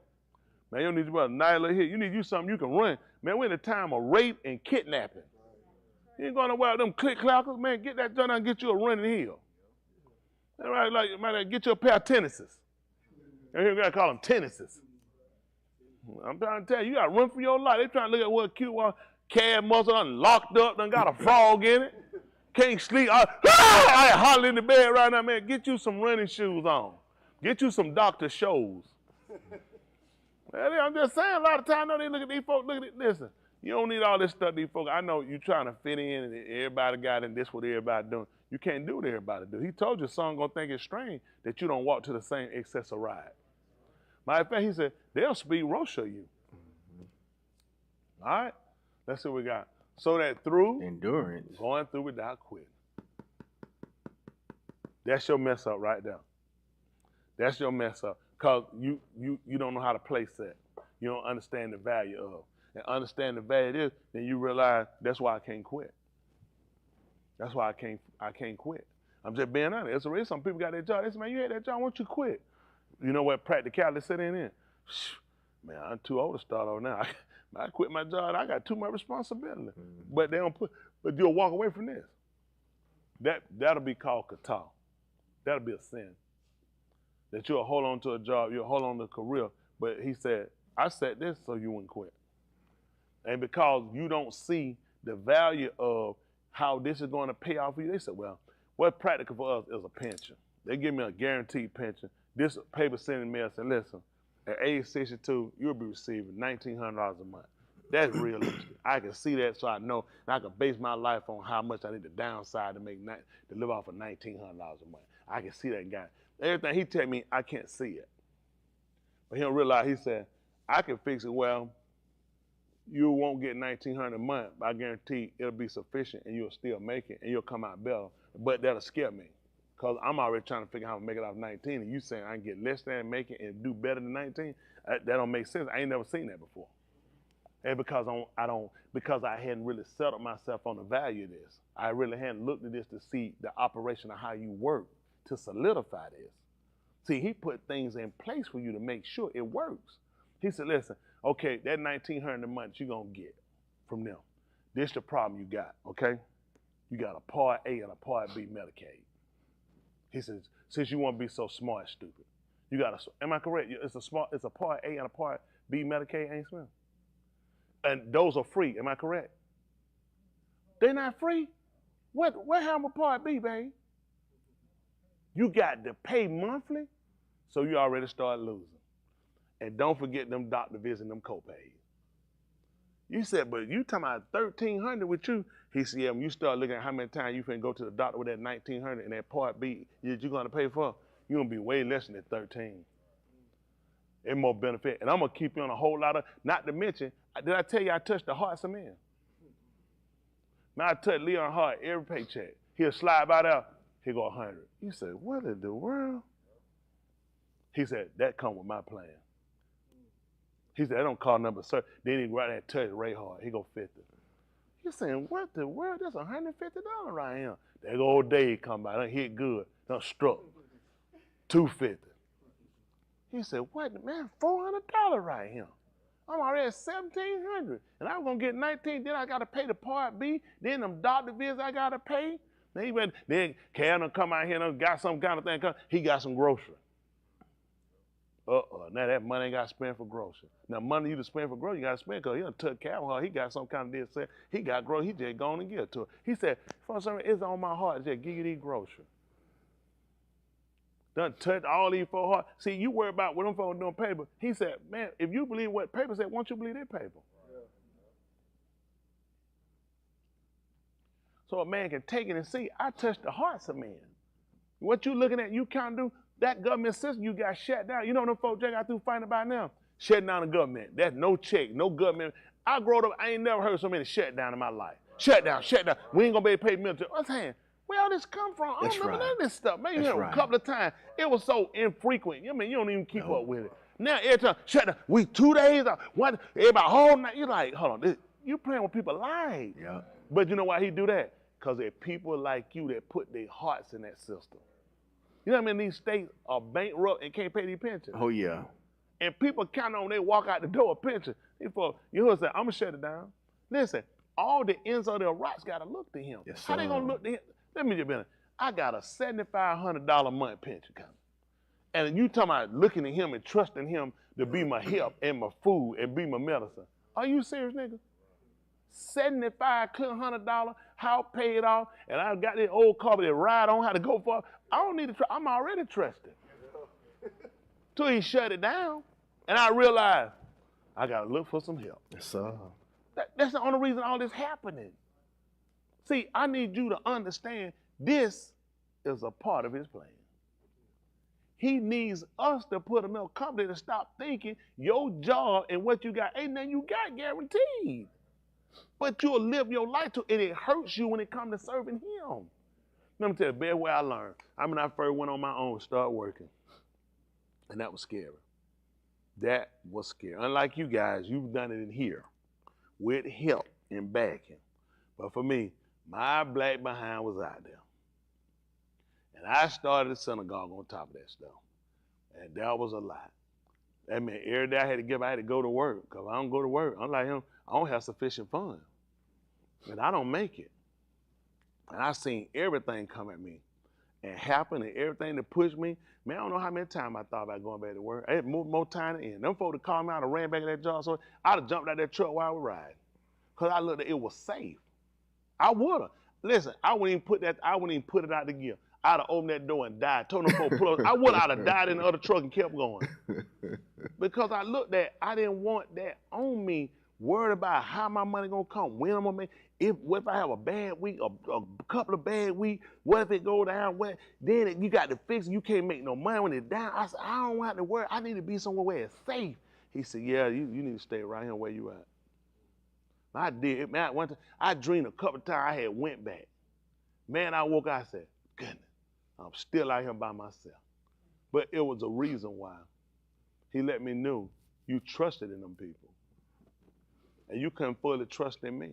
Man, you don't need to put a nice little heel. You need to use something you can run. Man, we're in a time of rape and kidnapping. You ain't going to wear them click clackers, man. Get that done and get you a running heel. All right, like you might get you a pair of tennises. And here we gotta call them tennises. I'm trying to tell you, you gotta run for your life. They trying to look at what cute one, calf muscle unlocked up, done got a frog in it. Can't sleep. I holler in the bed right now, man. Get you some running shoes on. Get you some doctor shows. I'm just saying, a lot of times, I know they look at these folks, look at it, listen, you don't need all this stuff, these folks. I know you trying to fit in and everybody got in this what everybody doing. You can't do what everybody do. He told you son gonna think it's strange that you don't walk to the same excess of ride. Matter of fact, he said, they'll speed roast you. All right? Let's see what we got. So that through endurance, going through without quitting. That's your mess up right there. That's your mess up. Because you don't know how to place that. You don't understand the value of. And understand the value of this, then you realize that's why I can't quit. That's why I can't quit. I'm just being honest. There's some people got their job. They say, man, you had that job, why don't you quit? You know what practicality set in? Man, I'm too old to start over now. I quit my job. I got too much responsibility. Mm-hmm. But they don't but you'll walk away from this. That'll be called kata. That'll be a sin. That you'll hold on to a job, you'll hold on to a career. But he said, I said this so you wouldn't quit. And because you don't see the value of how this is going to pay off for you, they said, well, what's practical for us is a pension. They give me a guaranteed pension. This paper sending me and said, listen, at age 62, you'll be receiving $1,900 a month. That's realistic. I can see that so I know, and I can base my life on how much I need to downside to live off of $1,900 a month. I can see that guy. Everything he tell me, I can't see it. But he don't realize, he said, I can fix it well. You won't get $1,900 a month, but I guarantee it'll be sufficient and you'll still make it and you'll come out better. But that'll scare me because I'm already trying to figure out how to make it off 19 and you saying I can get less than, make it and do better than 19. That don't make sense. I ain't never seen that before. And because I hadn't really settled myself on the value of this. I really hadn't looked at this to see the operation of how you work to solidify this. See, he put things in place for you to make sure it works. He said, listen, okay, that $1,900 a month you're going to get from them. This the problem you got, okay? You got a Part A and a Part B Medicaid. He says, since you want to be so smart and stupid, you got to, am I correct? It's a Part A and a Part B Medicaid, ain't Smith? And those are free, am I correct? They're not free? What happened with Part B, babe? You got to pay monthly, so you already start losing. And don't forget them doctor visits and them copays. You said, but you talking about $1,300 with you. He said, yeah, when you start looking at how many times you finna go to the doctor with that $1,900 and that Part B that you're gonna pay for, you're gonna be way less than that $13. It's more benefit. And I'm gonna keep you on a whole lot of, not to mention, did I tell you I touched the hearts of men? Now I touch Leon's heart every paycheck. He'll slide by there, he'll go 100. You said, what in the world? He said, that come with my plan. He said, that don't call number, sir. Then he go right there and touch Ray hard. He go 50. You're saying, what the world? That's $150 right here. That old Dave come by, done hit good, done struck. $250. He said, what, man, $400 right here. I'm already at $1,700. And I was gonna get 19, then I gotta pay the Part B, then them doctor visits I gotta pay. Then Cal come out here and got some kind of thing, he got some grocery. Now that money ain't got to spend for groceries. Now money you to spend for groceries, you got to spend because he done took Yahuah. He got some kind of deal said he got groceries. He just gone and give it to her. He said, for some reason, it's on my heart to just give you these groceries. Done touch all these four hearts. See, you worry about what them folks doing paper. He said, man, if you believe what paper said, why don't you believe that paper? Yeah. So a man can take it and see, I touched the hearts of men. What you looking at, you can't do. That government system, you got shut down. You know them folks just got through fighting about now. Shutting down the government. That's no check, no government. I grew up, I ain't never heard so many shutdown in my life. Shut down. We ain't gonna be able to pay military. I'm saying, where all this come from? I don't remember none of this stuff. Maybe a couple of times. It was so infrequent. I mean, you don't even keep up with it. Now every time, shut down. We 2 days, one, everybody whole night. You're like, hold on, you playing with people's lives. Yeah. But you know why he do that? Because there are people like you that put their hearts in that system. You know what I mean? These states are bankrupt and can't pay their pension. Oh, yeah. And people count on they walk out the door a pension. Yahuah said, I'm going to shut it down. Listen, all the ends of their rights got to look to him. Yes, How they going to look to him? Let me just be honest. I got a $7,500 a month pension coming. And you talking about looking at him and trusting him to be my help and my food and be my medicine. Are you serious, nigga? $7,500, house paid off, and I got this old car that ride on how to go for. I don't need to trust. I'm already trusted. Till he shut it down, and I realized I got to look for some help. Yes, sir. That's the only reason all this happening. See, I need you to understand this is a part of his plan. He needs us to put enough confidence to stop thinking your job and what you got ain't nothing you got guaranteed. But you'll live your life to, and it hurts you when it comes to serving him. Let me tell you the best way I learned. I mean, I first went on my own, start working. And that was scary. That was scary. Unlike you guys, you've done it in here with help and backing. But for me, my black behind was out there. And I started a synagogue on top of that stuff. And that was a lot. That meant every day I had to go to work. Because I don't go to work. Unlike him, I don't have sufficient funds. And I don't make it. And I seen everything come at me and happen and everything that pushed me. Man, I don't know how many times I thought about going back to work. I had more time to end. Them folks that called me out and ran back at that job, so I'd have jumped out that truck while I was riding. Because I looked at it was safe. I would have. Listen, I wouldn't even put it out the gear. I'd have opened that door and died. Told them folks, pull up. I would have died in the other truck and kept going. Because I looked at, I didn't want that on me, worried about how my money gonna come, when I'm gonna make. What if I have a bad week, a couple of bad weeks? What if it go down? Then you got to fix it. You can't make no money when it's down. I said, I don't want to worry. I need to be somewhere where it's safe. He said, yeah, you need to stay right here where you at. I did. Man, one time, I dreamed a couple of times I had went back. Man, I woke up, I said, goodness, I'm still out here by myself. But it was a reason why. He let me know you trusted in them people. And you couldn't fully trust in me.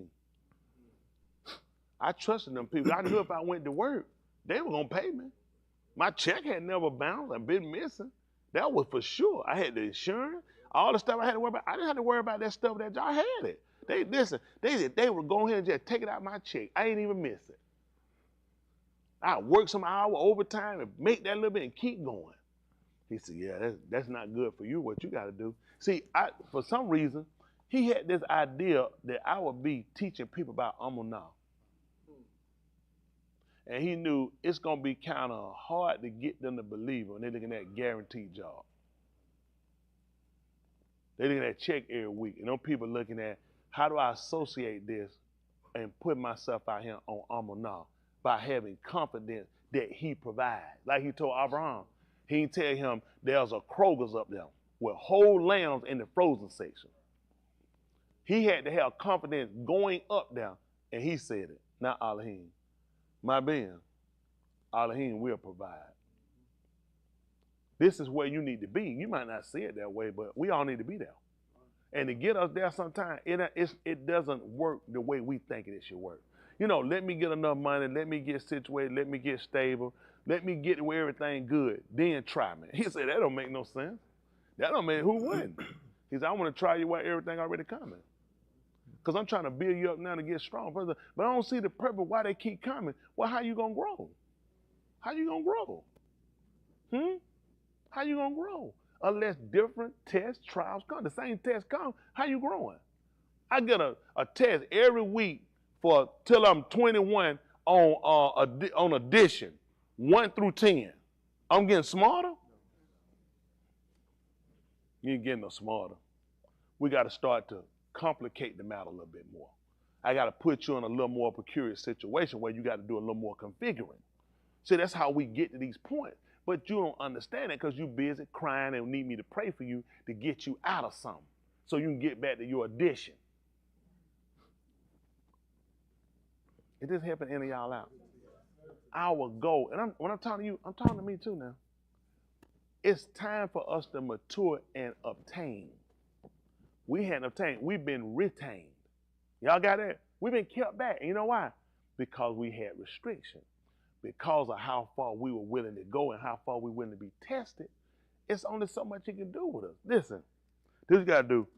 I trusted them people. I knew if I went to work, they were going to pay me. My check had never bounced. I've been missing. That was for sure. I had the insurance, all the stuff I had to worry about. I didn't have to worry about that stuff that y'all had it. They were going ahead and just take it out of my check. I ain't even miss it. I work some hour overtime and make that little bit and keep going. He said, yeah, that's not good for you, what you got to do. See, for some reason, he had this idea that I would be teaching people about Amunah. And he knew it's going to be kind of hard to get them to believe when they're looking at guaranteed job. They're looking at check every week. And them people looking at, how do I associate this and put myself out here on Amunah by having confidence that he provides. Like he told Abraham, he didn't tell him there's a Kroger's up there with whole lambs in the frozen section. He had to have confidence going up there, and he said it, not Elohim. My being, Elohim will provide. This is where you need to be. You might not see it that way, but we all need to be there. And to get us there sometimes, it doesn't work the way we think it should work. You know, let me get enough money, let me get situated, let me get stable, let me get to where everything good, then try me. He said, that don't make no sense. That don't make, who wouldn't? He said, I want to try you while everything already coming. Because I'm trying to build you up now to get strong. But I don't see the purpose why they keep coming. Well, how you going to grow? How you going to grow? How you going to grow? Unless different tests, trials come. The same test come, how you growing? I get a test every week till I'm 21 on addition, 1 through 10. I'm getting smarter? You ain't getting no smarter. We got to start to complicate the matter a little bit more. I got to put you in a little more precarious situation where you got to do a little more configuring. See, that's how we get to these points. But you don't understand it because you're busy crying and need me to pray for you to get you out of something so you can get back to your addiction. Is this helping any of y'all out? Our goal, and when I'm talking to you, I'm talking to me too now. It's time for us to mature and obtain. We hadn't obtained, we've been retained. Y'all got that? We've been kept back. And you know why? Because we had restriction. Because of how far we were willing to go and how far we were willing to be tested, it's only so much you can do with us. Listen, this you got to do,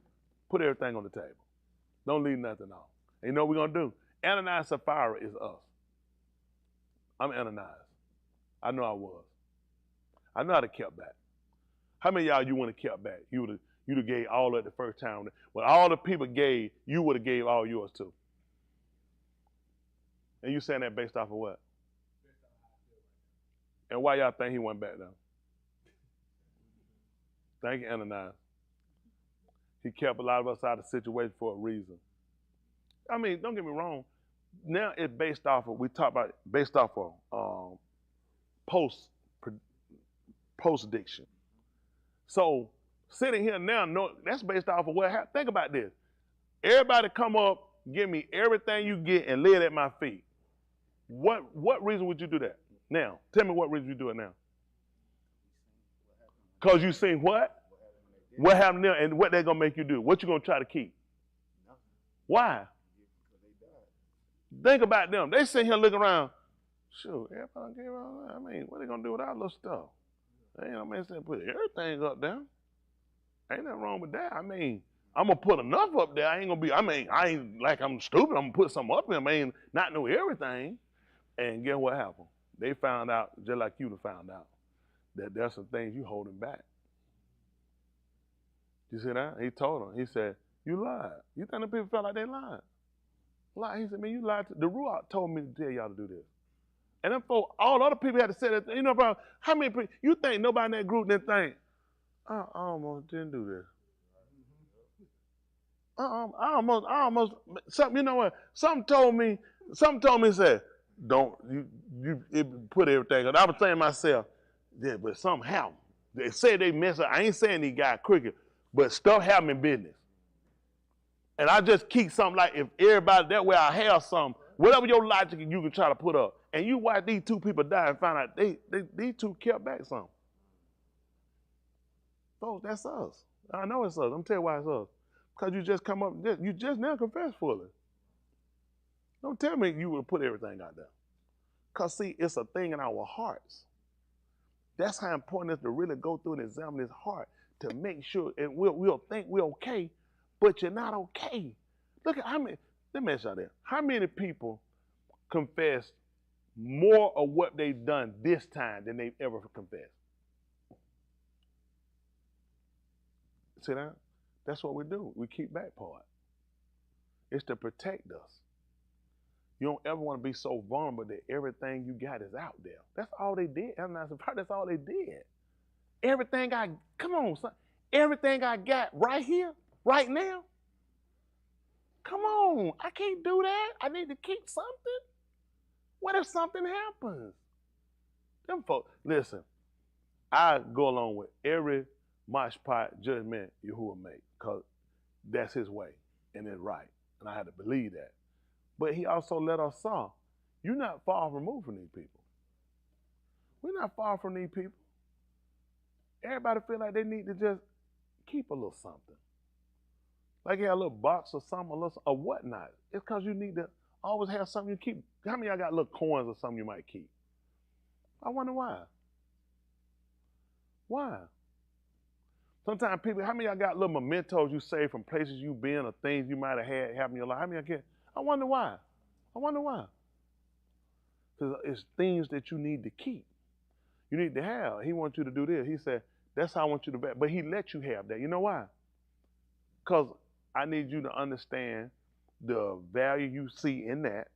put everything on the table. Don't leave nothing off. And you know what we're going to do? Ananias and Sapphira is us. I'm Ananias. I know I was. I know I'd have kept back. How many of y'all you would have kept back? You'd have gave all of it the first time. When all the people gave, you would have gave all yours too. And you saying that based off of what? And why y'all think he went back down? Thank you, Ananias. He kept a lot of us out of the situation for a reason. I mean, don't get me wrong. Now it's based off of, we talk about it based off of post-diction. So sitting here now, no, that's based off of what happened. Think about this. Everybody come up, give me everything you get and lay it at my feet. What reason would you do that? Now, tell me what reason you do it now. Because you seen what? What happened there and what they're going to make you do. What you going to try to keep? Why? Think about them. They sit here looking around. Shoot, everybody gave all that. I mean, what they going to do with our little stuff? They ain't no man saying put everything up there. Ain't nothing wrong with that. I mean, I'm going to put enough up there. I ain't like I'm stupid. I'm going to put something up there. I mean, not know everything. And guess what happened? They found out, just like you found out, that there's some things you holding back. You see that? He told them. He said, you lied. You think the people felt like they lied? Lie. He said, man, you lied. The Ruach told me to tell y'all to do this. And then for all other people had to say that. You know, bro, how many people, you think nobody in that group didn't think, I almost didn't do this. I almost, something, you know what? Something told me, said, don't, you put everything on. I was saying to myself, yeah, but something happened. They said they messed up. I ain't saying he got crooked, but stuff happened in business. And I just keep something like, if everybody, that way I have something, whatever your logic you can try to put up. And you watch these two people die and find out these two kept back something. Folks, that's us. I know it's us. I'm telling you why it's us. Because you just come up, you just now confess fully. Don't tell me you would put everything out there. Because, see, it's a thing in our hearts. That's how important it is to really go through and examine his heart to make sure, and we'll think we're okay, but you're not okay. Look at how many, let me ask y'all that. How many people confess more of what they've done this time than they've ever confessed? See that? That's what we do. We keep back part. It's to protect us. You don't ever want to be so vulnerable that everything you got is out there. That's all they did. That's all they did. Everything come on, son. Everything I got right here, right now. Come on, I can't do that. I need to keep something. What if something happens? Them folks, listen, I go along with every mosh pot judgment Yahuah make, because that's his way and it's right. And I had to believe that. But he also let us saw, you're not far removed from these people. We're not far from these people. Everybody feel like they need to just keep a little something. Like you have a little box or something, or whatnot. It's because you need to always have something you keep. How many of y'all got little coins or something you might keep? I wonder why. Why? Sometimes people, how many of y'all got little mementos you save from places you've been or things you might have had happen in your life? How many of y'all get? I wonder why. Because it's things that you need to keep. You need to have. He wants you to do this. He said, that's how I want you to be. But he let you have that. You know why? Because I need you to understand the value you see in that,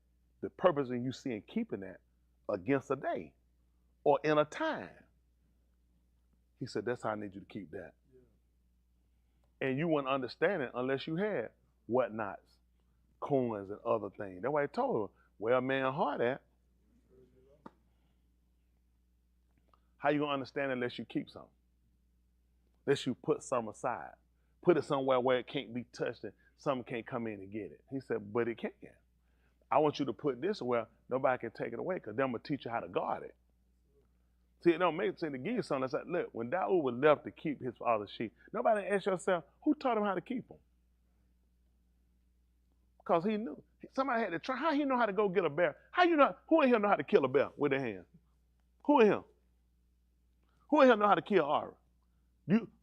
the purpose you see in keeping that against a day or in a time. He said, that's how I need you to keep that. Yeah. And you wouldn't understand it unless you had whatnots, coins, and other things. That's why he told her, where a man's heart at. How you going to understand it unless you keep some? Unless you put some aside. Put it somewhere where it can't be touched and someone can't come in and get it. He said, but it can. I want you to put this where nobody can take it away because then I'm going to teach you how to guard it. See, it don't make sense to give you something. It's like, look, when Daud was left to keep his father's sheep, nobody asked yourself, who taught him how to keep them? Because he knew. Somebody had to try. How he know how to go get a bear? How you know? Who in here know how to kill a bear with their hands? Who in here? Who in here know how to kill Ari?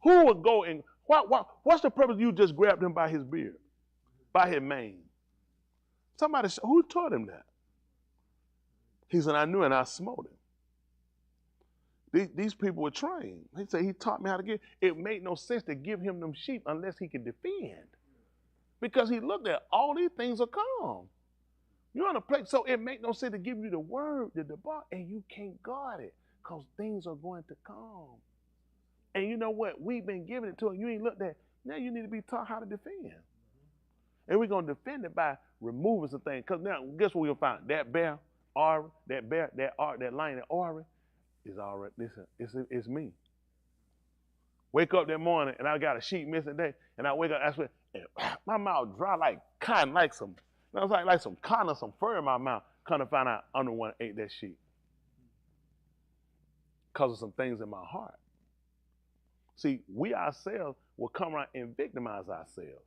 Who would go and, what's the purpose you just grabbed him by his beard? By his mane? Somebody, who taught him that? He said, I knew and I smote him. These people were trained. He said, he taught me how to get. It made no sense to give him them sheep unless he could defend. Because he looked at all these things are calm. You're on a place, so it makes no sense to give you the word, the dabar, and you can't guard it because things are going to come. And you know what? We've been giving it to him. You ain't looked at. Now you need to be taught how to defend. And we're going to defend it by removing some things. Because now, guess what we're going to find? That bear, Ari, that lion, that Ari, is already, listen, it's me. Wake up that morning, and I got a sheep missing today, and I wake up, and my mouth dry like cotton, like some cotton or some fur in my mouth. Come to find out, I'm the one that ate that sheep. Because of some things in my heart. See, we ourselves will come around and victimize ourselves.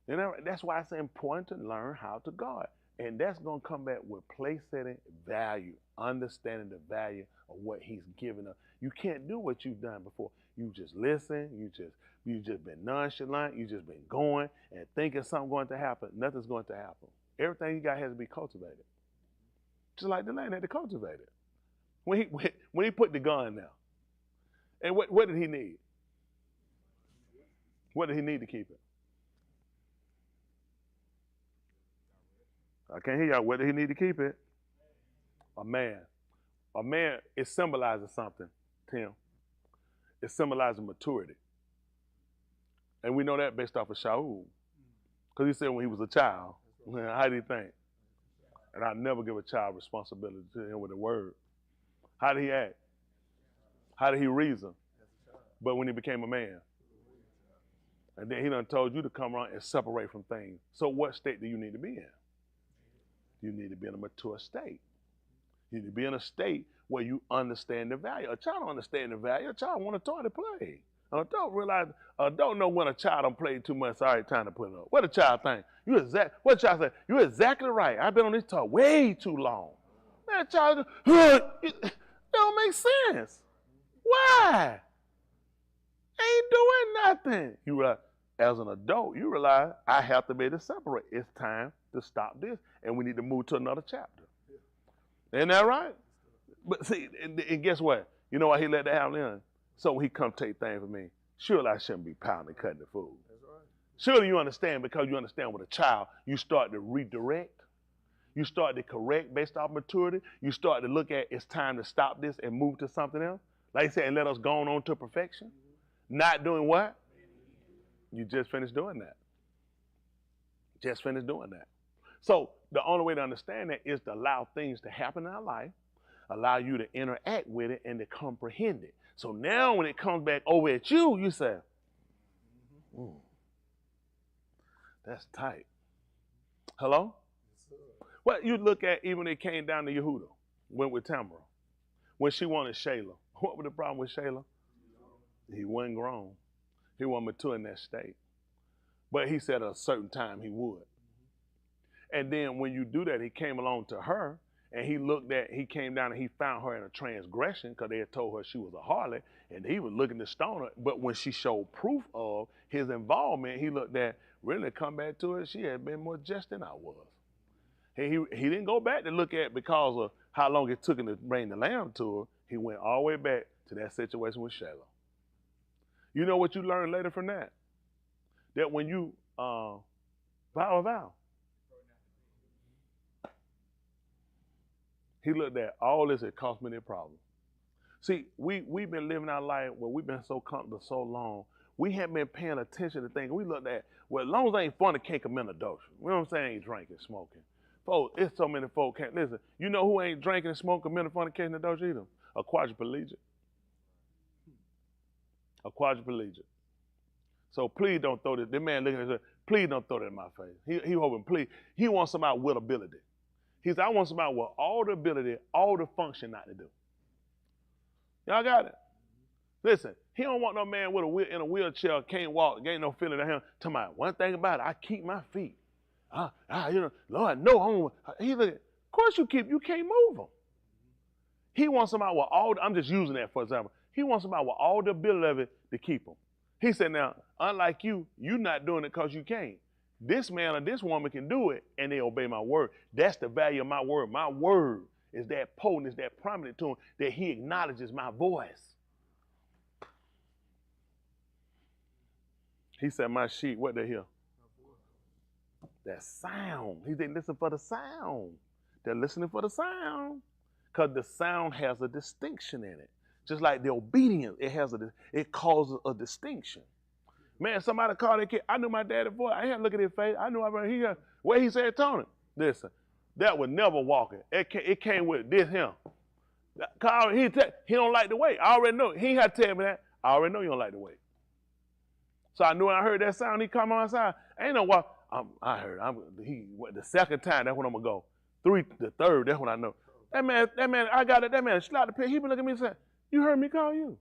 And that's why it's important to learn how to guard. And that's going to come back with place setting, value, understanding the value of what he's given us. You can't do what you've done before. You just listen, you just been nonchalant, you just been going and thinking something's going to happen. Nothing's going to happen. Everything you got has to be cultivated. Just like the land had to cultivate it. When he put the gun down, and what did he need? What did he need to keep it? I can't hear y'all. What did he need to keep it? A man. A man, it symbolizes something, Tim. It symbolizes maturity. And we know that based off of Shaul. Because he said when he was a child, how did he think? And I never give a child responsibility to him with a word. How did he act? How did he reason? But when he became a man. And then he done told you to come around and separate from things. So what state do you need to be in? You need to be in a mature state. You need to be in a state where you understand the value. A child don't understand the value. A child want a toy to play. An adult know when a child don't play too much. All right, time to put it up. What a child think? What a child say? You're exactly right. I've been on this toy way too long. Man, a child, it don't make sense. Why? Ain't doing nothing. You realize, as an adult, you realize I have to be able to separate. It's time to stop this, and we need to move to another chapter. Isn't that right? But see, and guess what? You know why he let that happen then? So when he come take things from me, surely I shouldn't be pounding, cutting the food. That's right. Surely you understand, because you understand with a child, you start to redirect. You start to correct based off maturity. You start to look at it's time to stop this and move to something else. Like I said, and let us go on to perfection. Not doing what? You just finished doing that. Just finished doing that. So the only way to understand that is to allow things to happen in our life, allow you to interact with it and to comprehend it. So now when it comes back over at you, you say, that's tight. Hello? Well, you look at even when it came down to Yahudah, went with Tamara. When she wanted Shayla, what was the problem with Shayla? He wasn't grown. He wasn't mature in that state. But he said at a certain time he would. And then when you do that, he came along to her, and he came down and he found her in a transgression because they had told her she was a harlot, and he was looking to stone her. But when she showed proof of his involvement, he looked at, really come back to her, she had been more just than I was. He didn't go back to look at because of how long it took him to bring the lamb to her. He went all the way back to that situation with Shayla. You know what you learn later from that? That when you vow a vow, he looked at all this, it cost me their problem. See, we've been living our life where we've been so comfortable so long, we haven't been paying attention to things. We looked at, well, as long as I ain't fornicating, commit adultery. You know what I'm saying? Ain't drinking, smoking. Folks, it's so many folks can't listen. You know who ain't drinking and smoking, committing fornication, adultery either? A quadriplegic. A quadriplegic. So please don't throw this. This man looking at us, please don't throw that in my face. He hoping, please. He wants somebody with ability. He said, I want somebody with all the ability, all the function not to do. Y'all got it? Listen, he don't want no man in a wheelchair, can't walk, ain't no feeling in him. Talking about one thing about it, I keep my feet. Lord, no, he look. Of course you can't move them. He wants somebody with all, I'm just using that for example. He wants somebody with all the ability of it to keep them. He said, now, unlike you not doing it because you can't. This man or this woman can do it and they obey my word. That's the value of my word. My word is that potent, is that prominent to him that he acknowledges my voice. He said, my sheep, what they hear? That sound. He didn't listen for the sound. They're listening for the sound. Because the sound has a distinction in it. Just like the obedience, it causes a distinction. Man, somebody called that kid. I knew my daddy's voice. I had to look at his face. I knew where he said, Tony. Listen, that was never walking. It came with this him. He don't like the way. I already know. He had to tell me that. I already know you don't like the way. So I knew when I heard that sound, he come on my side. Ain't no what. I heard. The second time, that's when I'm gonna go. The third, that's when I know. That man, I got it. That man slapped the pit. He been looking at me and said, you heard me call you.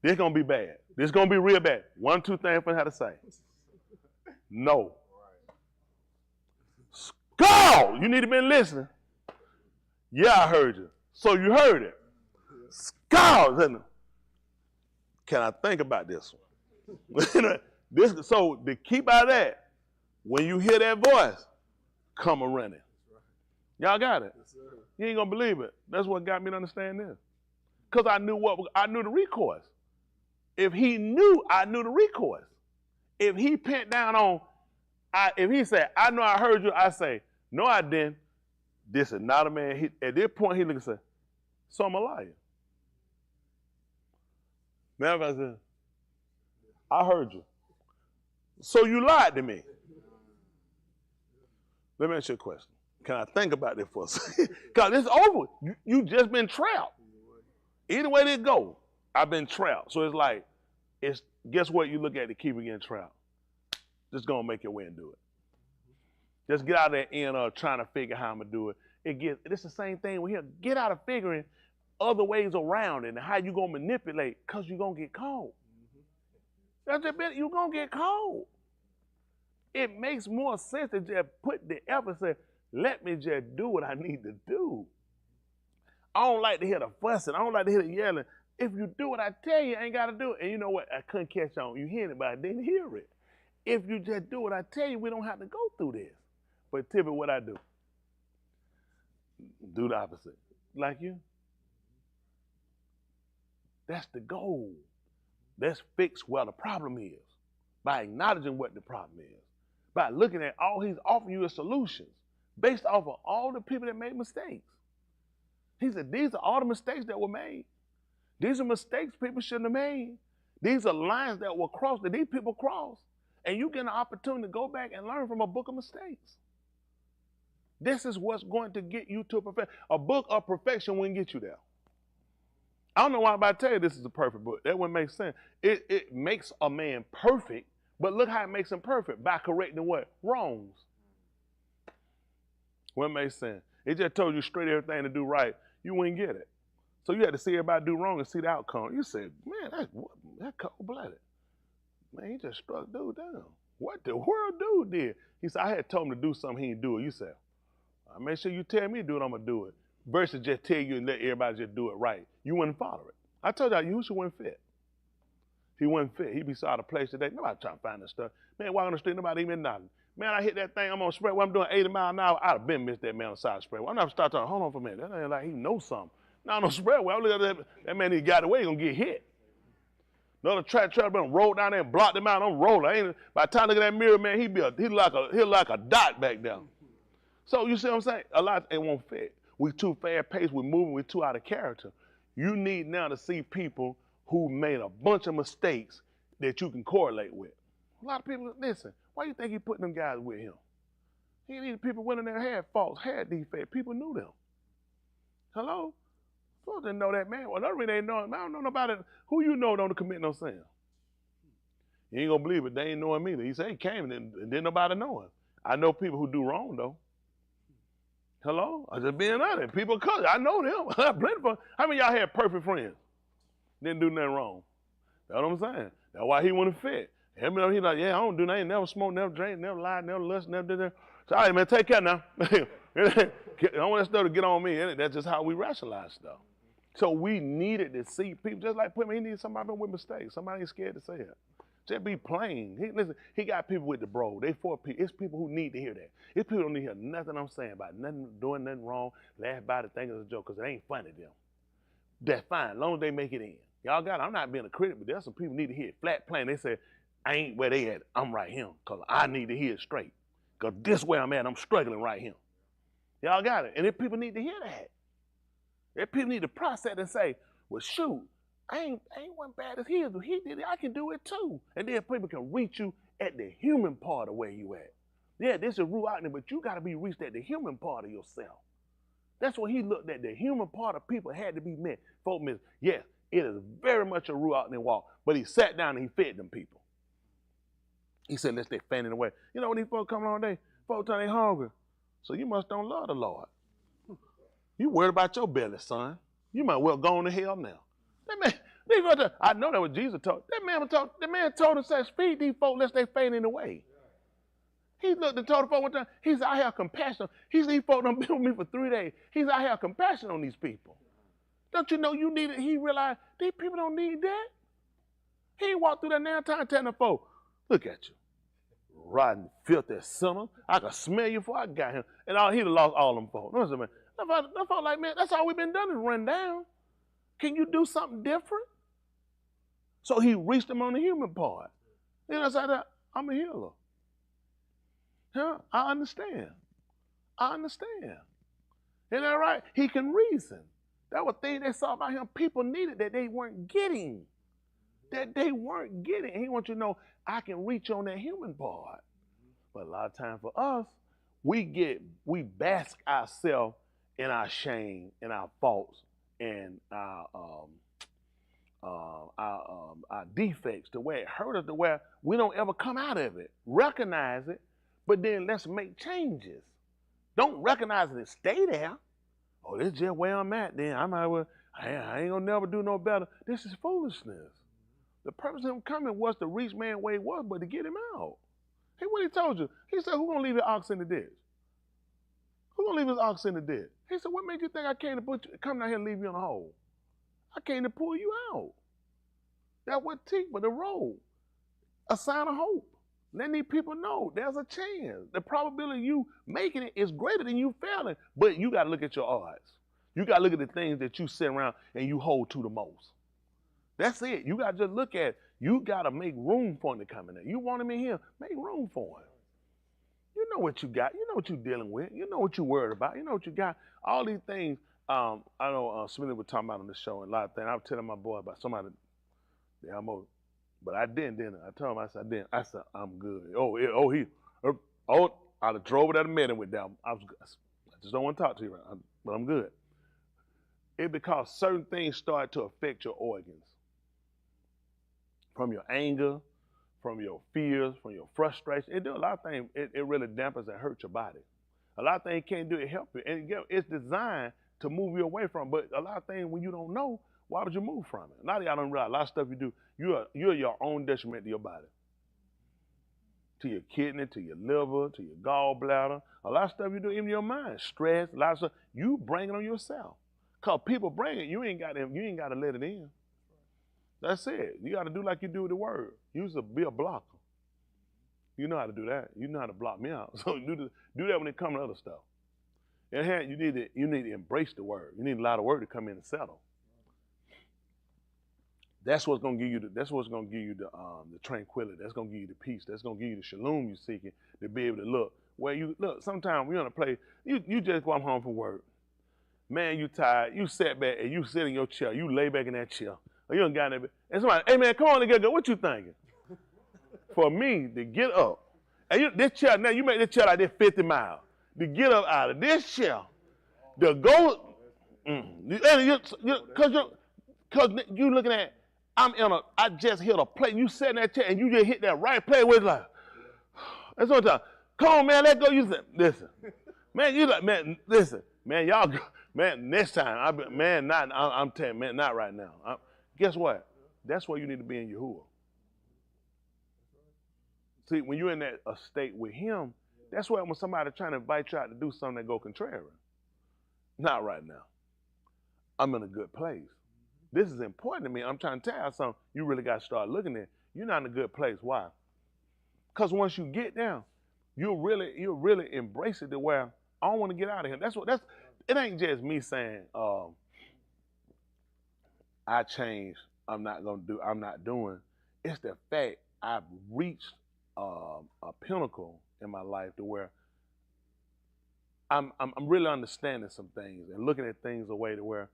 This gonna be bad. This gonna be real bad. 1, 2 things for how to say. No. Skull! You need to be listening. Yeah, I heard you. So you heard it. Skull! Can I think about this one? So to keep out of that, when you hear that voice, come a running. Y'all got it? You ain't gonna believe it. That's what got me to understand this. Because I knew the recourse. If he knew, I knew the recourse. If he pent down on, if he said, I know I heard you, I say, no, I didn't. This is not a man. At this point, he look and say, so I'm a liar. Now if I said, I heard you. So you lied to me. Let me ask you a question. Can I think about this for a second? Because it's over. You just been trapped. Either way they go, I've been trapped. So it's like, guess what you look at to keep getting trapped? Just gonna make your way and do it. Just get out of that end of trying to figure how I'm gonna do it. It's the same thing we here. Get out of figuring other ways around it and how you gonna manipulate, because you're gonna get caught. That's a bit, you're gonna get caught. It makes more sense to just put the effort and say, let me just do what I need to do. I don't like to hear the fussing. I don't like to hear the yelling. If you do what I tell you, I ain't got to do it. And you know what? I couldn't catch on. You hearing it, but I didn't hear it. If you just do what I tell you, we don't have to go through this. But typically what I do the opposite. Like you. That's the goal. Let's fix where the problem is. By acknowledging what the problem is. By looking at all he's offering you as solutions based off of all the people that made mistakes. He said, these are all the mistakes that were made. These are mistakes people shouldn't have made. These are lines that were crossed, that these people crossed. And you get an opportunity to go back and learn from a book of mistakes. This is what's going to get you to perfection. A book of perfection wouldn't get you there. I don't know why I'm about to tell you this is a perfect book. That wouldn't make sense. It makes a man perfect, but look how it makes him perfect. By correcting what? Wrongs. What makes sense? It just told you straight everything to do right. You wouldn't get it. So you had to see everybody do wrong and see the outcome. You said, man, that's cold-blooded. Man, he just struck dude down. What the world dude did? He said, I had told him to do something, he didn't do it. You said, I make sure you tell me to do it, I'm going to do it. Versus just tell you and let everybody just do it right. You wouldn't follow it. I told y'all, Yahusha wasn't fit. He wasn't fit. He'd be out of place today. Nobody trying to find this stuff. Man, walk on the street, nobody even nothing. Man, I hit that thing, I'm on spread. When I'm doing 80 miles an hour, I'd have been missed that man on the side of the spread. I'm not start talking, hold on for a minute. That ain't like he knows something. Now no spread. Well, look at that man, he got away, he gonna get hit. Another track been rolled down there and blocked him out. I'm rolling. By the time I look at that mirror, man, he like a dot back down. So you see what I'm saying? A lot it won't fit. We too fast paced, we're moving, we're too out of character. You need now to see people who made a bunch of mistakes that you can correlate with. A lot of people, listen, why do you think he putting them guys with him? He needed people winning their had faults, had defects. People knew them. Hello? Folks didn't know that, man. Well, another reason they know him. I don't know nobody who you know don't commit no sin. You ain't gonna believe it. They ain't know him either. He said he came and didn't nobody know him. I know people who do wrong though. Hello? I'm just being honest. People cut. I know them. Plenty of. How many of y'all had perfect friends? Didn't do nothing wrong. That's what I'm saying. That's why he wouldn't fit. Him, he like, yeah, I don't do nothing. Never smoke, never drink, never lie, never lust, never did that. So, all right, man, take care now. I don't want that stuff to get on me. That's just how we rationalize stuff. So we needed to see people, just like Putman, he needed somebody with mistakes. Somebody ain't scared to say it. Just be plain. Listen, he got people with the bro. They for people. It's people who need to hear that. It's people who don't need to hear nothing I'm saying about nothing, doing nothing wrong, laugh about it, think it's a joke, because it ain't funny to them. That's fine, as long as they make it in. Y'all got it. I'm not being a critic, but there's some people need to hear it flat plain. They say, I ain't where they at. I'm right here, because I need to hear it straight. Because this way I'm at, I'm struggling right here. Y'all got it. And if people need to hear that. If people need to process and say, well, shoot, I ain't one bad as he is. He did it, I can do it too. And then people can reach you at the human part of where you at. Yeah, this is rude out there, but you got to be reached at the human part of yourself. That's what he looked at. The human part of people had to be met. Folk miss, yes, it is very much a rude out there walk, but he sat down and he fed them people. He said, let's stay fanning away. You know when these folks come along today, folks tell they hungry. So you must don't love the Lord. You worried about your belly, son. You might well go on to hell now. That man, I know that was Jesus told. The man told us, says, feed these folks lest they faint away. He looked and told the folk one time, he said, I have compassion. He said, these folks done been with me for 3 days. He said, I have compassion on these people. Don't you know you need it? He realized these people don't need that. He walked through that now time telling the folk, look at you. Rotten, filthy sinner. I could smell you before I got him. And he'd have lost all them folks. Listen, man. That folk like, man, that's all we've been done is run down. Can you do something different? So he reached him on the human part. You know, I said, I'm a healer. Huh? I understand. Isn't that right? He can reason. That was the thing they saw about him. People needed that they weren't getting. He wants you to know, I can reach on that human part. But a lot of times for us, we bask ourselves in our shame, in our faults, and our defects, to where it hurt us, to where we don't ever come out of it. Recognize it, but then let's make changes. Don't recognize it and stay there. Oh, this is just where I'm at. Then I might well, I ain't gonna never do no better. This is foolishness. The purpose of him coming was to reach man where he was, but to get him out. Hey, what he told you? He said, who's gonna leave your ox in the ditch? Who's gonna leave his ox in the ditch? He said, what made you think I came to come down here and leave you in a hole? I came to pull you out. That was for the road. A sign of hope. Let these people know there's a chance. The probability of you making it is greater than you failing. But you got to look at your odds. You got to look at the things that you sit around and you hold to the most. That's it. You got to just look at it. You got to make room for him to come in there. You want him in here, make room for him. You know what you got. You know what you're dealing with. You know what you're worried about. You know what you got. All these things, I know Smithy was talking about on the show and a lot of things. I was telling my boy about somebody, they almost, but I didn't. I told him, I said, I didn't. I said, I'm good. I'd have drove it at a minute with that. I just don't want to talk to you right now, but I'm good. It's because certain things start to affect your organs. From your anger, from your fears, from your frustration. It do a lot of things. It really dampens and hurts your body. A lot of things can't do it help you. And it's designed to move you away from. But a lot of things when you don't know, why would you move from it? A lot of y'all don't realize a lot of stuff you do, you're your own detriment to your body. To your kidney, to your liver, to your gallbladder. A lot of stuff you do, even your mind, stress, a lot of stuff, you bring it on yourself. Because people bring it, you ain't got to let it in. That's it. You got to do like you do with the word. You used to be a blocker. You know how to do that. You know how to block me out. So do that when it comes to other stuff. And you need to embrace the word. You need a lot of word to come in and settle. That's what's gonna give you the tranquility. That's gonna give you the peace. That's gonna give you the shalom you're seeking, to be able to look. Where you look, sometimes we're on a place, you just go home from work. Man, you tired, you sat back and you sit in your chair, you lay back in that chair. Or you done got in there, and somebody, hey man, come on and go, what you thinking? For me to get up, and this chair, now you make this chair like this 50 miles. To get up out of this chair, to go, Cause you looking at, I just hit a play. You sat in that chair and you just hit that right play with like, that's what I'm talking. Come on, man, let go. You say, listen, man, you like, man, listen, man, y'all, man, next time, I'm telling you, man, not right now. Guess what? That's where you need to be in Yahuah. See, when you're in that state with him, that's why when somebody trying to invite you out to do something that go contrary. Not right now. I'm in a good place. This is important to me. I'm trying to tell you something. You really got to start looking at. You're not in a good place. Why? Because once you get down, you'll really embrace it to where I don't want to get out of here. It ain't just me saying, I changed, I'm not doing. It's the fact I've reached a pinnacle in my life to where I'm really understanding some things and looking at things a way to where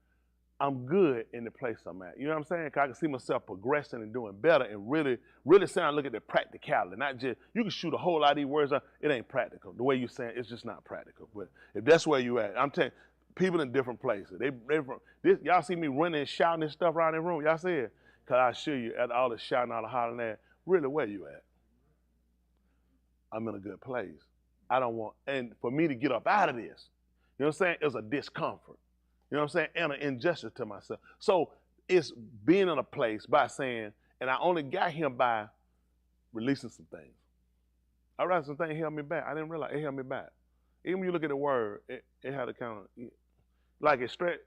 I'm good in the place I'm at. You know what I'm saying? 'Cause I can see myself progressing and doing better and really saying, look at the practicality. Not just, you can shoot a whole lot of these words out, it ain't practical. The way you're saying, it's just not practical. But if that's where you at, I'm telling you, people in different places. Y'all see me running and shouting and stuff around the room. Y'all see it? 'Cause I assure you, at all the shouting, all the hollering at, really where you at? I'm in a good place. I don't want, and for me to get up out of this, you know what I'm saying, it's a discomfort. You know what I'm saying? And an injustice to myself. So it's being in a place by saying, and I only got him by releasing some things. I realized some things held me back. I didn't realize it held me back. Even when you look at the word, it had a kind of, like it stretched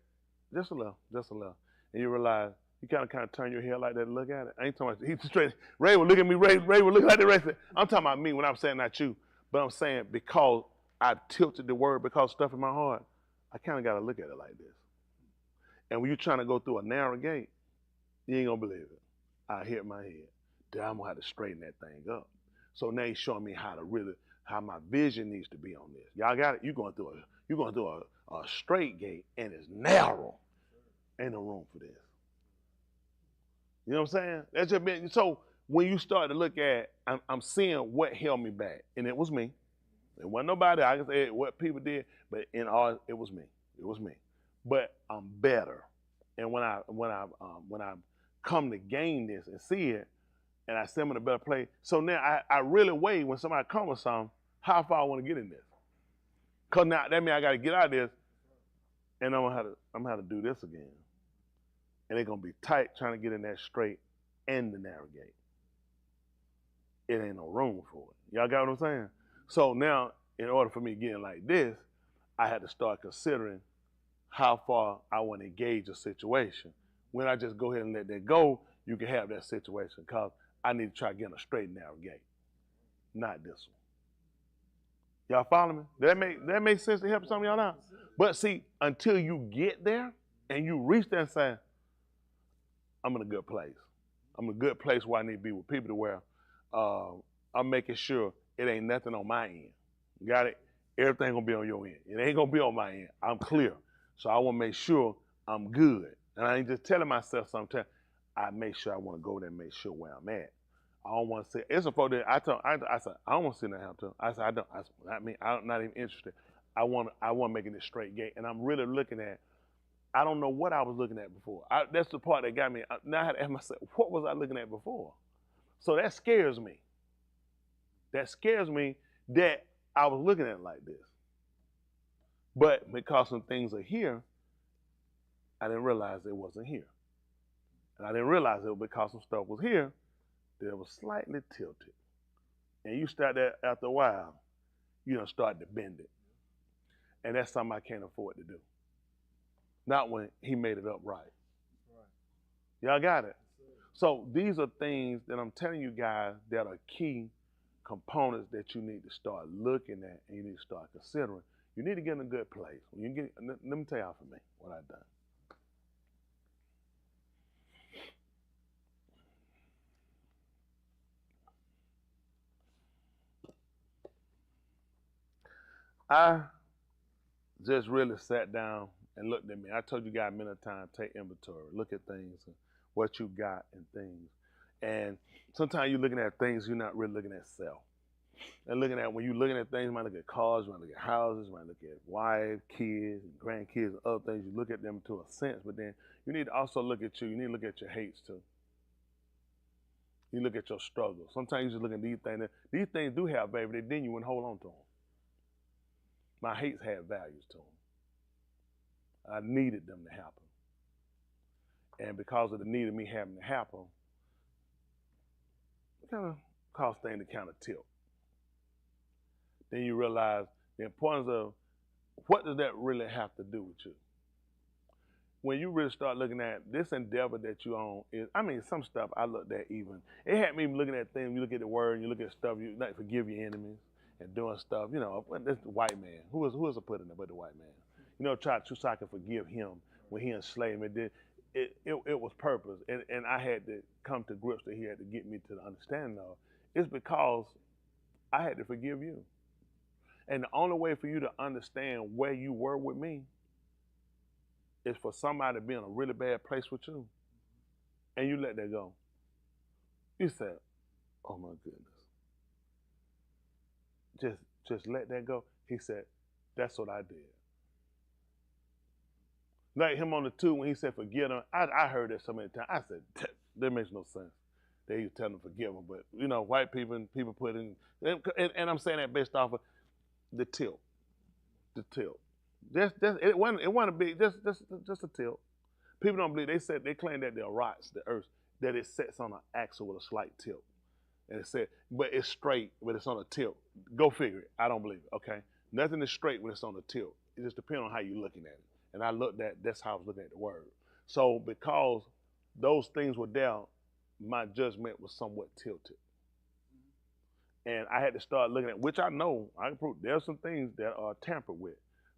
just a little. And you realize, you kind of turn your head like that and look at it. I ain't talking about, he's straight. Ray would look at me, Ray would look like the rest of it. I'm talking about me when I'm saying not you. But I'm saying because I tilted the word, because stuff in my heart, I kind of got to look at it like this. And when you're trying to go through a narrow gate, you ain't going to believe it. I hit my head. Then I'm going to have to straighten that thing up. So now he's showing me how my vision needs to be on this. Y'all got it? You're going through a straight gate and it's narrow. Ain't no room for this. You know what I'm saying? That's just been, so when you start to look at, I'm seeing what held me back. And it was me. It wasn't nobody. I can say what people did, but in all, it was me. It was me. But I'm better. And when I come to gain this and see it, and I see them in a better place, so now I really weigh when somebody comes with something, how far I want to get in this. Because now that means I got to get out of this, and I'm gonna have to do this again. And it's gonna be tight trying to get in that straight and the narrow gate. It ain't no room for it. Y'all got what I'm saying? So now, in order for me getting like this, I had to start considering how far I want to engage a situation. When I just go ahead and let that go, you can have that situation, because I need to try to get in a straight and narrow gate, not this one. Y'all follow me? That make sense to help some of y'all out? But see, until you get there and you reach that and say, I'm in a good place. I'm in a good place where I need to be with people to where I'm making sure it ain't nothing on my end. You got it? Everything gonna be on your end. It ain't gonna be on my end. I'm clear. So I want to make sure I'm good. And I ain't just telling myself sometimes. I make sure I want to go there and make sure where I'm at. I don't want to say, it's a photo that I said, I don't want to see that happen. I said, I don't. I'm not even interested. I want making this straight gate. And I'm really looking at, I don't know what I was looking at before. That's the part that got me. Now I had to ask myself, what was I looking at before? So that scares me. That scares me that I was looking at it like this. But because some things are here, I didn't realize it wasn't here. And I didn't realize it was because some stuff was here that it was slightly tilted. And you start that after a while, you don't start to bend it. And that's something I can't afford to do. Not when he made it up right. Y'all got it? So these are things that I'm telling you guys that are key components that you need to start looking at and you need to start considering. You need to get in a good place. Let me tell y'all for me what I've done. I just really sat down and looked at me. I told you guys many times, take inventory, look at things, and what you got and things. And sometimes you're looking at things, you're not really looking at self. And looking at, when you're looking at things, you might look at cars, you might look at houses, you might look at wives, kids, and grandkids, and other things. You look at them to a sense, but then you need to also look at you. You need to look at your hates too. You look at your struggles. Sometimes you just look at these things. These things do have value, but then you wouldn't hold on to them. My hates had values to them. I needed them to happen. And because of the need of me having to happen, it kind of caused things to kind of tilt. Then you realize the importance of what does that really have to do with you? When you really start looking at this endeavor that you own, some stuff I looked at even. It had me looking at things, you look at the word, and you look at stuff, you like forgive your enemies and doing stuff, this white man. Who was to put in there but the white man? Try to so I could forgive him when he enslaved me. It was purpose. And I had to come to grips that he had to get me to the understanding of. It's because I had to forgive you. And the only way for you to understand where you were with me is for somebody to be in a really bad place with you. And you let that go. You said, oh my goodness. Just let that go. He said, that's what I did. Like him on the 2 when he said forgive them, I heard that so many times. I said, that makes no sense. That he was telling them forgive them. But, white people and people put in, and I'm saying that based off of the tilt. The tilt. It wasn't a big, just a tilt. People don't believe, they claim that the rocks, the earth, that it sets on an axle with a slight tilt. And it said, but it's straight, but it's on a tilt. Go figure it. I don't believe it, okay? Nothing is straight when it's on a tilt. It just depends on how you're looking at it. And that's how I was looking at the word. So because those things were there, my judgment was somewhat tilted. And I had to start looking at, which I know, I can prove, there are some things that are tampered with,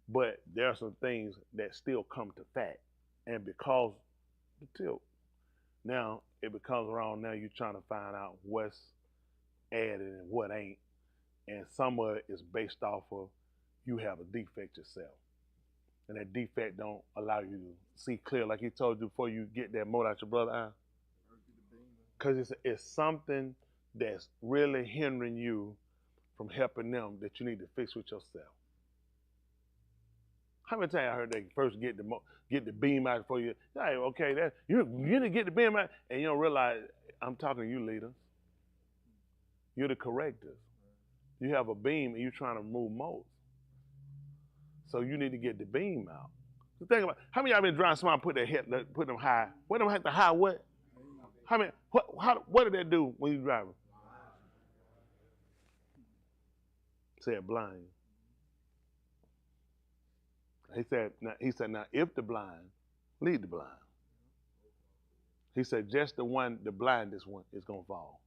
but there are some things that still come to fact. And because the tilt, now it becomes around, now you're trying to find out what's added and what ain't. And some of it is based off of you have a defect yourself. And that defect don't allow you to see clear, like he told you before you get that mote out your brother's eye. Because it's something that's really hindering you from helping them that you need to fix with yourself. How many times I heard that you first get the beam out before you, hey, okay, that you need to get the beam out, and you don't realize I'm talking to you leaders. You're the correctors. You have a beam and you're trying to remove motes. So you need to get the beam out. So think about how many of y'all been driving somebody put them high. What them have to high what? How many? What did that do when you driving? Said blind. He said now if the blind, lead the blind. He said just the blindest one is gonna fall.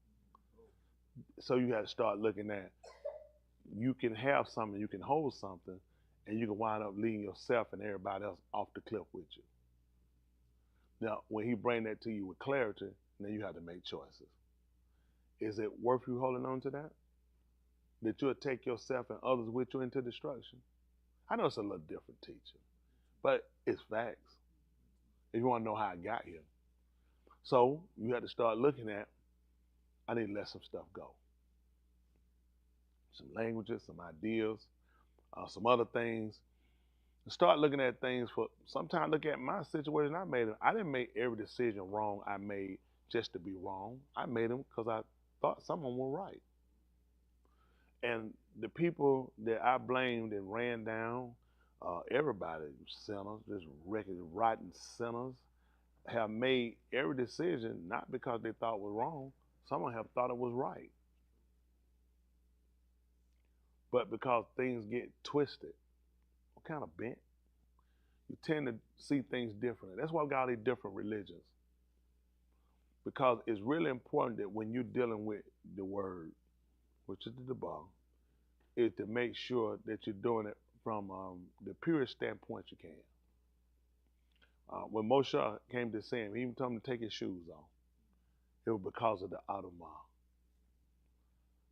So you have to start looking at, you can have something, you can hold something, and you can wind up leading yourself and everybody else off the cliff with you. Now, when he bring that to you with clarity, then you have to make choices. Is it worth you holding on to that? That you'll take yourself and others with you into destruction? I know it's a little different teaching, but it's facts. If you want to know how I got here. So you have to start looking at, I need to let some stuff go. Some languages, some ideas, some other things. Start looking at things for, sometimes look at my situation I made. I didn't make every decision wrong I made just to be wrong. I made them because I thought some of them were right. And the people that I blamed and ran down, everybody, sinners, just wicked, rotten sinners, have made every decision not because they thought it was wrong. Some of them have thought it was right. But because things get twisted, or kind of bent, you tend to see things differently. That's why we got all these different religions. Because it's really important that when you're dealing with the word, which is the dabar, is to make sure that you're doing it from the purest standpoint you can. When Moshe came to see him, he even told him to take his shoes off. It was because of the Adamah.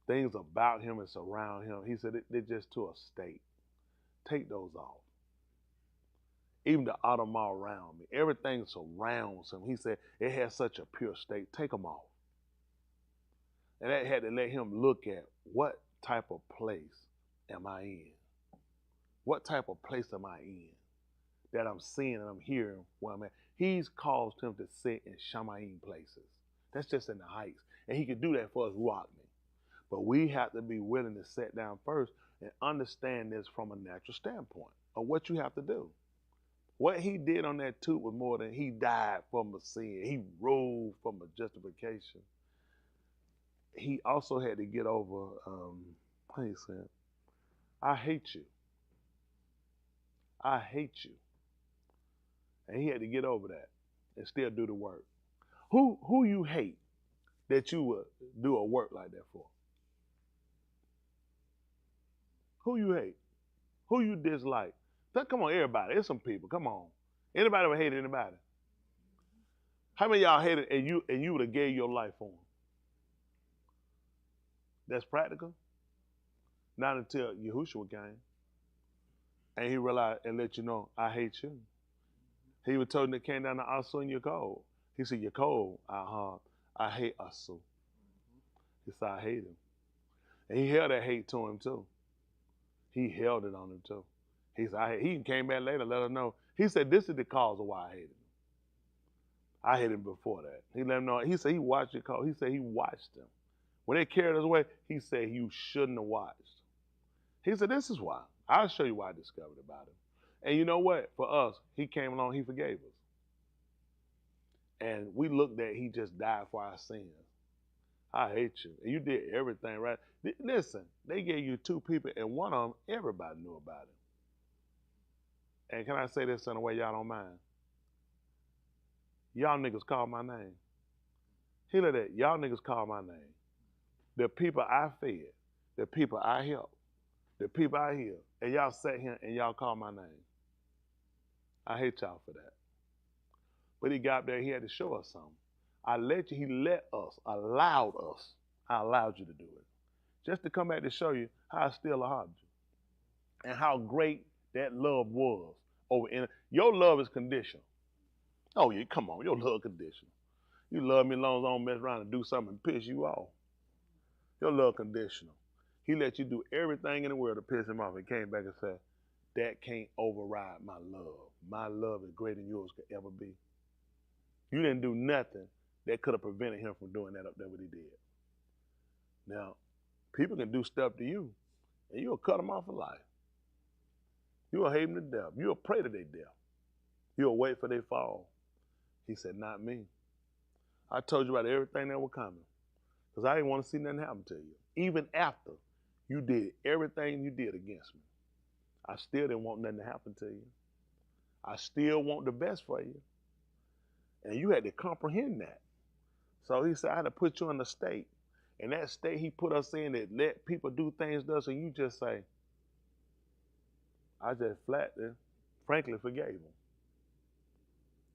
Things about him and surround him, he said they're just to a state. Take those off. Even the Adamah around me, everything surrounds him. He said it has such a pure state. Take them off. And that had to let him look at what type of place am I in? What type of place am I in that I'm seeing and I'm hearing where I'm at? He's caused him to sit in Shamayim places. That's just in the heights. And he can do that for us, rock me. But we have to be willing to sit down first and understand this from a natural standpoint of what you have to do. What he did on that tube was more than he died from a sin. He rose from a justification. He also had to get over, how you say it? I hate you. I hate you. And he had to get over that and still do the work. Who you hate that you would do a work like that for? Who you hate? Who you dislike? Come on, everybody. There's some people. Come on. Anybody ever hated anybody? How many of y'all hated and you would have gave your life for them? That's practical? Not until Yahusha came. And he realized and let you know, I hate you. He was told that came down to Asu and Yaakov. He said, Yaakov, ahab, I hate Asu. He said, I hate him. And he held that hate to him too. He held it on him too. He said, he came back later, let us know. He said, this is the cause of why I hated him. I hated him before that. He let him know. He said he watched it call. He said he watched him. When they carried us away, he said you shouldn't have watched. He said, this is why. I'll show you why I discovered about him. And you know what? For us, he came along, he forgave us. And we looked at, he just died for our sins. I hate you. And you did everything right. Listen, they gave you two people, and one of them, everybody knew about it. And can I say this in a way y'all don't mind? Y'all niggas call my name. Hear that? Y'all niggas call my name. The people I fed, the people I helped, the people I healed, and y'all sat here and y'all call my name. I hate y'all for that. But he got up there, he had to show us something. He let us, allowed us. I allowed you to do it. Just to come back to show you how I still ahabed you. And how great that love was. Your love is conditional. Oh yeah, come on, your love conditional. You love me as long as I don't mess around and do something and piss you off. Your love conditional. He let you do everything in the world to piss him off and came back and said, that can't override my love. My love is greater than yours could ever be. You didn't do nothing that could have prevented him from doing that up there what he did. Now, people can do stuff to you, and you'll cut them off for life. You'll hate them to death. You'll pray to their death. You'll wait for their fall. He said, not me. I told you about everything that was coming because I didn't want to see nothing happen to you. Even after you did everything you did against me, I still didn't want nothing to happen to you. I still want the best for you. And you had to comprehend that. So he said, I had to put you in a state. And that state he put us in that let people do things to us, and you just say, I just flatly, frankly forgave them.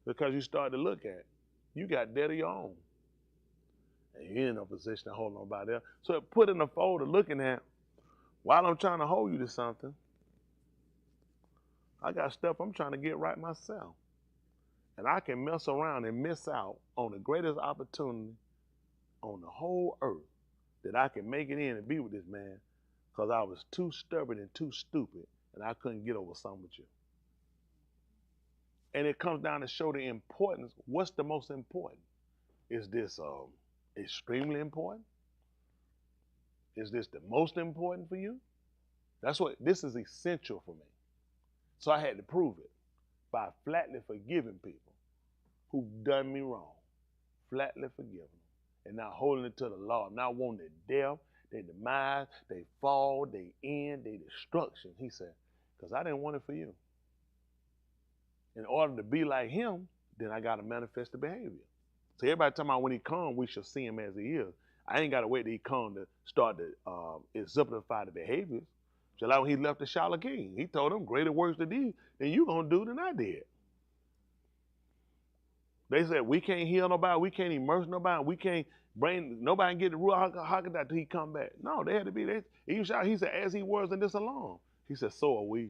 Because you started to look at, you got debt of your own. And you ain't in a position to hold nobody else. So it put in a folder looking at, while I'm trying to hold you to something, I got stuff I'm trying to get right myself. And I can mess around and miss out on the greatest opportunity on the whole earth that I can make it in and be with this man because I was too stubborn and too stupid and I couldn't get over something with you. And it comes down to show the importance. What's the most important? Is this extremely important? Is this the most important for you? This is essential for me. So I had to prove it by flatly forgiving people who've done me wrong. Flatly forgiving them. And not holding it to the law, not wanting their death, their demise, their fall, their end, their destruction. He said, because I didn't want it for you. In order to be like him, then I got to manifest the behavior. So everybody talking about when he comes, we shall see him as he is. I ain't got to wait till he come to start to exemplify the behaviors. Just like when he left the Shiloh King, he told them greater works to do than you gonna do than I did. They said we can't heal nobody, we can't immerse nobody, we can't bring nobody and get the Ruach HaKodesh till he come back. No, they had to be there. He said, as he was in this alone. He said, so are we.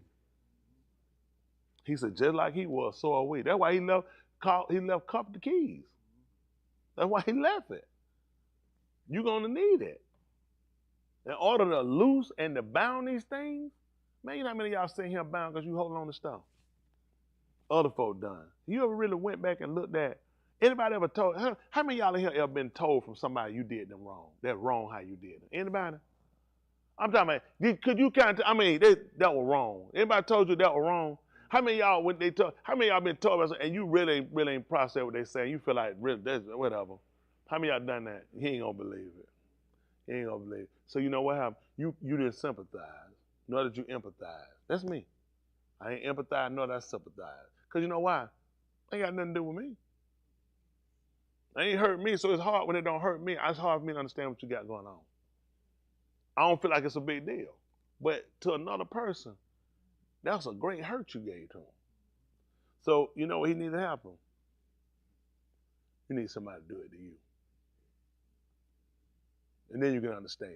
He said, just like he was, so are we. That's why he left Cup the keys. That's why he left it. You're gonna need it. In order to loose and to bound these things, man, you know how many of y'all sitting here bound because you holding on to stuff? Other folk done. You ever really went back and looked at, anybody ever told, how many of y'all in here ever been told from somebody you did them wrong? That's wrong how you did it. Anybody? I'm talking about, could you kind of, that was wrong. Anybody told you that was wrong? How many of y'all, when they told, how many of y'all been told about something and you really ain't processed what they saying? You feel like, really, that's whatever. How many of y'all done that? He ain't gonna believe it. He ain't gonna believe it. So you know what happened? You didn't sympathize, nor did you empathize. That's me. I ain't empathize, nor did I sympathize. Because you know why? Ain't got nothing to do with me. It ain't hurt me, so it's hard when it don't hurt me. It's hard for me to understand what you got going on. I don't feel like it's a big deal. But to another person, that's a great hurt you gave to him. So you know what he needs to happen? You need somebody to do it to you. And then you can understand.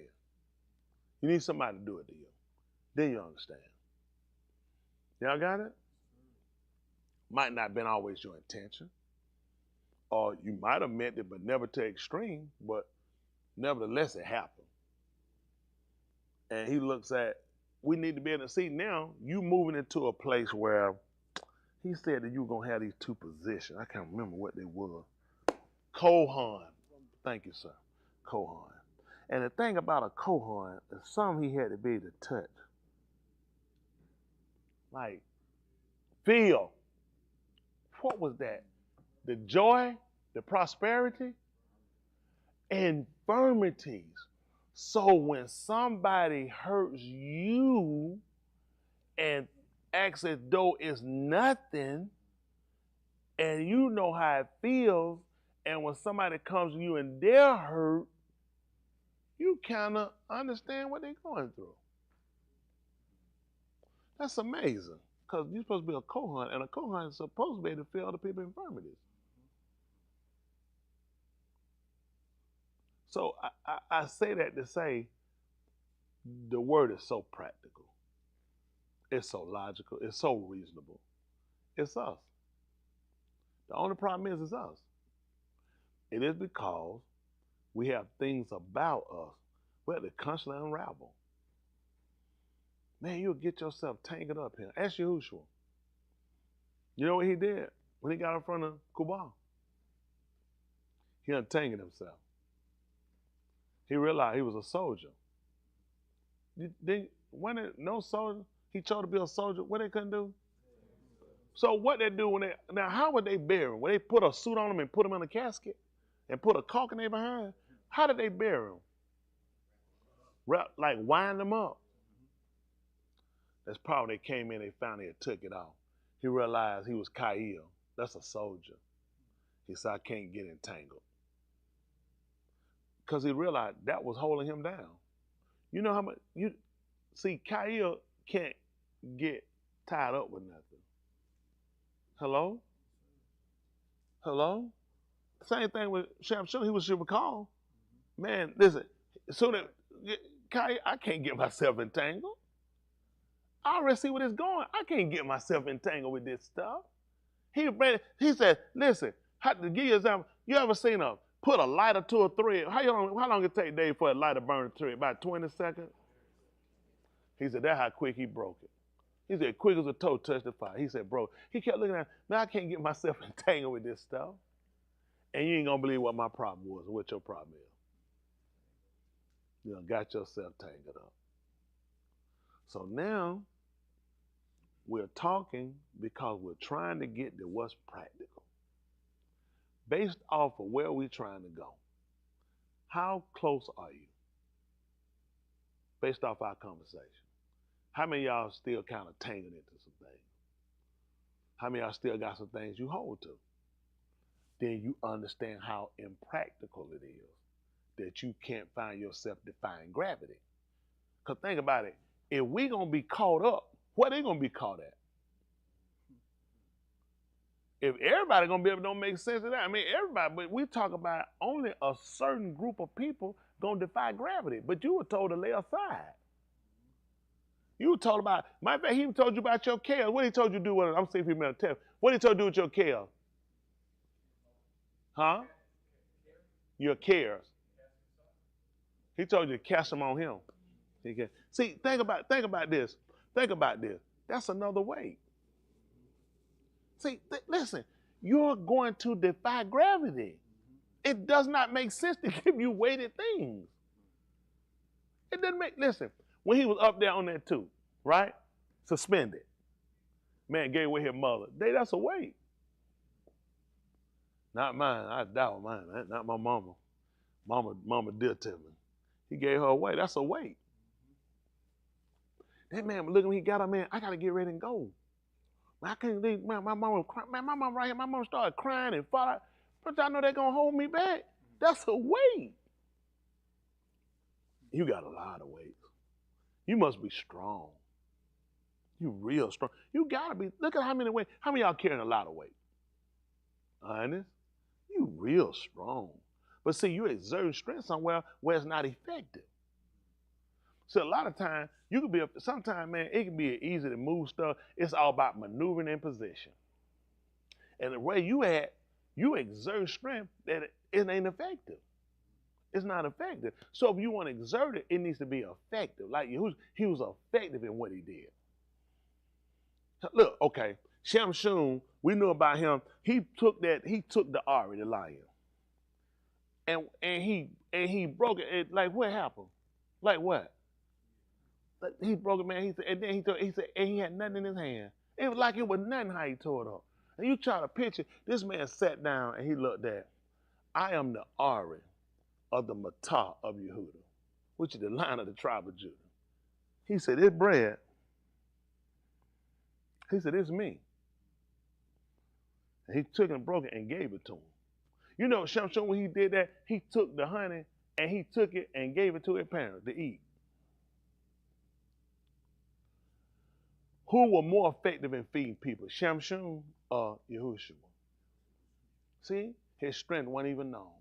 You need somebody to do it to you. Then you understand. Y'all got it? Might not have been always your intention. Or you might have meant it, but never to extreme, but nevertheless it happened. And he looks at, we need to be able to see now, you moving into a place where he said that you were going to have these two positions. I can't remember what they were. Kohan. Thank you, sir. Kohan. And the thing about a Kohan is something he had to be able to touch. Like, feel. What was that? The joy, the prosperity, infirmities. So when somebody hurts you and acts as though it's nothing, and you know how it feels, and when somebody comes to you and they're hurt, you kind of understand what they're going through. That's amazing. Because you're supposed to be a Kohan, and a Kohan is supposed to be able to feel other people's infirmities. So I say that to say the word is so practical. It's so logical. It's so reasonable. It's us. The only problem is it's us. It is because we have things about us we have to constantly unravel. Man, you'll get yourself tangled up here. Ask Yahusha. You know what he did when he got in front of Kubal? He untangled himself. He realized he was a soldier. When no soldier, he chose to be a soldier, what they couldn't do? So what they do when they, now how would they bury him? Would they put a suit on him and put him in a casket? And put a caulk in there behind? How did they bury him? Like wind him up. That's probably they came in, they found he took it off. He realized he was Ka'il. That's a soldier. He said, I can't get entangled. Because he realized that was holding him down. You know how much, see, Ka'il can't get tied up with nothing. Hello? Hello? Same thing with Shamshon. He was Shivakal. Man, listen, so that I can't get myself entangled. I already see where it's going. I can't get myself entangled with this stuff. He said, listen, to give you an example, you ever seen put a lighter to a thread? How long it take Dave for a lighter burn a thread? About 20 seconds? He said, that's how quick he broke it. He said, quick as a toe touched the fire. He said, bro, he kept looking at me, man, I can't get myself entangled with this stuff. And you ain't gonna believe what my problem was or what your problem is. You know, got yourself tangled up. So now, we're talking because we're trying to get to what's practical. Based off of where we're trying to go. How close are you? Based off our conversation. How many of y'all still kind of tangled into some things? How many of y'all still got some things you hold to? Then you understand how impractical it is that you can't find yourself defying gravity. Because think about it. If we're going to be caught up, what they going to be caught at? If everybody going to be able to don't make sense of that, I mean, everybody, but we talk about only a certain group of people going to defy gravity. But you were told to lay aside. You were told about, matter of fact, he told you about your cares. What he told you to do with it? I'm seeing if he made a test. What he told you to do with your cares? Huh? Your cares. He told you to cast them on him. Okay. See, think about this. Think about this. That's another weight. See, listen, you're going to defy gravity. It does not make sense to give you weighted things. It doesn't make, listen, when he was up there on that tube, right? Suspended. Man gave away his mother. That's a weight. Not mine. I doubt mine. Not my mama. Mama did to me. He gave her away. That's a weight. That man was looking, he got up, man, I got to get ready and go. Man, I can't leave. Man, my mama right here. My mama started crying and fall out. But y'all know they're going to hold me back. That's a weight. You got a lot of weight. You must be strong. You real strong. You got to be. Look at how many weight. How many of y'all carrying a lot of weight? Honest? You real strong. But see, you exert strength somewhere where it's not effective. So a lot of times, you could be, sometimes, man, it can be easy to move stuff. It's all about maneuvering in position. And the way you at, you exert strength that it ain't effective. It's not effective. So if you want to exert it, it needs to be effective. Like Yahush, he was effective in what he did. Look, okay, Shamshun, we knew about him. He took the Ari, the lion. And he broke it. Like what happened? Like what? He broke it, man. He said, and then he said, and he had nothing in his hand. It was like it was nothing how he tore it up. And you try to picture, this man sat down and he looked at, I am the Ari of the Matah of Yehuda, which is the line of the tribe of Judah. He said, it's bread. He said, it's me. And he took and broke it and gave it to him. You know, Shamshon, when he did that, he took the honey and he took it and gave it to his parents to eat. Who were more effective in feeding people, Shamshon or Yahusha? See, his strength wasn't even known.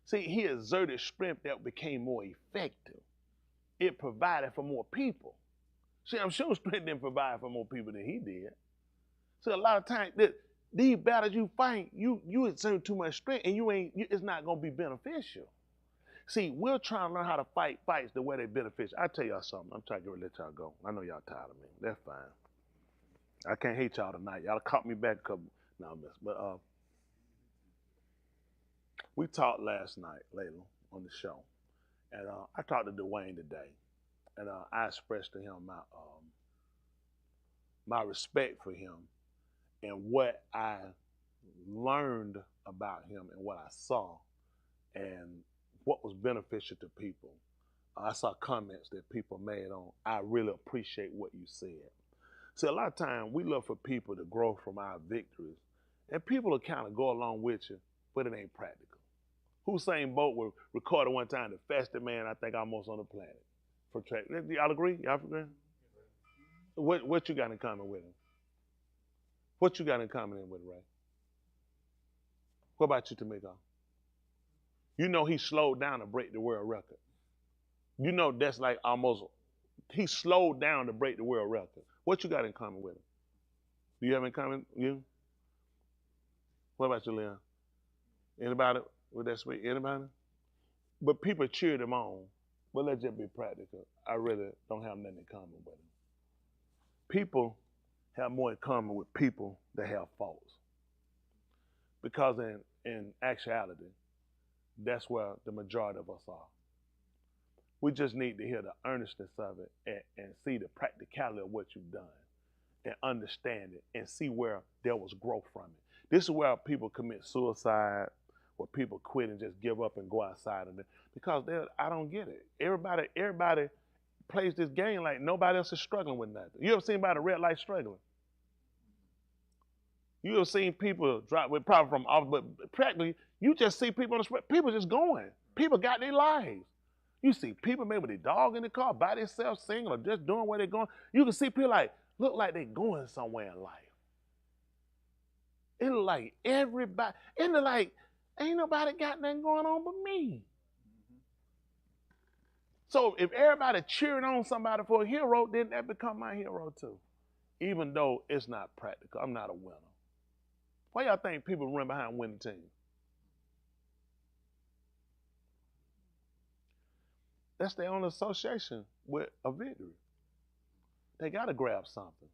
See, he exerted strength that became more effective. It provided for more people. Shamshon's strength didn't provide for more people than he did. So a lot of times, these battles you fight, you exert too much strength, and it's not gonna be beneficial. See, we're trying to learn how to fight fights the way they're beneficial. I tell y'all something. I'm trying to let y'all go. I know y'all tired of me. That's fine. I can't hate y'all tonight. Y'all caught me back a couple. No, I'm messing. But we talked last night, Layla, on the show, and I talked to Dwayne today, and I expressed to him my respect for him and what I learned about him and what I saw, and what was beneficial to people. I saw comments that people made on, I really appreciate what you said. See, a lot of times we look for people to grow from our victories, and people will kind of go along with you, but it ain't practical. Usain Bolt was recorded one time, the fastest man I think almost on the planet for track. Y'all agree? Y'all agree? What you got in common with him? What you got in common with Ray? What about you, Tamika? You know he slowed down to break the world record. You know that's like almost, he slowed down to break the world record. What you got in common with him? Do you have in common, you? What about you, Leon? Anybody with that sweet? Anybody? But people cheered him on. But let's just be practical. I really don't have nothing in common with him. People have more in common with people that have faults. Because in actuality, that's where the majority of us are. We just need to hear the earnestness of it and see the practicality of what you've done and understand it and see where there was growth from it. This is where people commit suicide, where people quit and just give up and go outside of it. Because I don't get it. Everybody plays this game like nobody else is struggling with nothing. You ever seen anybody at a red light struggling? You have seen people drop with probably from off, but practically you just see people on the street. People just going. People got their lives. You see people maybe with their dog in the car by themselves singing or just doing where they're going. You can see people look like they're going somewhere in life. It look like everybody. It look like ain't nobody got nothing going on but me. So if everybody cheering on somebody for a hero, then that become my hero too. Even though it's not practical. I'm not a winner. Why y'all think people run behind winning teams? That's their own association with a victory. They got to grab something.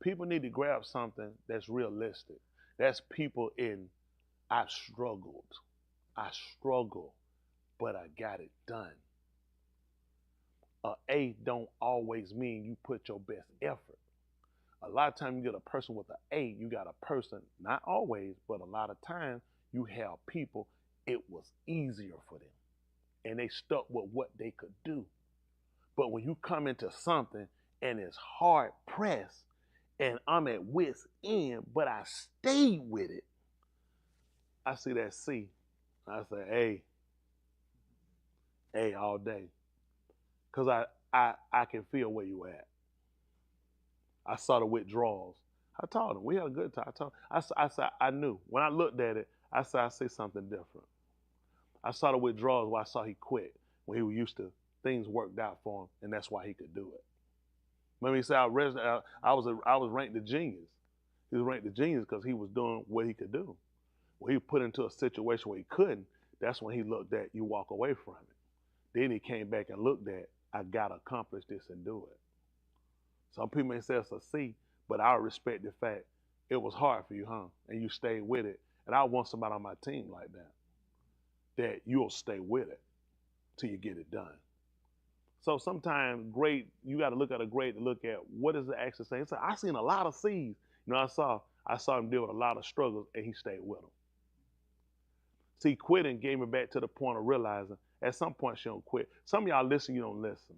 People need to grab something that's realistic. That's people in, I struggled. I struggle, but I got it done. A don't always mean you put your best effort. A lot of times you get a person with an A, you got a person, not always, but a lot of times you have people, it was easier for them. And they stuck with what they could do. But when you come into something and it's hard pressed and I'm at wit's end, but I stayed with it, I see that C. I say, A all day. Because I can feel where you at. I saw the withdrawals. I told him, we had a good time. I said, I knew. When I looked at it, I said, I see something different. I saw the withdrawals where I saw he quit when he was used to things worked out for him, and that's why he could do it. Remember he said, I was ranked the genius. He was ranked the genius because he was doing what he could do. When he put into a situation where he couldn't, that's when he looked at you walk away from it. Then he came back and looked at, I got to accomplish this and do it. Some people may say it's a C, but I respect the fact it was hard for you, huh? And you stayed with it. And I want somebody on my team like that, that you'll stay with it till you get it done. So sometimes grade, you got to look at a grade to look at what is the action saying. So I seen a lot of C's. You know, I saw him deal with a lot of struggles, and he stayed with them. See, quitting gave me back to the point of realizing at some point she don't quit. Some of y'all listen, you don't listen.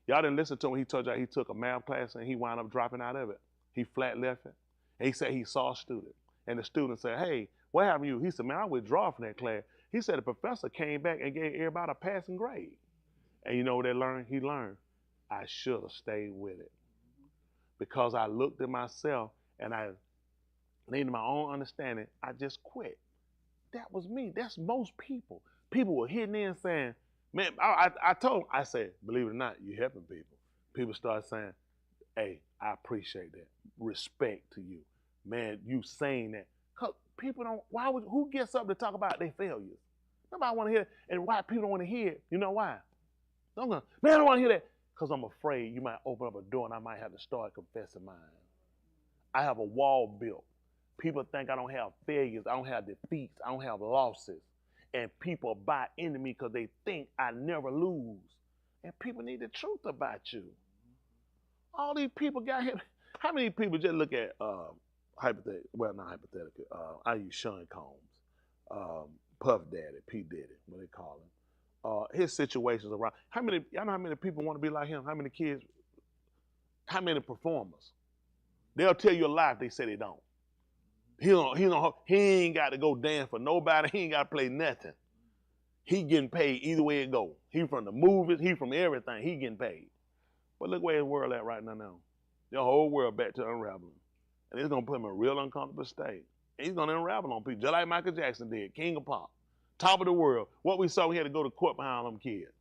Y'all didn't listen to him when he told y'all he took a math class and he wound up dropping out of it. He flat left it. And he said he saw a student. And the student said, hey, what happened to you? He said, man, I withdrew from that class. He said the professor came back and gave everybody a passing grade. And you know what they learned? He learned, I should have stayed with it. Because I looked at myself and I needed my own understanding, I just quit. That was me. That's most people. People were hitting in saying, man, I told them, I said, believe it or not, you're helping people. People start saying, hey, I appreciate that. Respect to you. Man, you saying that. Because people don't, who gets up to talk about their failures? Nobody want to hear it. And why people don't want to hear it, you know why? Man, I don't want to hear that. Because I'm afraid you might open up a door and I might have to start confessing mine. I have a wall built. People think I don't have failures, I don't have defeats, I don't have losses. And people buy into me because they think I never lose. And people need the truth about you. All these people got him. How many people just look at hypothetical? Well, not hypothetical. I use Sean Combs, Puff Daddy, P Diddy, what they call him. His situations around. Y'all know how many people want to be like him? How many kids? How many performers? They'll tell you a lie if they say they don't. He ain't got to go dance for nobody. He ain't got to play nothing. He getting paid either way it go. He from the movies. He from everything. He getting paid. But look where his world at right now. The whole world back to unraveling. And it's going to put him in a real uncomfortable state. And he's going to unravel on people, just like Michael Jackson did, King of Pop, top of the world. What we saw, we had to go to court behind them kids.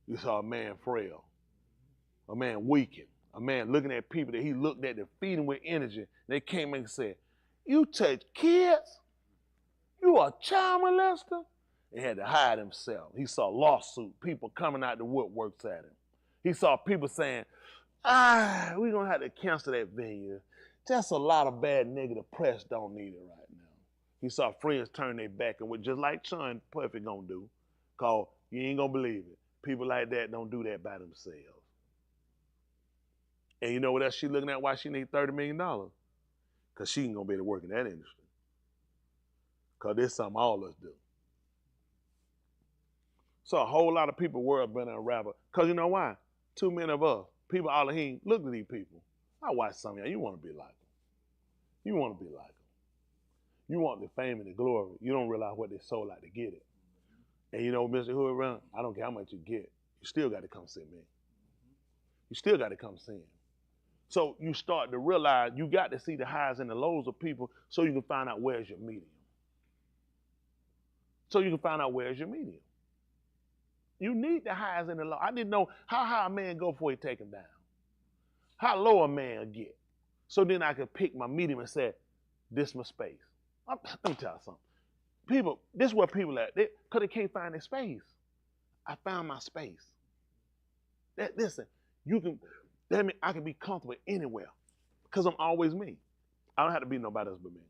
You saw a man frail, a man weakened, a man looking at people that he looked at to feed him with energy. They came and said, you touch kids? You a child molester? He had to hide himself. He saw lawsuit, people coming out the woodworks at him. He saw people saying, we're going to have to cancel that venue. Just a lot of bad negative press don't need it right now. He saw friends turn their back and just like Sean Puffy going to do, because you ain't going to believe it. People like that don't do that by themselves. And you know what else she looking at? Why she need $30 million? Because she ain't going to be able to work in that industry. Because there's something all of us do. So a whole lot of people world been unraveled. Because you know why? Too many of us, people all of him, look at these people. I watch some of y'all, you want to be like them. You want to be like them. You want the fame and the glory. You don't realize what they sold out to get it. And you know, Mr. Whoever, I don't care how much you get, you still got to come see me. You still got to come see him. So you start to realize you got to see the highs and the lows of people so you can find out where's your medium. So you can find out where's your medium. You need the highs and the lows. I didn't know how high a man go before he take him down. How low a man get. So then I could pick my medium and say, this is my space. Let me tell you something. People, this is where people at, because they can't find their space. I found my space. Listen, that means I can be comfortable anywhere because I'm always me. I don't have to be nobody else but me.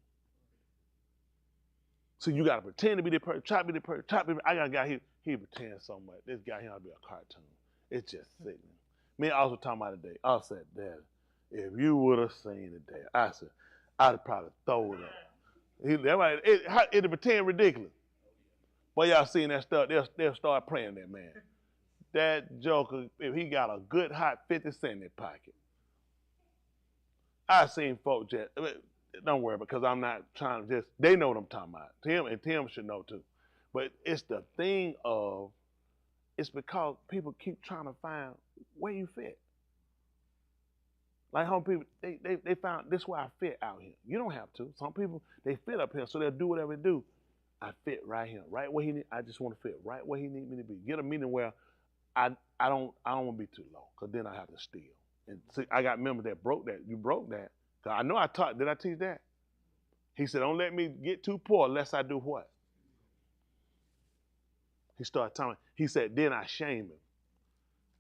So you got to pretend to be the person, try to be the person, try to be. I got a guy, he pretends so much. This guy here ought to be a cartoon. It's just sickening. Me and I was talking about today. I said, Dad, if you would have seen it today, I said, I'd have probably thrown it up. It'll pretend ridiculous. But y'all seen that stuff, they'll start praying that man. That joker, if he got a good hot 50 cent in his pocket. I seen folks just, don't worry, because I'm not trying to they know what I'm talking about. Tim should know too. But it's the thing of, it's because people keep trying to find where you fit. Like home people, they found this is where I fit out here. You don't have to. Some people, they fit up here, so they'll do whatever they do. I fit right here, right where he need. I just want to fit right where he need me to be. Get a meeting where I don't want to be too low, because then I have to steal. And see, I got members that broke that. You broke that. I know I taught. Did I teach that? He said, don't let me get too poor unless I do what? He started telling me. He said, then I shame him.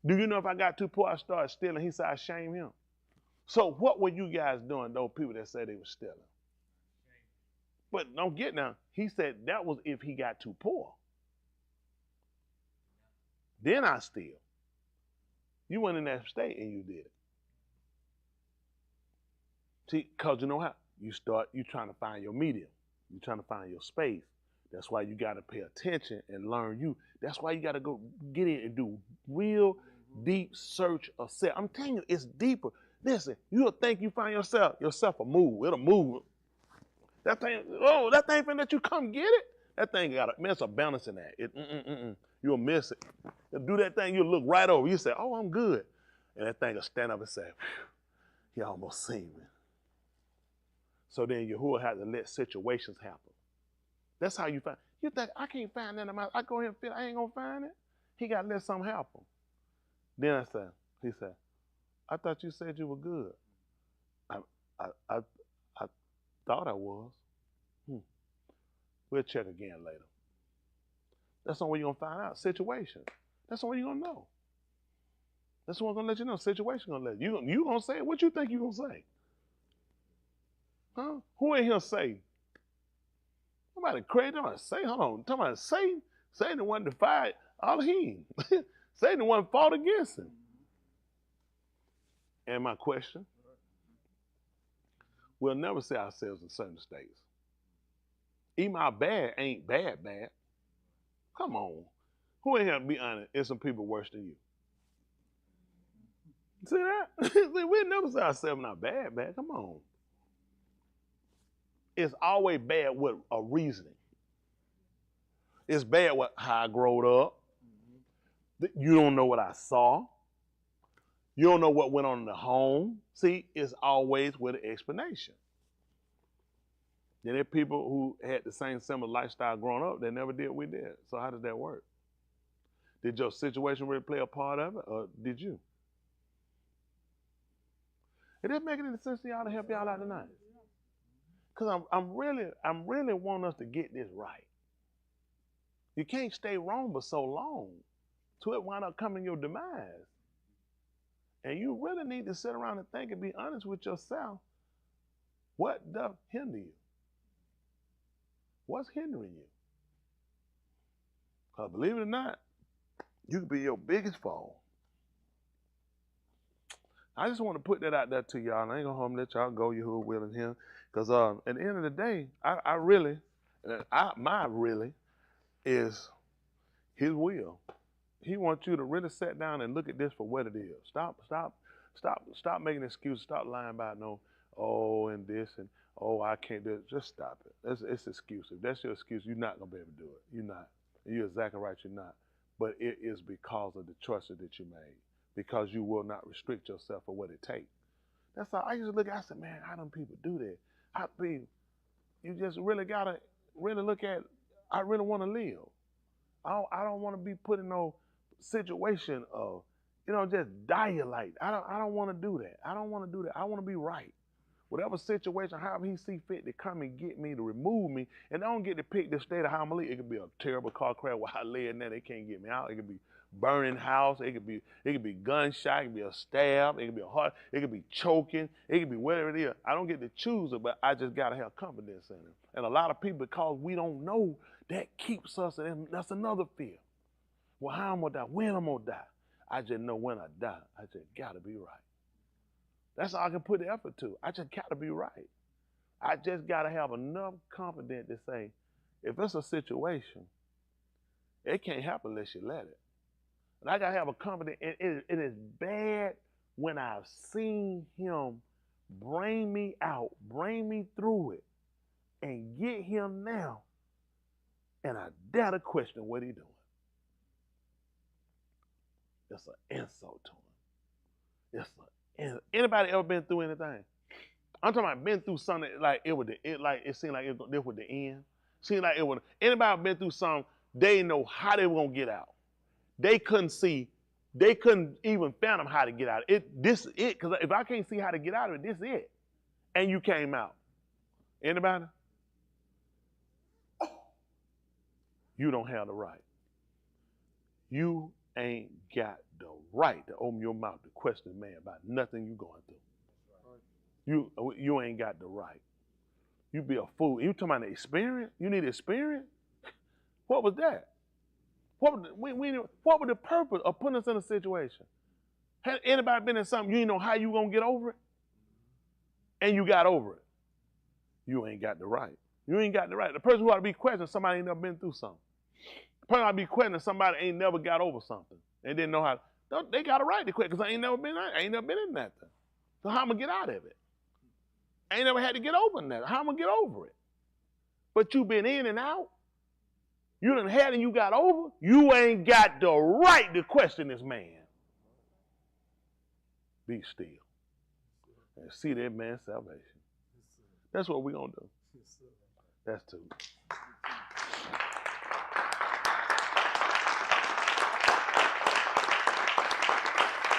Do you know if I got too poor, I started stealing? He said, I shame him. So what were you guys doing, those people that said they were stealing? But don't get now. He said that was if he got too poor. Then I steal. You went in that state and you did it. See, because you know how? You trying to find your medium. You're trying to find your space. That's why you got to pay attention and learn you. That's why you got to go get in and do real deep search of self. I'm telling you, it's deeper. Listen, you'll think you find yourself will move. It'll move. That thing finna let you come get it. That thing got a balance in that. You'll miss it. You'll do that thing, you'll look right over. You say, oh, I'm good. And that thing will stand up and say, he almost seen me. So then Yahuah had to let situations happen. That's how you find. You think, I can't find that in my, I go ahead and feel I ain't gonna find it. He got to let something happen. Then he said, I thought you said you were good. I thought I was. We'll check again later. That's the only way you're going to find out. Situation. That's the only way you're going to know. That's the one going to let you know. Situation going to let you. You going to say it. What you think you going to say? Huh? Who in here say? Somebody crazy. Somebody say, hold on. Somebody say, Satan the one defied Elohim. Satan the one fought against him. And my question, we'll never see ourselves in certain states. Even our bad ain't bad. Come on. Who in here, to be honest, is some people worse than you? See that? We'll never see ourselves not bad. Come on. It's always bad with a reasoning. It's bad with how I growed up. You don't know what I saw. You don't know what went on in the home. See, it's always with an explanation. Then there are people who had the same similar lifestyle growing up, they never did what we did. So how does that work? Did your situation really play a part of it, or did you? It doesn't make any sense to y'all to help y'all out tonight. Because I'm really wanting us to get this right. You can't stay wrong for so long till it wind up coming your demise. And you really need to sit around and think and be honest with yourself. What does hinder you? What's hindering you? Because believe it or not, you could be your biggest fall. I just want to put that out there to y'all. I ain't going to let y'all go, Yahuah willing him. Because at the end of the day, my really is his will. He wants you to really sit down and look at this for what it is. Stop making excuses. Stop lying about and this and I can't do it. Just stop it. It's excuse. If that's your excuse, you're not gonna be able to do it. You're not. You're exactly right. You're not. But it is because of the choices that you made. Because you will not restrict yourself for what it takes. That's all. I used to look. I said, man, how do people do that? You just really gotta really look at. I really want to live. I don't want to be put in no situation of, just die your life. I don't want to do that. I don't want to do that. I want to be right whatever situation, however he see fit to come and get me, to remove me, and I don't get to pick the state of how I'm gonna leave. It could be a terrible car crash where I lay in there, they can't get me out. It could be burning house. It could be gunshot. It could be a stab. It could be a heart. It could be choking. It could be whatever it is. I don't get to choose it, but I just gotta have confidence in it. And a lot of people, because we don't know, that keeps us, and that's another fear. Well, how I'm gonna die? When I'm gonna die? I just know when I die, I just gotta be right. That's all I can put the effort to. I just gotta be right. I just gotta have enough confidence to say, if it's a situation, it can't happen unless you let it. And I gotta have a confidence. It is bad when I've seen him bring me out, bring me through it, and get him now, and I dare to question what he's doing. It's an insult to him. Anybody ever been through anything? I'm talking about been through something like it seemed like this was the end. Seemed like it was. Anybody been through something? They know how they were gonna get out. They couldn't see. They couldn't even fathom how to get out. This is it. Because if I can't see how to get out of it, this is it. And you came out. Anybody? You don't have the right. You ain't got the right to open your mouth to question a man about nothing you going through. You ain't got the right. You be a fool. You talking about the experience? You need experience? What was that? What was the purpose of putting us in a situation? Had anybody been in something you didn't know how you gonna get over it? And you got over it. You ain't got the right. You ain't got the right. The person who ought to be questioning somebody ain't never been through something. The person ought to be questioning somebody ain't never got over something and didn't know how. They got a right to quit because I ain't never been in nothing. So how I'm gonna get out of it? I ain't never had to get over that. How I'm gonna get over it? But you been in and out. You done had and you got over. You ain't got the right to question this man. Be still and see that man's salvation. That's what we're gonna do. That's two.